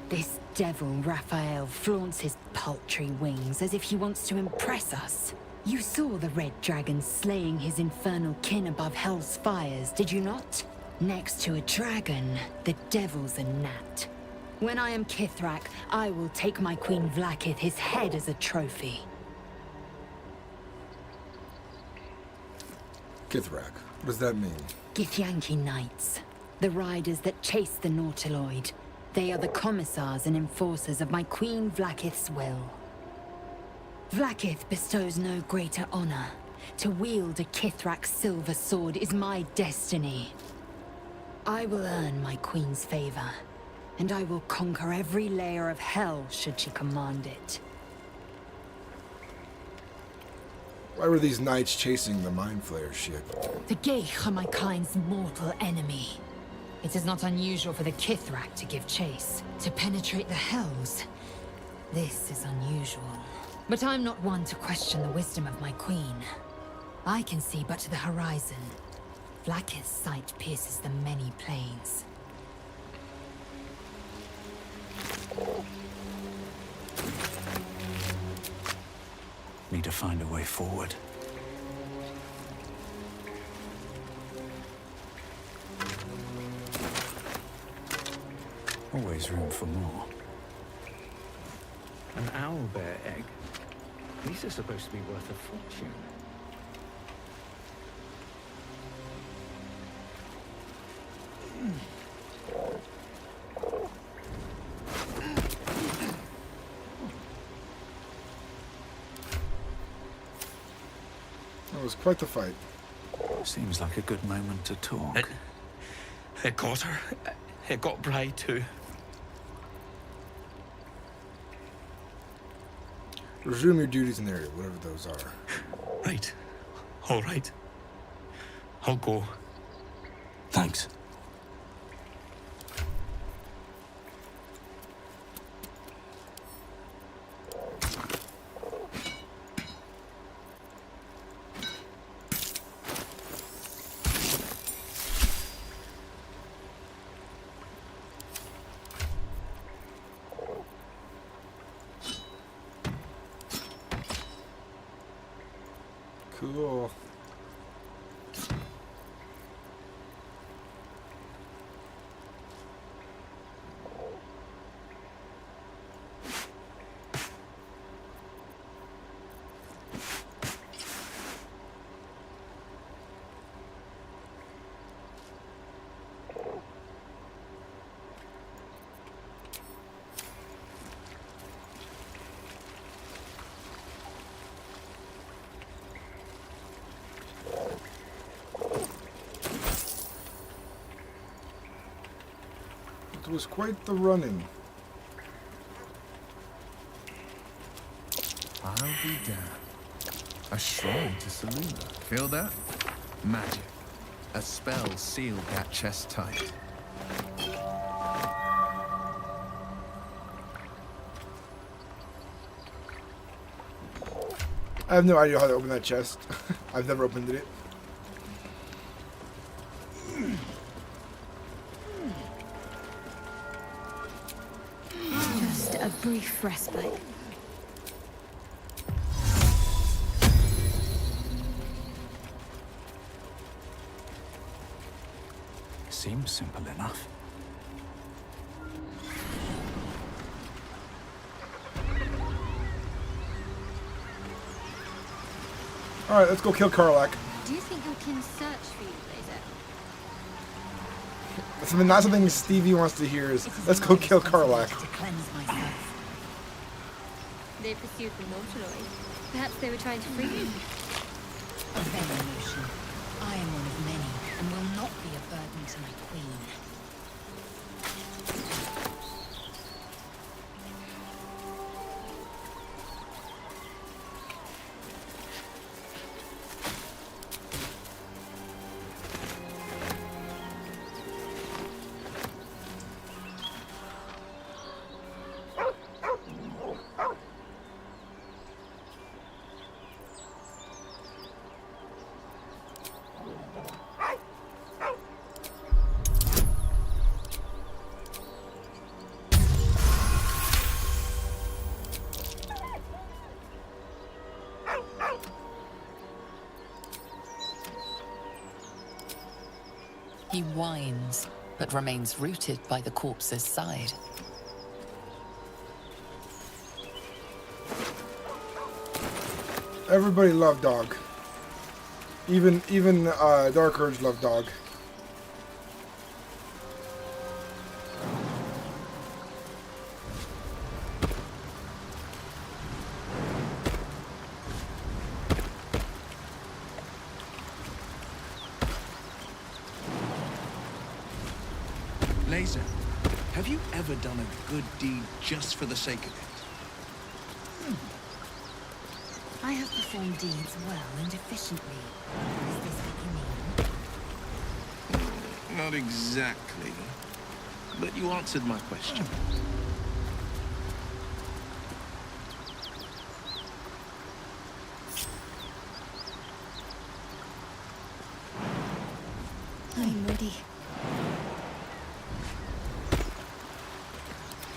Speaker 16: This devil, Raphael, flaunts his paltry wings as if he wants to impress us. You saw the red dragon slaying his infernal kin above hell's fires, did you not? Next to a dragon, the devil's a gnat. When I am Kithrak, I will take my Queen Vlaakith his head as a trophy.
Speaker 1: Kithrak. What does that mean?
Speaker 16: Githyanki Knights, the riders that chase the Nautiloid. They are the commissars and enforcers of my Queen Vlaakith's will. Vlaakith bestows no greater honor. To wield a Kithrak silver sword is my destiny. I will earn my Queen's favor, and I will conquer every layer of hell should she command it.
Speaker 1: Why were these knights chasing the Mind Flayer ship?
Speaker 16: The Geich are my kind's mortal enemy. It is not unusual for the Kithrak to give chase, to penetrate the hells. This is unusual. But I'm not one to question the wisdom of my queen. I can see but to the horizon. Vlaakith's sight pierces the many planes.
Speaker 18: Need to find a way forward. Always room for more.
Speaker 12: An owlbear egg? These are supposed to be worth a fortune.
Speaker 1: That was quite the fight.
Speaker 18: Seems like a good moment to talk.
Speaker 7: It got her. It got Bride too.
Speaker 1: Resume your duties in the area, whatever those are.
Speaker 7: Right. All right. I'll go.
Speaker 18: Thanks.
Speaker 1: Cool. It was quite the running.
Speaker 9: I'll be damned. A shrine to Seluna. Feel that? Magic. A spell sealed that chest tight.
Speaker 1: I have no idea how to open that chest. I've never opened it.
Speaker 6: Just a brief respite.
Speaker 3: Seems simple enough.
Speaker 1: Alright, let's go kill Karlak.
Speaker 6: Do you think you can search for you, Laser?
Speaker 1: Not something Stevie wants to hear is, let's go kill Karlak.
Speaker 6: They pursued the Mortaloid. Perhaps they were trying to free you.
Speaker 4: A vain notion. I am one of many, and will not be a burden to my queen.
Speaker 5: He whines, but remains rooted by the corpse's side.
Speaker 1: Everybody loved Dog. Even Dark Urge loved Dog.
Speaker 9: Laser, have you ever done a good deed just for the sake of it?
Speaker 4: I have performed deeds well and efficiently. Is this what you mean?
Speaker 9: Not exactly, but you answered my question.
Speaker 4: I'm ready.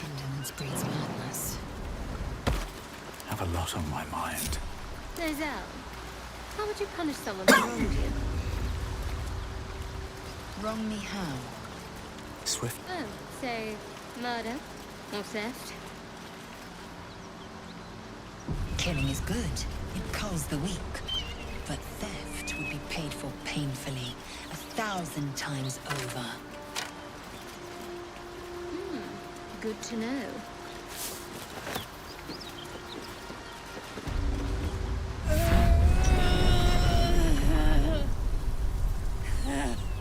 Speaker 4: Indolence breeds madness.
Speaker 3: Have a lot on my mind.
Speaker 6: Laser, how would you punish someone who wronged you?
Speaker 4: Wrong me how?
Speaker 3: Swift.
Speaker 6: Oh, say murder or theft?
Speaker 4: Killing is good. It culls the weak. But theft would be paid for painfully, 1,000 times over.
Speaker 6: Good to know.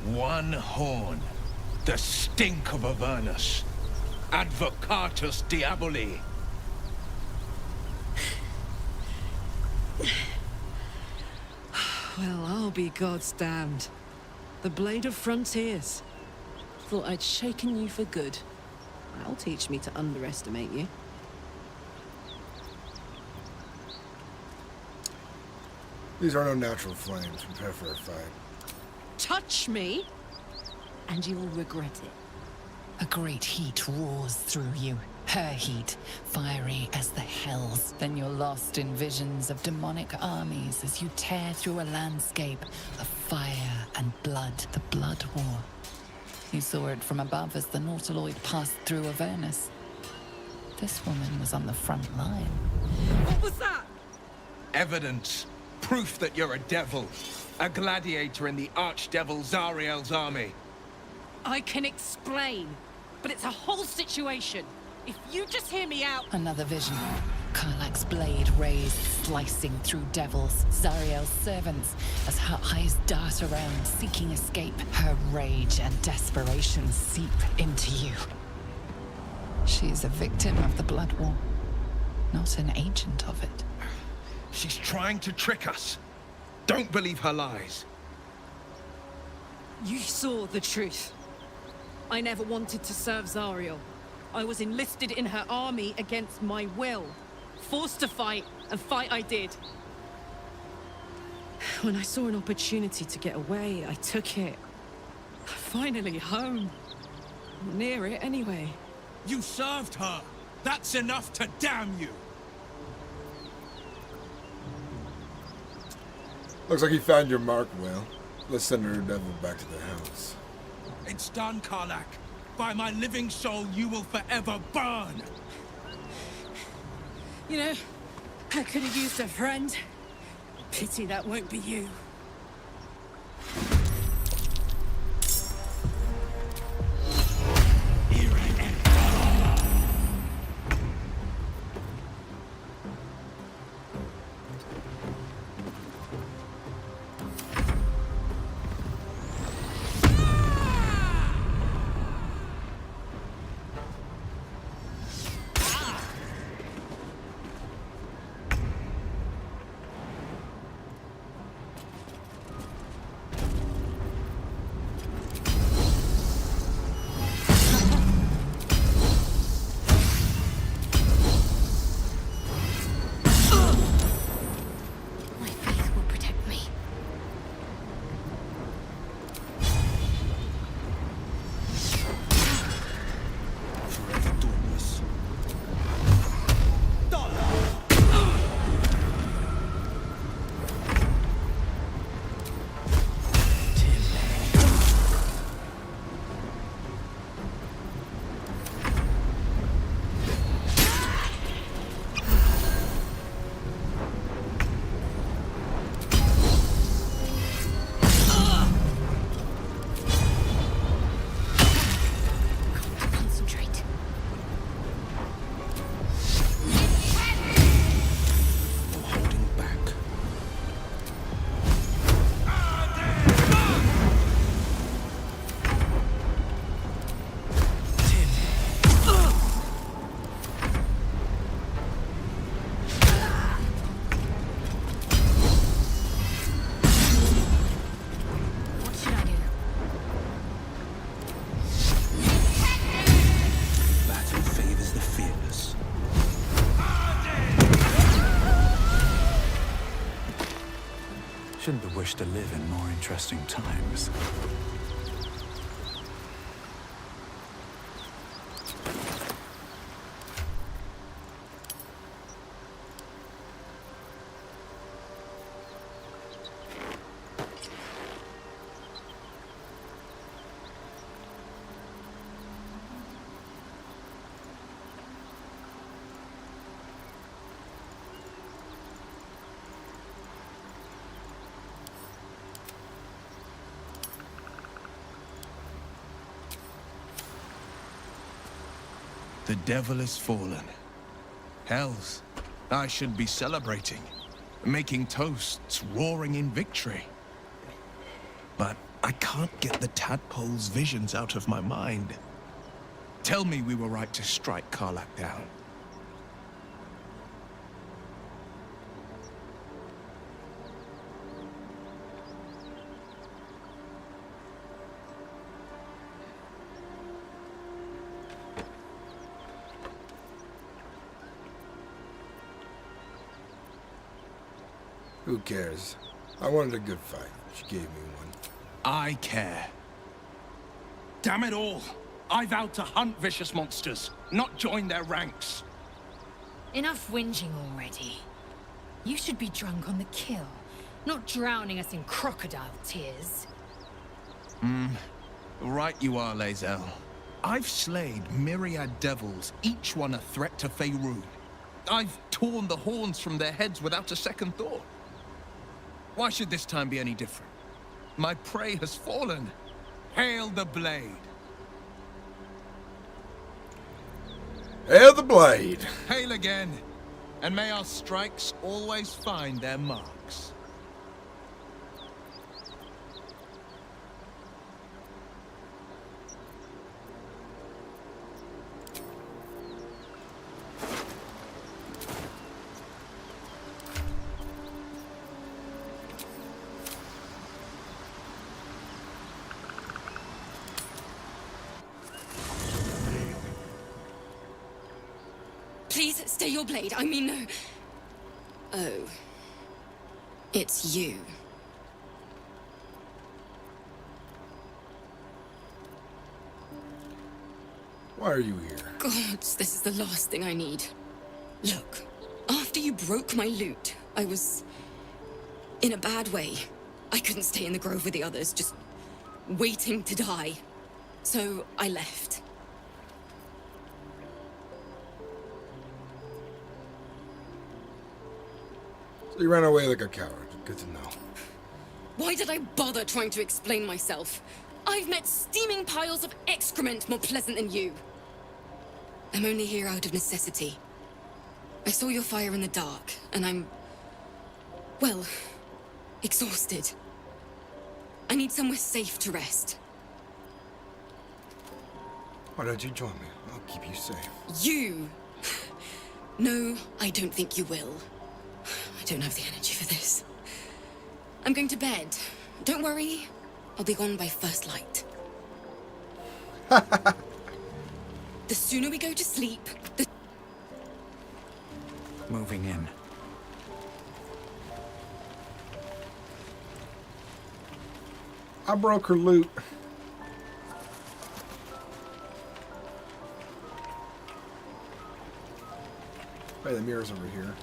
Speaker 9: One horn. The stink of Avernus. Advocatus Diaboli.
Speaker 15: Well, I'll be God's damned. The Blade of Frontiers. Thought I'd shaken you for good. That'll teach me to underestimate you.
Speaker 1: These are no natural flames. Prepare for a fight.
Speaker 15: Touch me, and you will regret it.
Speaker 5: A great heat roars through you. Her heat, fiery as the hells. Then you're lost in visions of demonic armies as you tear through a landscape of fire and blood. The Blood War. You saw it from above as the Nautiloid passed through Avernus. This woman was on the front line.
Speaker 15: What was that?
Speaker 9: Evidence. Proof that you're a devil. A gladiator in the archdevil Zariel's army.
Speaker 15: I can explain, but it's a whole situation. If you just hear me out...
Speaker 5: Another vision. Karlach's blade raised, slicing through devils, Zariel's servants, as her eyes dart around, seeking escape. Her rage and desperation seep into you. She is a victim of the Blood War, not an agent of it.
Speaker 9: She's trying to trick us. Don't believe her lies.
Speaker 15: You saw the truth. I never wanted to serve Zariel. I was enlisted in her army against my will. Forced to fight, and fight I did. When I saw an opportunity to get away, I took it. Finally home. Near it, anyway.
Speaker 13: You served her! That's enough to damn you!
Speaker 1: Looks like he found your mark well. Let's send her devil back to the house.
Speaker 13: It's done, Karlach. By my living soul, you will forever burn!
Speaker 15: You know, I could have used a friend. Pity that won't be you.
Speaker 3: Shouldn't have wished to live in more interesting times.
Speaker 9: The devil is fallen. Hells, I should be celebrating, making toasts, roaring in victory. But I can't get the tadpole's visions out of my mind. Tell me we were right to strike Karlach down.
Speaker 1: Who cares? I wanted a good fight. She gave me one.
Speaker 9: I care.
Speaker 13: Damn it all! I vowed to hunt vicious monsters, not join their ranks.
Speaker 4: Enough whinging already. You should be drunk on the kill, not drowning us in crocodile tears.
Speaker 9: Right you are, Lae'zel. I've slayed myriad devils, each one a threat to Faerûn. I've torn the horns from their heads without a second thought. Why should this time be any different? My prey has fallen. Hail the blade.
Speaker 1: Hail the blade.
Speaker 9: Hail again. And may our strikes always find their marks.
Speaker 21: Please stay your blade. I mean, no. Oh. It's you.
Speaker 1: Why are you here?
Speaker 21: Gods, this is the last thing I need. Look, after you broke my loot, I was in a bad way. I couldn't stay in the grove with the others, just waiting to die. So I left.
Speaker 1: So you ran away like a coward. Good to know.
Speaker 21: Why did I bother trying to explain myself? I've met steaming piles of excrement more pleasant than you. I'm only here out of necessity. I saw your fire in the dark, and I'm... well, exhausted. I need somewhere safe to rest.
Speaker 1: Why don't you join me? I'll keep you safe.
Speaker 21: You? No, I don't think you will. I don't have the energy for this. I'm going to bed. Don't worry. I'll be gone by first light. The sooner we go to sleep, the...
Speaker 3: Moving in.
Speaker 1: I broke her loot. Hey, the mirror's over here.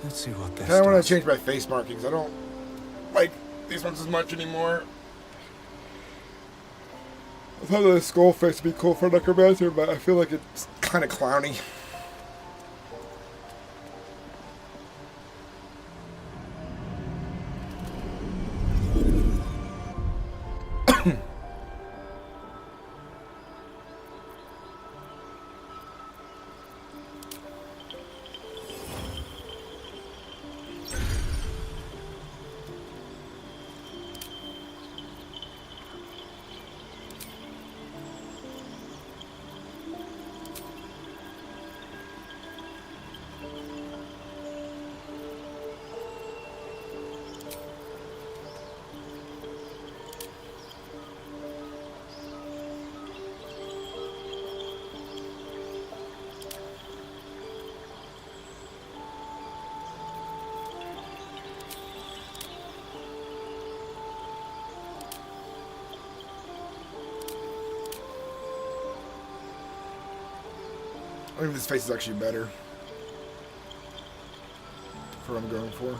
Speaker 3: Let's see what this
Speaker 1: I want
Speaker 3: does.
Speaker 1: to change my face markings. I don't like these ones as much anymore. I thought the skull face would be cool for Necromancer, but I feel like it's kind of clowny. I think this face is actually better for what I'm going for.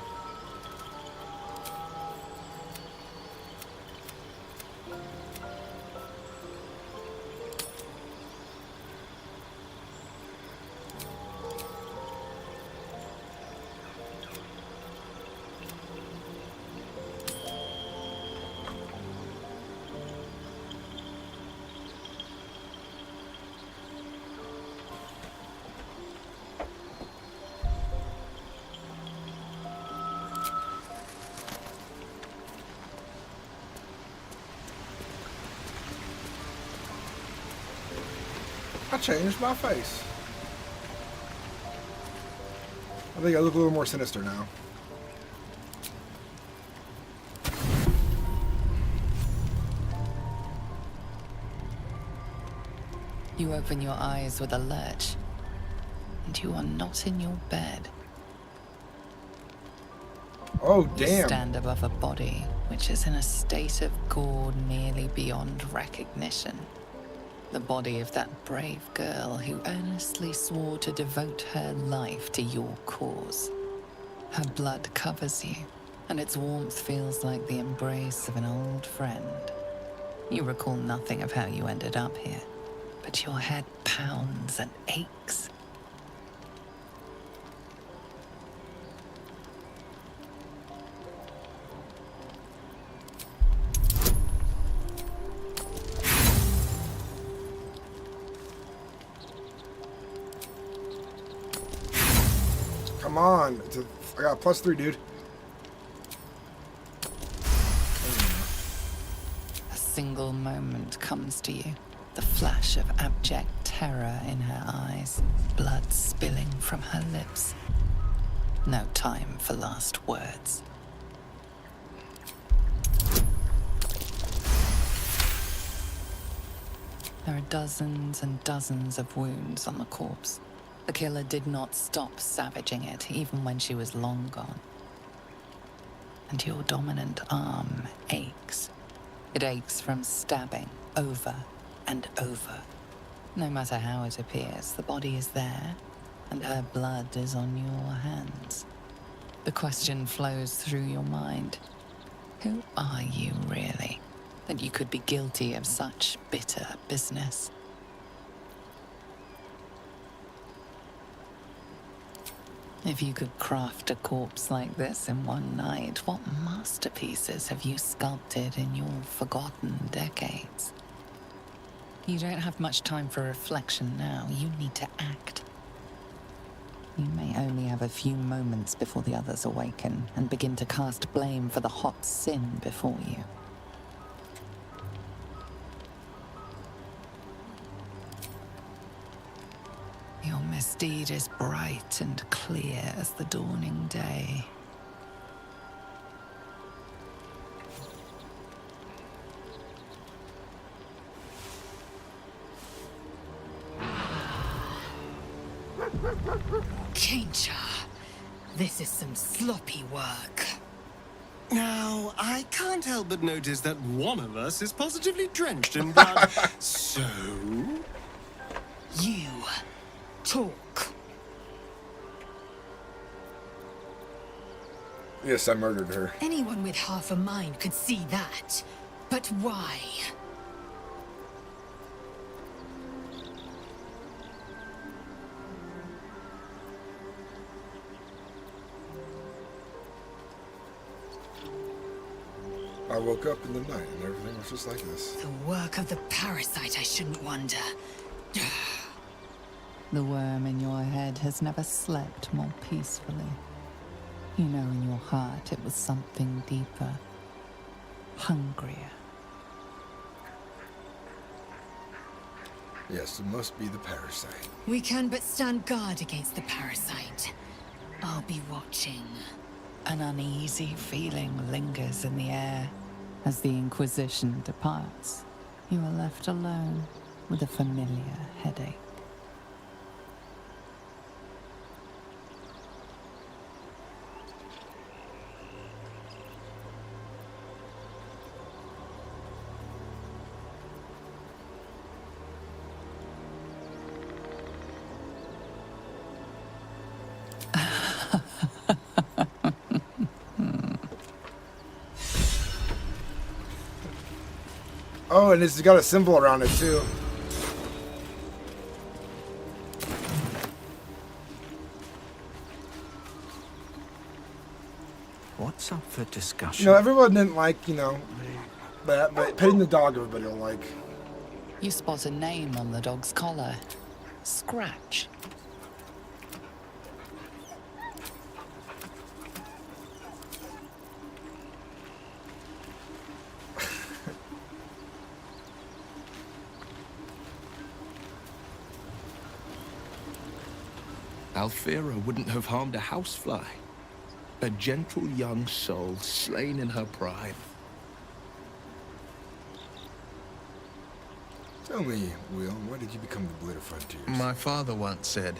Speaker 1: I changed my face. I think I look a little more sinister now.
Speaker 5: You open your eyes with a lurch, and you are not in your bed.
Speaker 1: Oh,
Speaker 5: You
Speaker 1: damn.
Speaker 5: stand above a body which is in a state of gore nearly beyond recognition. The body of that brave girl who earnestly swore to devote her life to your cause. Her blood covers you, and its warmth feels like the embrace of an old friend. You recall nothing of how you ended up here, but your head pounds and aches.
Speaker 1: Come on. I got +3, dude.
Speaker 5: A single moment comes to you. The flash of abject terror in her eyes. Blood spilling from her lips. No time for last words. There are dozens and dozens of wounds on the corpse. The killer did not stop savaging it, even when she was long gone. And your dominant arm aches. It aches from stabbing over and over. No matter how it appears, the body is there, and her blood is on your hands. The question flows through your mind. Who are you, really, that you could be guilty of such bitter business? If you could craft a corpse like this in one night, what masterpieces have you sculpted in your forgotten decades? You don't have much time for reflection now. You need to act. You may only have a few moments before the others awaken and begin to cast blame for the hot sin before you. Your misdeed is bright and clear as the dawning day.
Speaker 22: Changer, this is some sloppy work.
Speaker 14: Now, I can't help but notice that one of us is positively drenched in blood. So?
Speaker 22: You talk.
Speaker 1: Yes, I murdered her.
Speaker 22: Anyone with half a mind could see that. But why?
Speaker 1: I woke up in the night and everything was just like this.
Speaker 22: The work of the parasite, I shouldn't wonder.
Speaker 5: The worm in your head has never slept more peacefully. You know in your heart it was something deeper, hungrier.
Speaker 1: Yes, it must be the parasite.
Speaker 22: We can but stand guard against the parasite. I'll be watching.
Speaker 5: An uneasy feeling lingers in the air. As the Inquisition departs, you are left alone with a familiar headache.
Speaker 1: Oh, and it's got a symbol around it too.
Speaker 3: What's up for discussion?
Speaker 1: You know, everyone didn't like, that, but petting the dog everybody will like.
Speaker 5: You spot a name on the dog's collar. Scratch.
Speaker 9: Alfira wouldn't have harmed a housefly. A gentle young soul slain in her pride.
Speaker 1: Tell me, Will, why did you become the Blade of Frontiers?
Speaker 9: My father once said,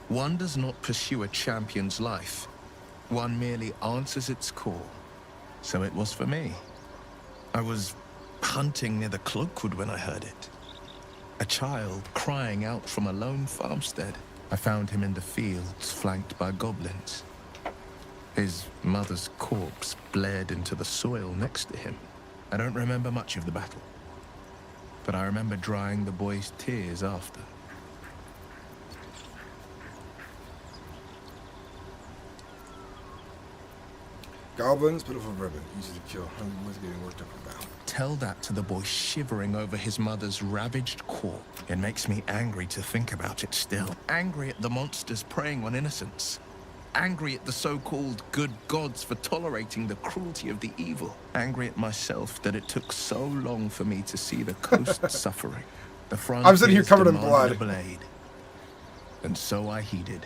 Speaker 9: one does not pursue a champion's life. One merely answers its call. So it was for me. I was hunting near the Cloakwood when I heard it. A child crying out from a lone farmstead. I found him in the fields, flanked by goblins. His mother's corpse blared into the soil next to him. I don't remember much of the battle, but I remember drying the boy's tears after.
Speaker 1: Goblins, pitiful ribbon, easy to kill. Hungry boys getting worked up about.
Speaker 9: Tell that to the boy shivering over his mother's ravaged corpse. It makes me angry to think about it still. Angry at the monsters preying on innocents. Angry at the so-called good gods for tolerating the cruelty of the evil. Angry at myself that it took so long for me to see the coast suffering. The front
Speaker 1: I'm sitting here covered in blood.
Speaker 9: A blade. And so I heeded.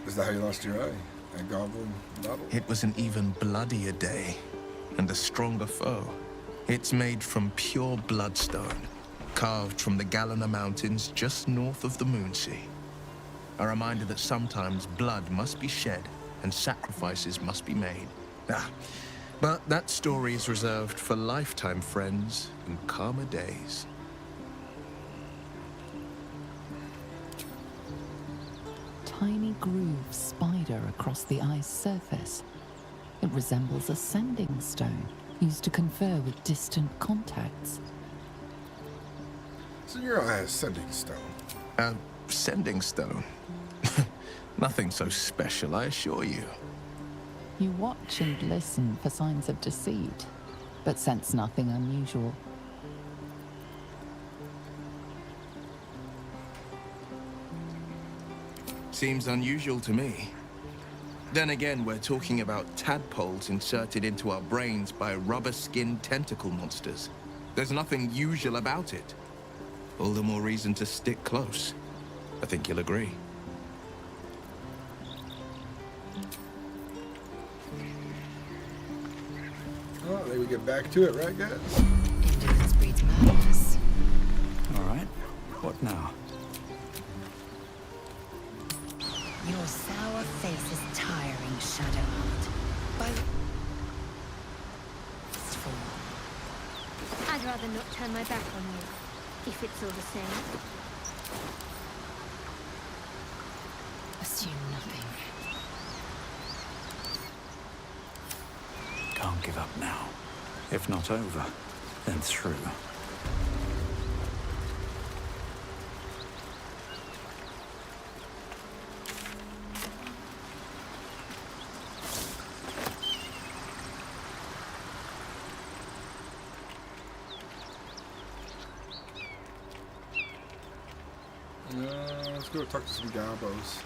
Speaker 1: Is that how you lost your eye? A goblin battle?
Speaker 9: It was an even bloodier day, and a stronger foe. It's made from pure bloodstone, carved from the Galena Mountains just north of the Moonsea. A reminder that sometimes blood must be shed and sacrifices must be made. But that story is reserved for lifetime friends and calmer days.
Speaker 5: Tiny grooves spider across the eye's surface. It resembles a sending stone used to confer with distant contacts.
Speaker 1: So your eye has sending stone.
Speaker 9: A sending stone? Nothing so special, I assure you.
Speaker 5: You watch and listen for signs of deceit, but sense nothing unusual.
Speaker 9: Seems unusual to me. Then again, we're talking about tadpoles inserted into our brains by rubber-skinned tentacle monsters. There's nothing usual about it. All the more reason to stick close. I think you'll agree.
Speaker 1: Well, then we get back to it, right, guys?
Speaker 5: Indolence breeds madness.
Speaker 3: All right. What now?
Speaker 16: Your sour face is tiring, Shadowheart.
Speaker 6: I'd rather not turn my back on you, if it's all the same.
Speaker 16: Assume nothing.
Speaker 3: Can't give up now. If not over, then through.
Speaker 1: Let's go talk to some gobos.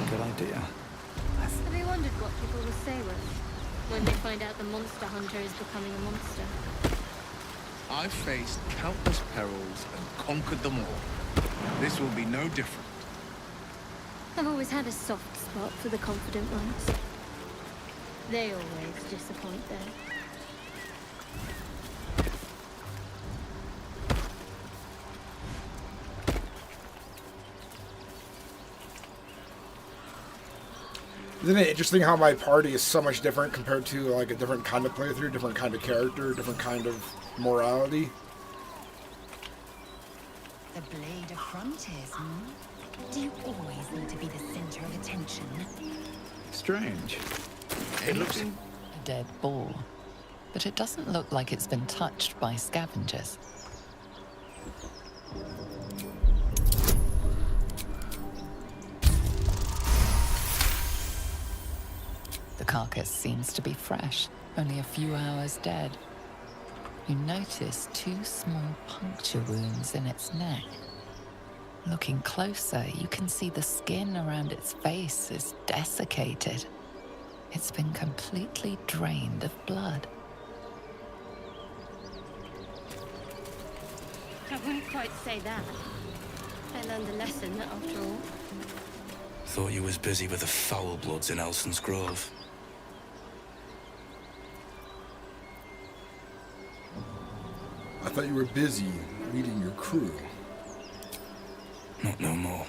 Speaker 3: Good idea.
Speaker 6: Have you wondered what people will say when they find out the monster hunter is becoming a monster?
Speaker 9: I've faced countless perils and conquered them all. This will be no different.
Speaker 6: I've always had a soft spot for the confident ones. They always disappoint, though.
Speaker 1: Isn't it interesting how my party is so much different compared to like a different kind of playthrough, different kind of character, different kind of morality?
Speaker 16: The blade of frontiers, Do you always need to be the center of attention?
Speaker 3: Strange.
Speaker 5: It looks a dead boar, but it doesn't look like it's been touched by scavengers. The carcass seems to be fresh, only a few hours dead. You notice 2 small puncture wounds in its neck. Looking closer, you can see the skin around its face is desiccated. It's been completely drained of blood.
Speaker 6: I wouldn't quite say that. I learned a lesson, after all.
Speaker 3: Thought you was busy with the foul bloods in Elson's Grove.
Speaker 1: I thought you were busy leading your crew.
Speaker 3: Not no more.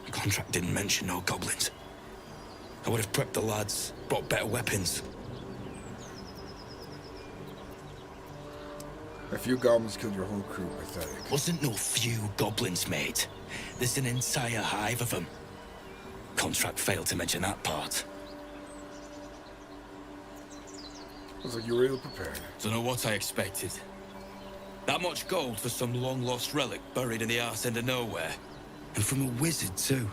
Speaker 3: The contract didn't mention no goblins. I would have prepped the lads, brought better weapons.
Speaker 1: A few goblins killed your whole crew, pathetic.
Speaker 3: Wasn't no few goblins, mate. There's an entire hive of them. Contract failed to mention that part.
Speaker 1: Looks like you were ill prepared.
Speaker 7: Don't know what I expected. That much gold for some long-lost relic buried in the arse end of nowhere.
Speaker 3: And from a wizard, too.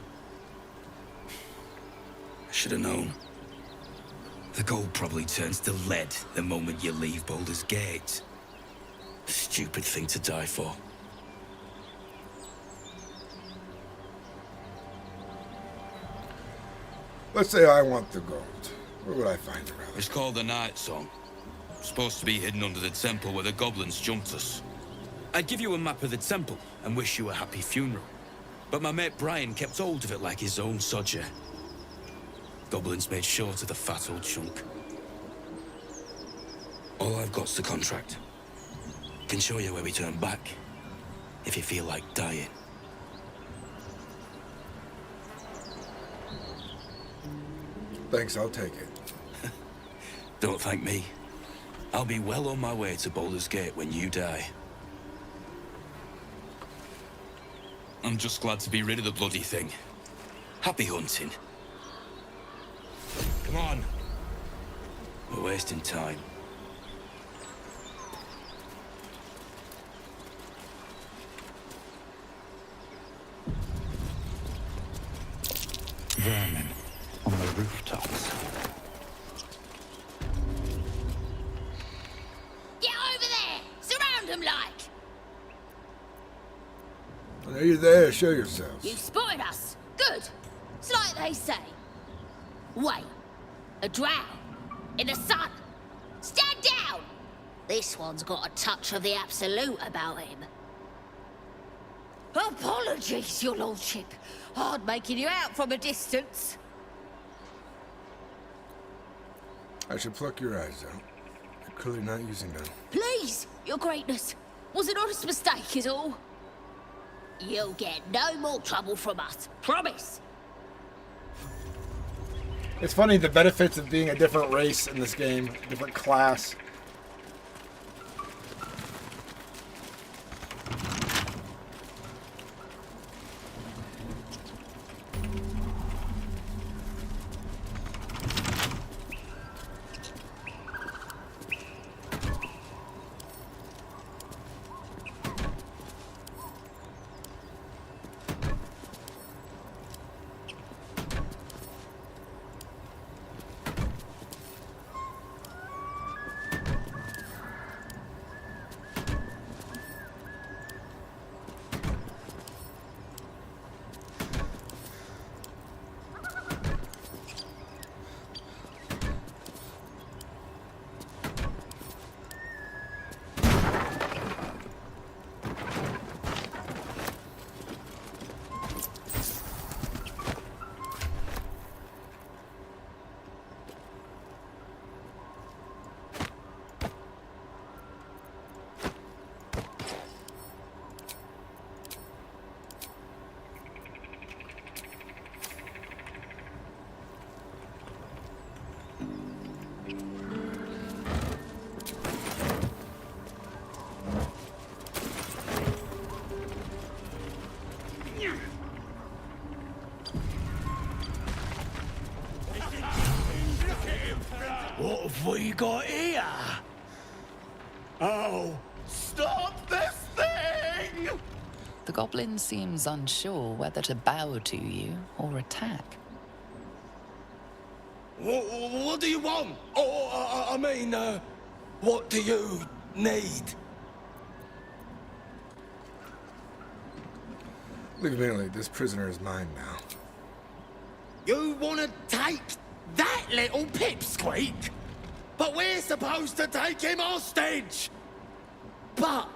Speaker 3: I should have known. The gold probably turns to lead the moment you leave Baldur's Gate. Stupid thing to die for.
Speaker 1: Let's say I want the gold. Where would I find the relic?
Speaker 7: It's called the Night Song. Supposed to be hidden under the temple where the goblins jumped us. I'd give you a map of the temple and wish you a happy funeral. But my mate Brian kept hold of it like his own sodger. Goblins made short of the fat old chunk.
Speaker 3: All I've got's the contract. Can show you where we turn back, if you feel like dying.
Speaker 1: Thanks, I'll take it.
Speaker 3: Don't thank me. I'll be well on my way to Baldur's Gate when you die.
Speaker 7: I'm just glad to be rid of the bloody thing.
Speaker 3: Happy hunting.
Speaker 7: Come on.
Speaker 3: We're wasting time.
Speaker 12: Vermin on the rooftops.
Speaker 17: Get over there! Surround them like!
Speaker 1: Are you there? Show yourselves.
Speaker 17: You've spotted us. Good. It's like they say. Wait. A drow. In the sun. Stand down! This one's got a touch of the absolute about him. Apologies, your lordship. Hard making you out from a distance.
Speaker 1: I should pluck your eyes out. You're clearly not using them.
Speaker 17: Please, your greatness. Was an honest mistake is all. You'll get no more trouble from us. Promise.
Speaker 1: It's funny, the benefits of being a different race in this game, different class.
Speaker 8: What have we got here? Oh, stop this thing!
Speaker 5: The goblin seems unsure whether to bow to you or attack.
Speaker 8: What do you want? Oh, I mean, what do you need?
Speaker 1: Leave me alone. This prisoner is mine now.
Speaker 8: You want to take that little pipsqueak? But we're supposed to take him hostage! But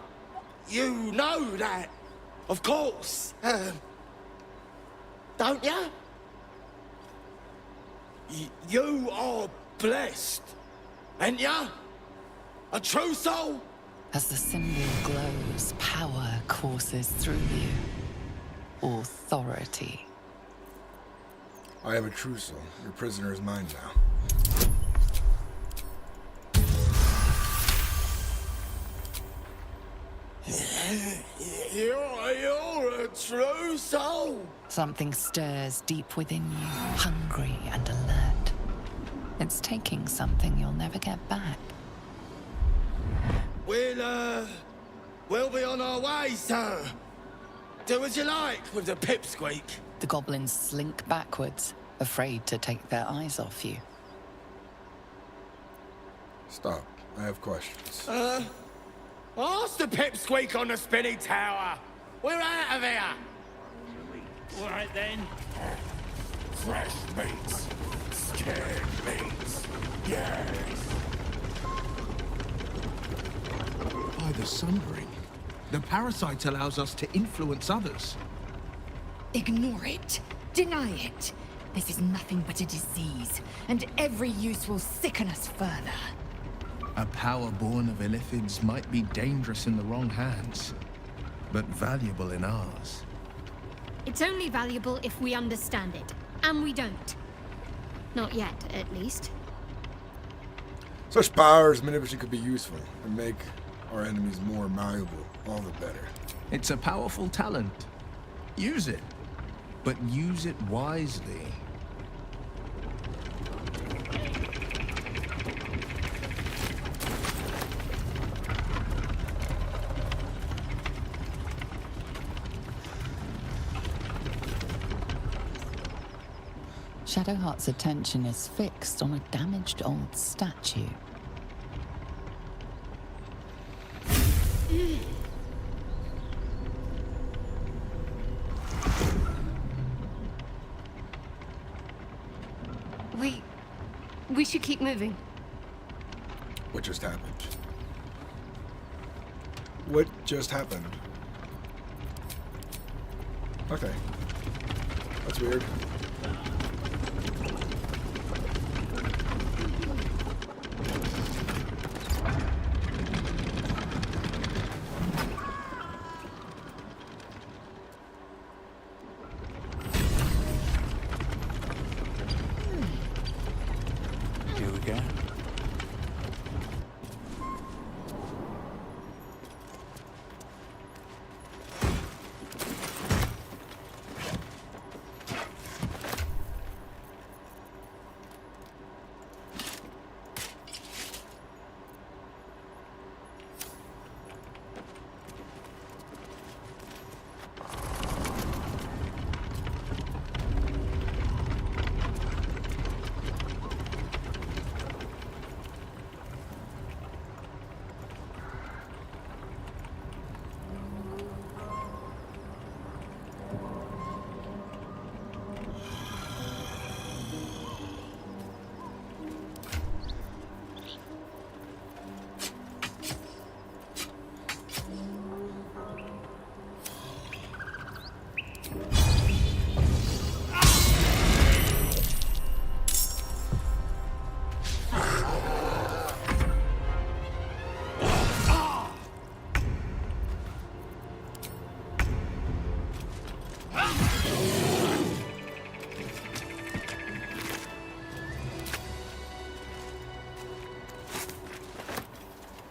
Speaker 8: you know that, of course. Don't ya? You are blessed, ain't ya? A true soul?
Speaker 5: As the symbol glows, knows power courses through you. Authority.
Speaker 1: I have a trucial. Your prisoner is mine now.
Speaker 19: You're a true soul.
Speaker 5: Something stirs deep within you, hungry and alert. It's taking something you'll never get back.
Speaker 19: We'll be on our way, sir. Do as you like with the pipsqueak.
Speaker 5: The goblins slink backwards, afraid to take their eyes off you.
Speaker 1: Stop. I have questions.
Speaker 19: Ask the pipsqueak on the spinny tower. We're out of here.
Speaker 20: All right then.
Speaker 19: Fresh meats. Scared meats. Yes.
Speaker 23: By the Sundering, the parasite allows us to influence others.
Speaker 4: Ignore it. Deny it. This is nothing but a disease, and every use will sicken us further.
Speaker 23: A power born of illithids might be dangerous in the wrong hands, but valuable in ours.
Speaker 6: It's only valuable if we understand it, and we don't. Not yet, at least.
Speaker 1: Such powers, manipulation could be useful and make our enemies more malleable. All the better.
Speaker 23: It's a powerful talent. Use it, but use it wisely.
Speaker 5: Shadowheart's attention is fixed on a damaged old statue.
Speaker 6: We should keep moving.
Speaker 1: What just happened? What just happened? Okay. That's weird.
Speaker 7: Here we go.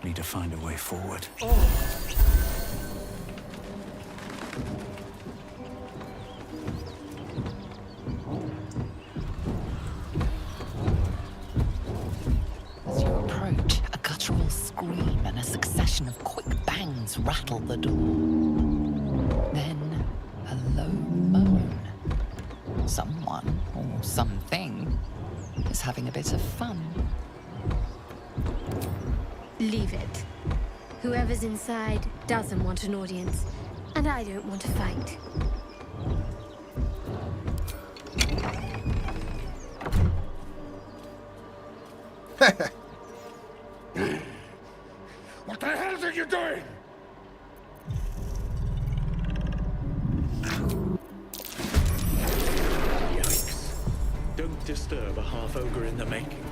Speaker 7: Need to find a way forward.
Speaker 5: As you approach, a guttural scream and a succession of quick bangs rattle the door. Then, a low moan. Someone, or something, is having a bit of fun.
Speaker 6: Leave it. Whoever's inside doesn't want an audience, and I don't want to fight.
Speaker 19: What the hell are you doing?
Speaker 20: Yikes. Don't disturb a half-ogre in the making.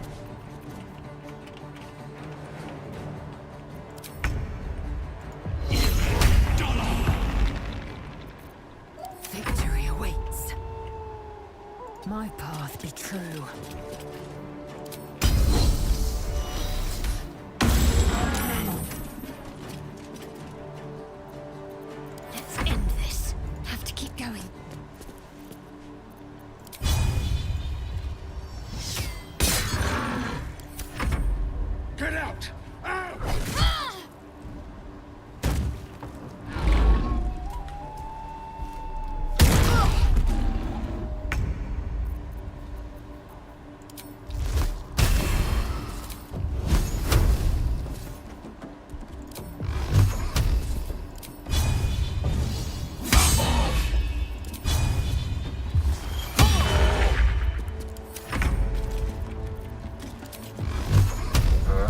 Speaker 4: My path be true. Let's end this. Have to keep going.
Speaker 1: Get out!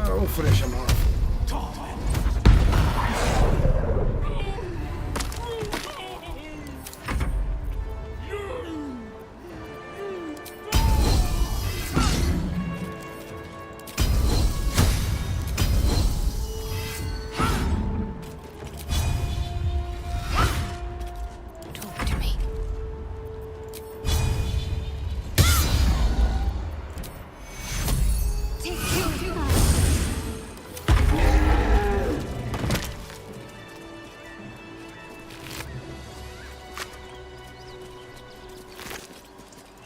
Speaker 1: We'll finish him off.
Speaker 4: Talk to me. Take two.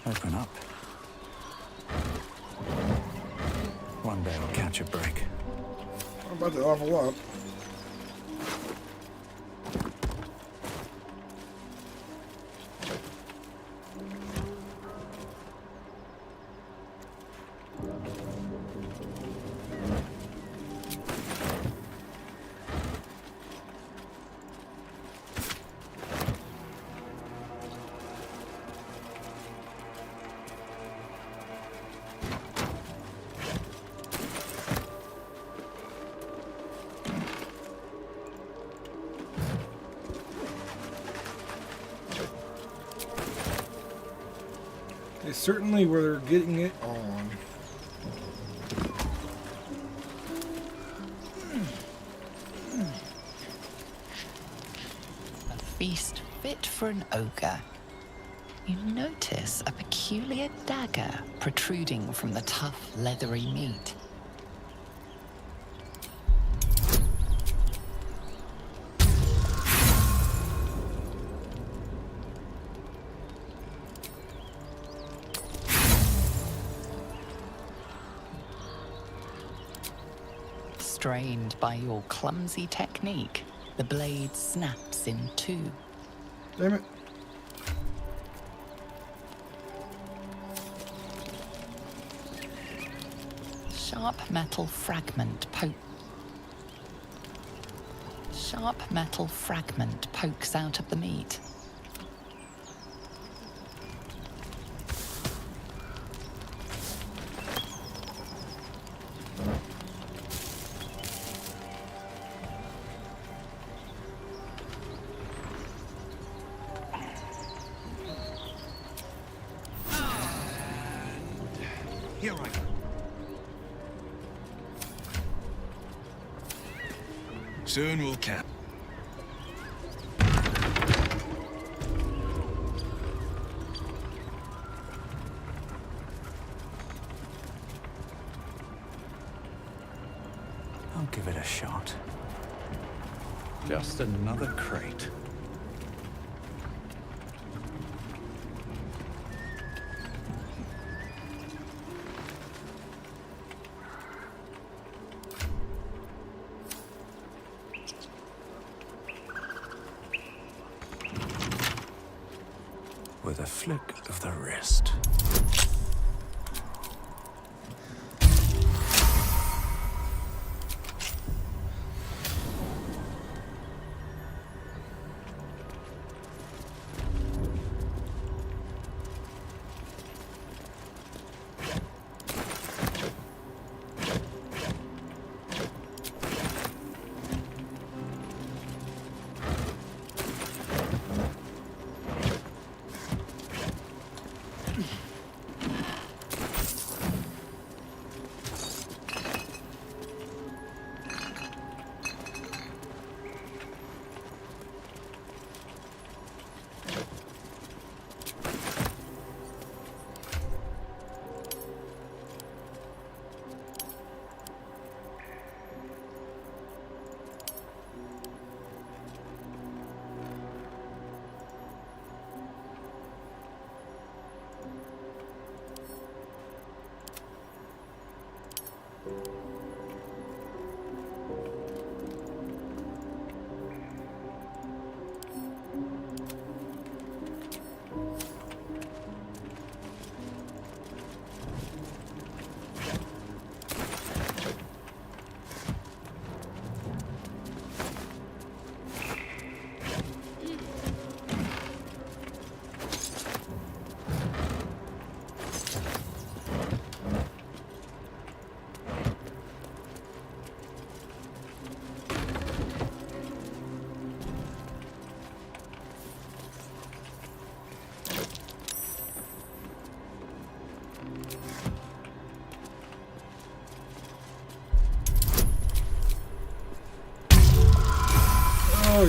Speaker 3: Open up. One day I'll catch a break.
Speaker 1: I'm about to level up. They certainly were getting it on.
Speaker 5: A feast fit for an ogre. You notice a peculiar dagger protruding from the tough, leathery meat. Strained by your clumsy technique, the blade snaps in two.
Speaker 1: Damn it.
Speaker 5: Sharp metal fragment pokes out of the meat.
Speaker 23: Here I go.
Speaker 9: Soon we'll camp.
Speaker 3: I'll give it a shot. Just another crate. With a flick of the wrist.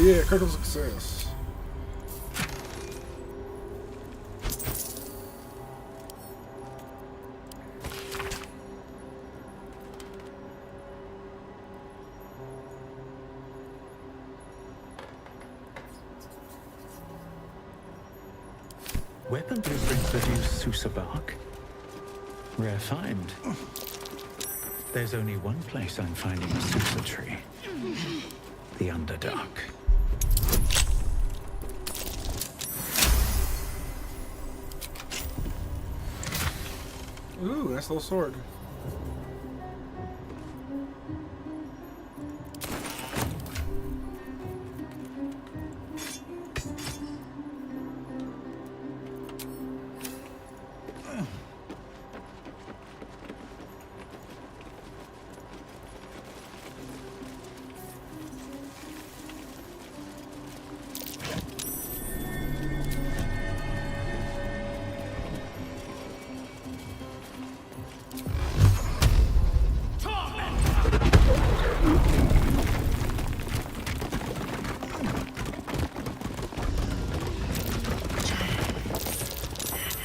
Speaker 1: Yeah, critical success.
Speaker 20: Weapon blueprint produce Sousa bark. Rare find. There's only one place I'm finding a Sousa tree. The Underdark.
Speaker 1: Ooh, nice little sword.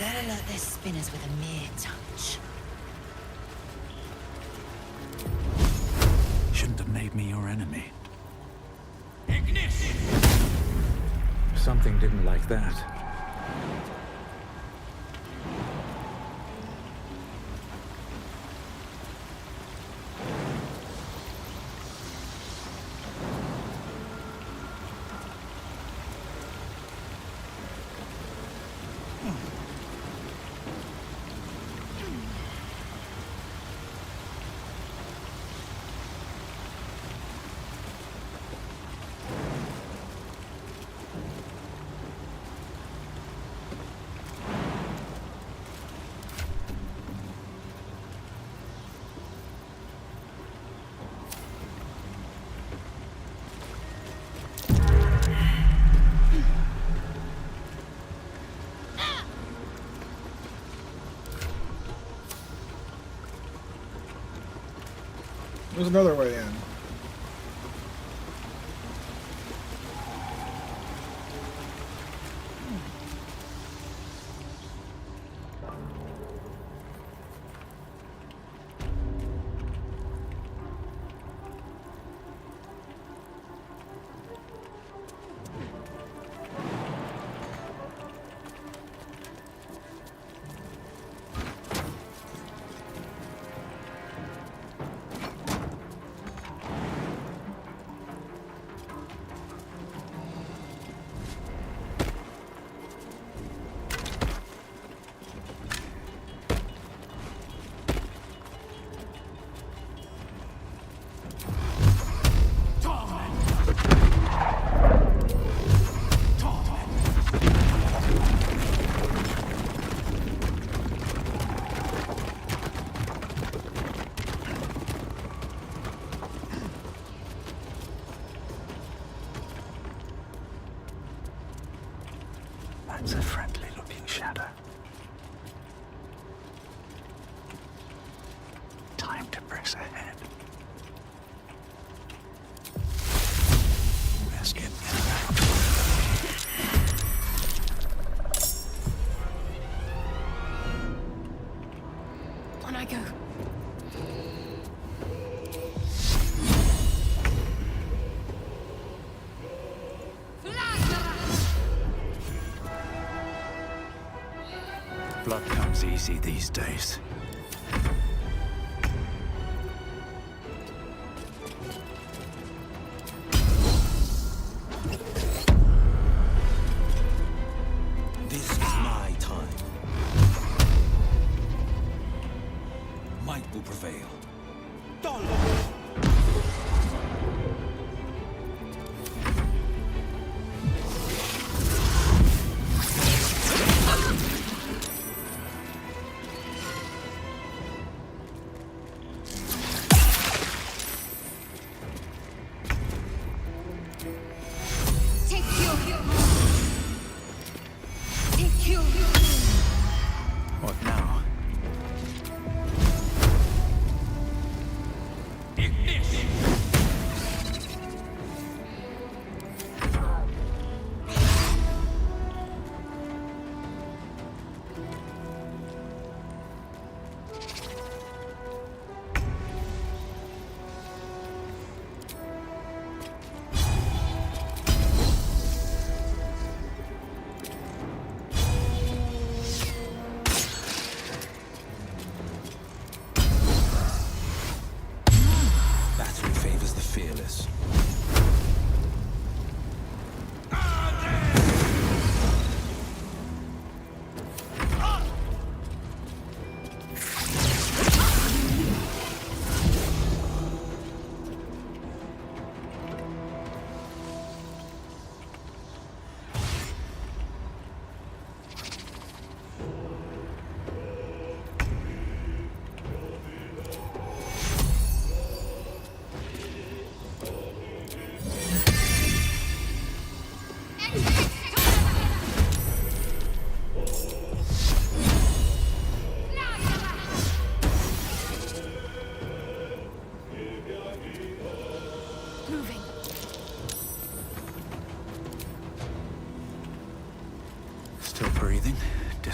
Speaker 21: Better let this spin us with a mere touch.
Speaker 20: Shouldn't have made me your enemy. Something didn't like that.
Speaker 1: There's another way in.
Speaker 20: That's a friendly-looking shadow. Time to press ahead. Let's get
Speaker 6: On I go.
Speaker 20: Blood comes easy these days.
Speaker 3: This is my time. Might will prevail.
Speaker 20: What now?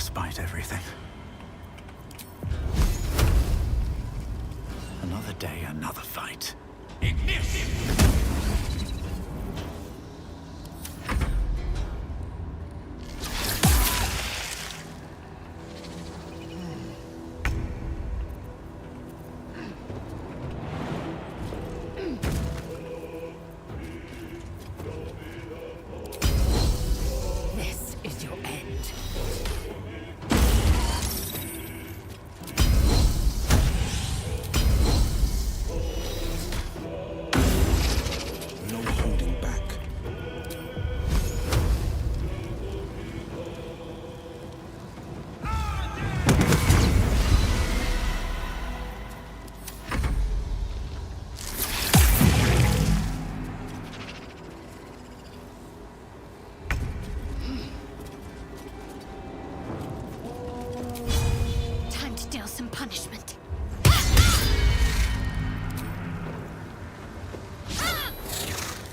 Speaker 20: despite everything. Another day, another fight.
Speaker 4: This is your end.
Speaker 3: No holding back.
Speaker 6: Time to deal some punishment.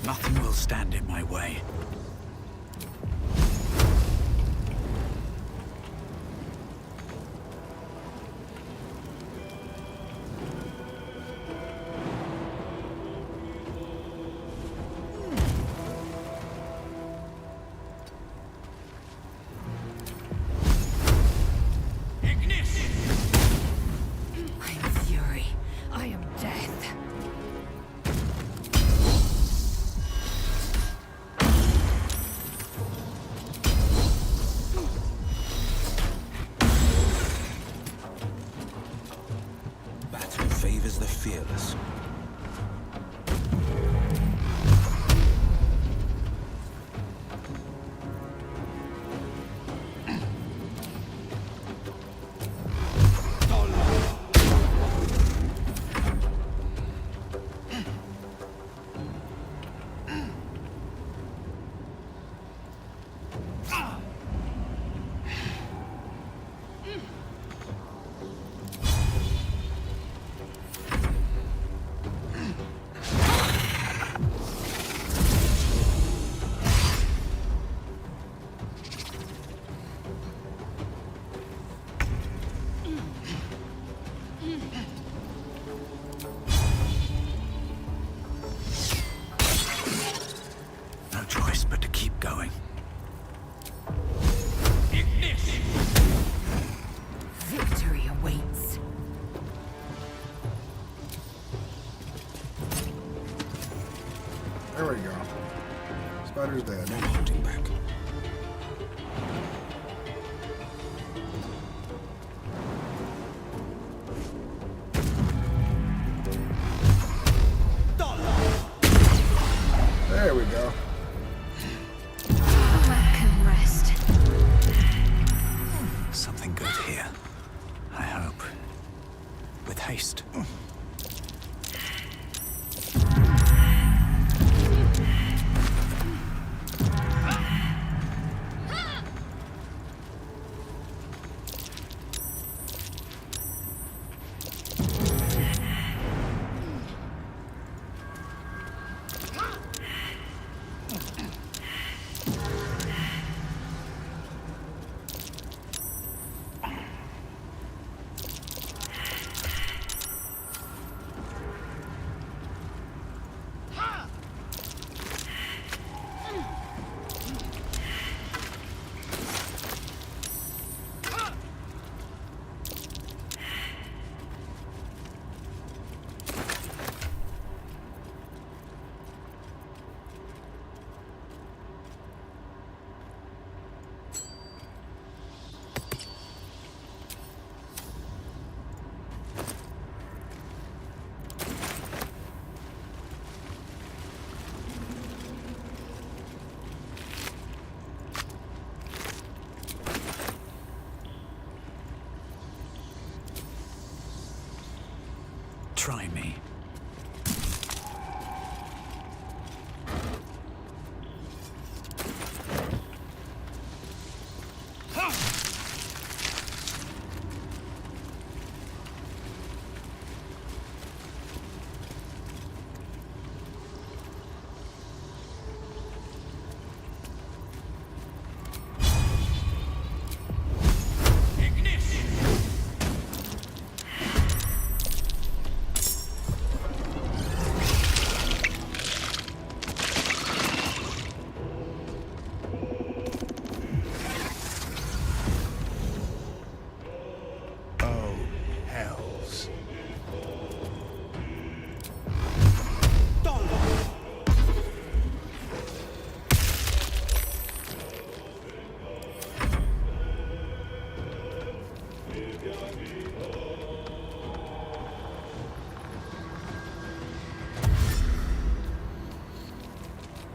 Speaker 20: Nothing will stand in my way.
Speaker 4: I am fury. I am death.
Speaker 3: Battle favors the fearless.
Speaker 20: No choice but to keep going.
Speaker 4: Victory awaits.
Speaker 1: There we go. Spider's dead.
Speaker 3: No holding back.
Speaker 1: There we go.
Speaker 4: Welcome, rest.
Speaker 20: Something good here. I hope. With haste. Try me.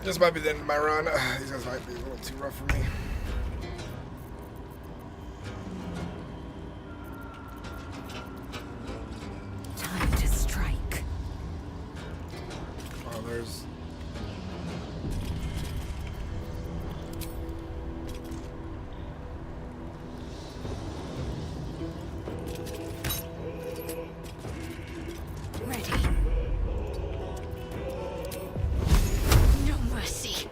Speaker 1: This might be the end of my run. These guys might be a little too rough for me.
Speaker 4: Time to strike.
Speaker 1: Oh, there's...
Speaker 4: Ready. No mercy.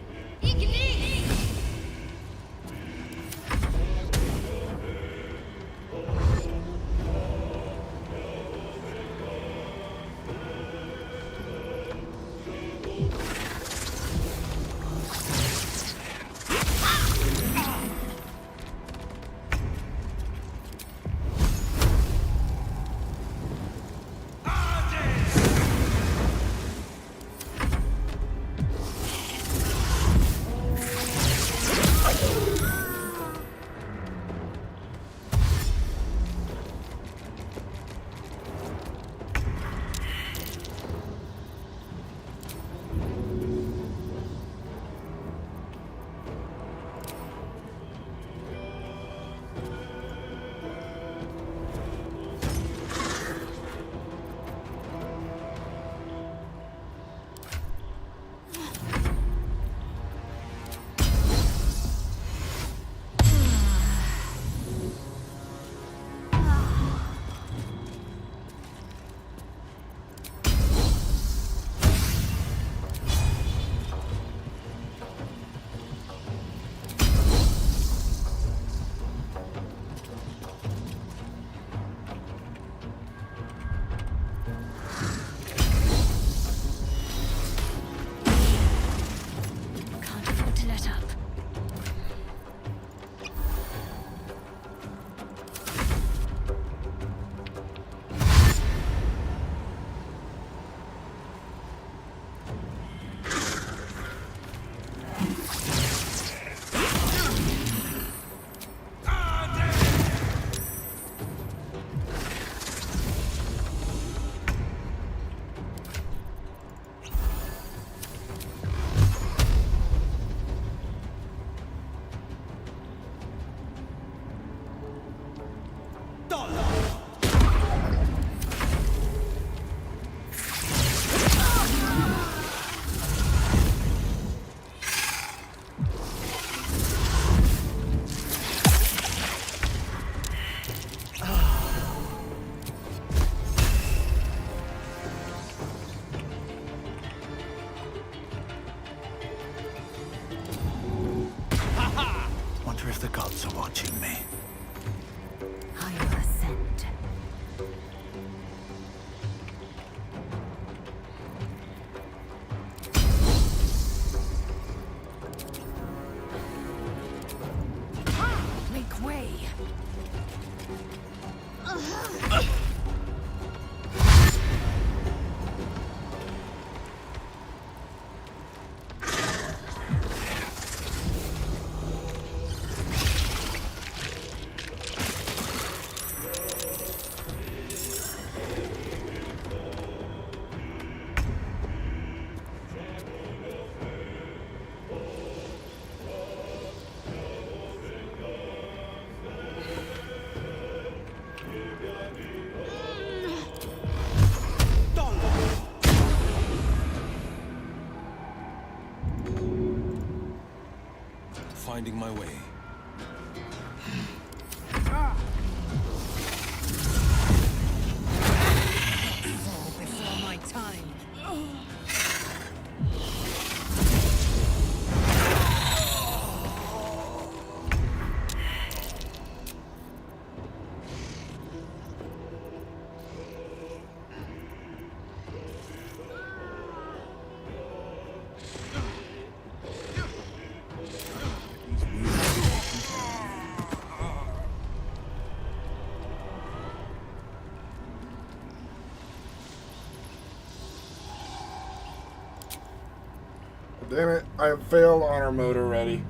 Speaker 4: Can't afford to let up.
Speaker 20: Wonder if the gods are watching me.
Speaker 4: I will ascend. Make way.
Speaker 18: Finding my way.
Speaker 15: Before my time.
Speaker 1: Damn it, I have failed honor mode already.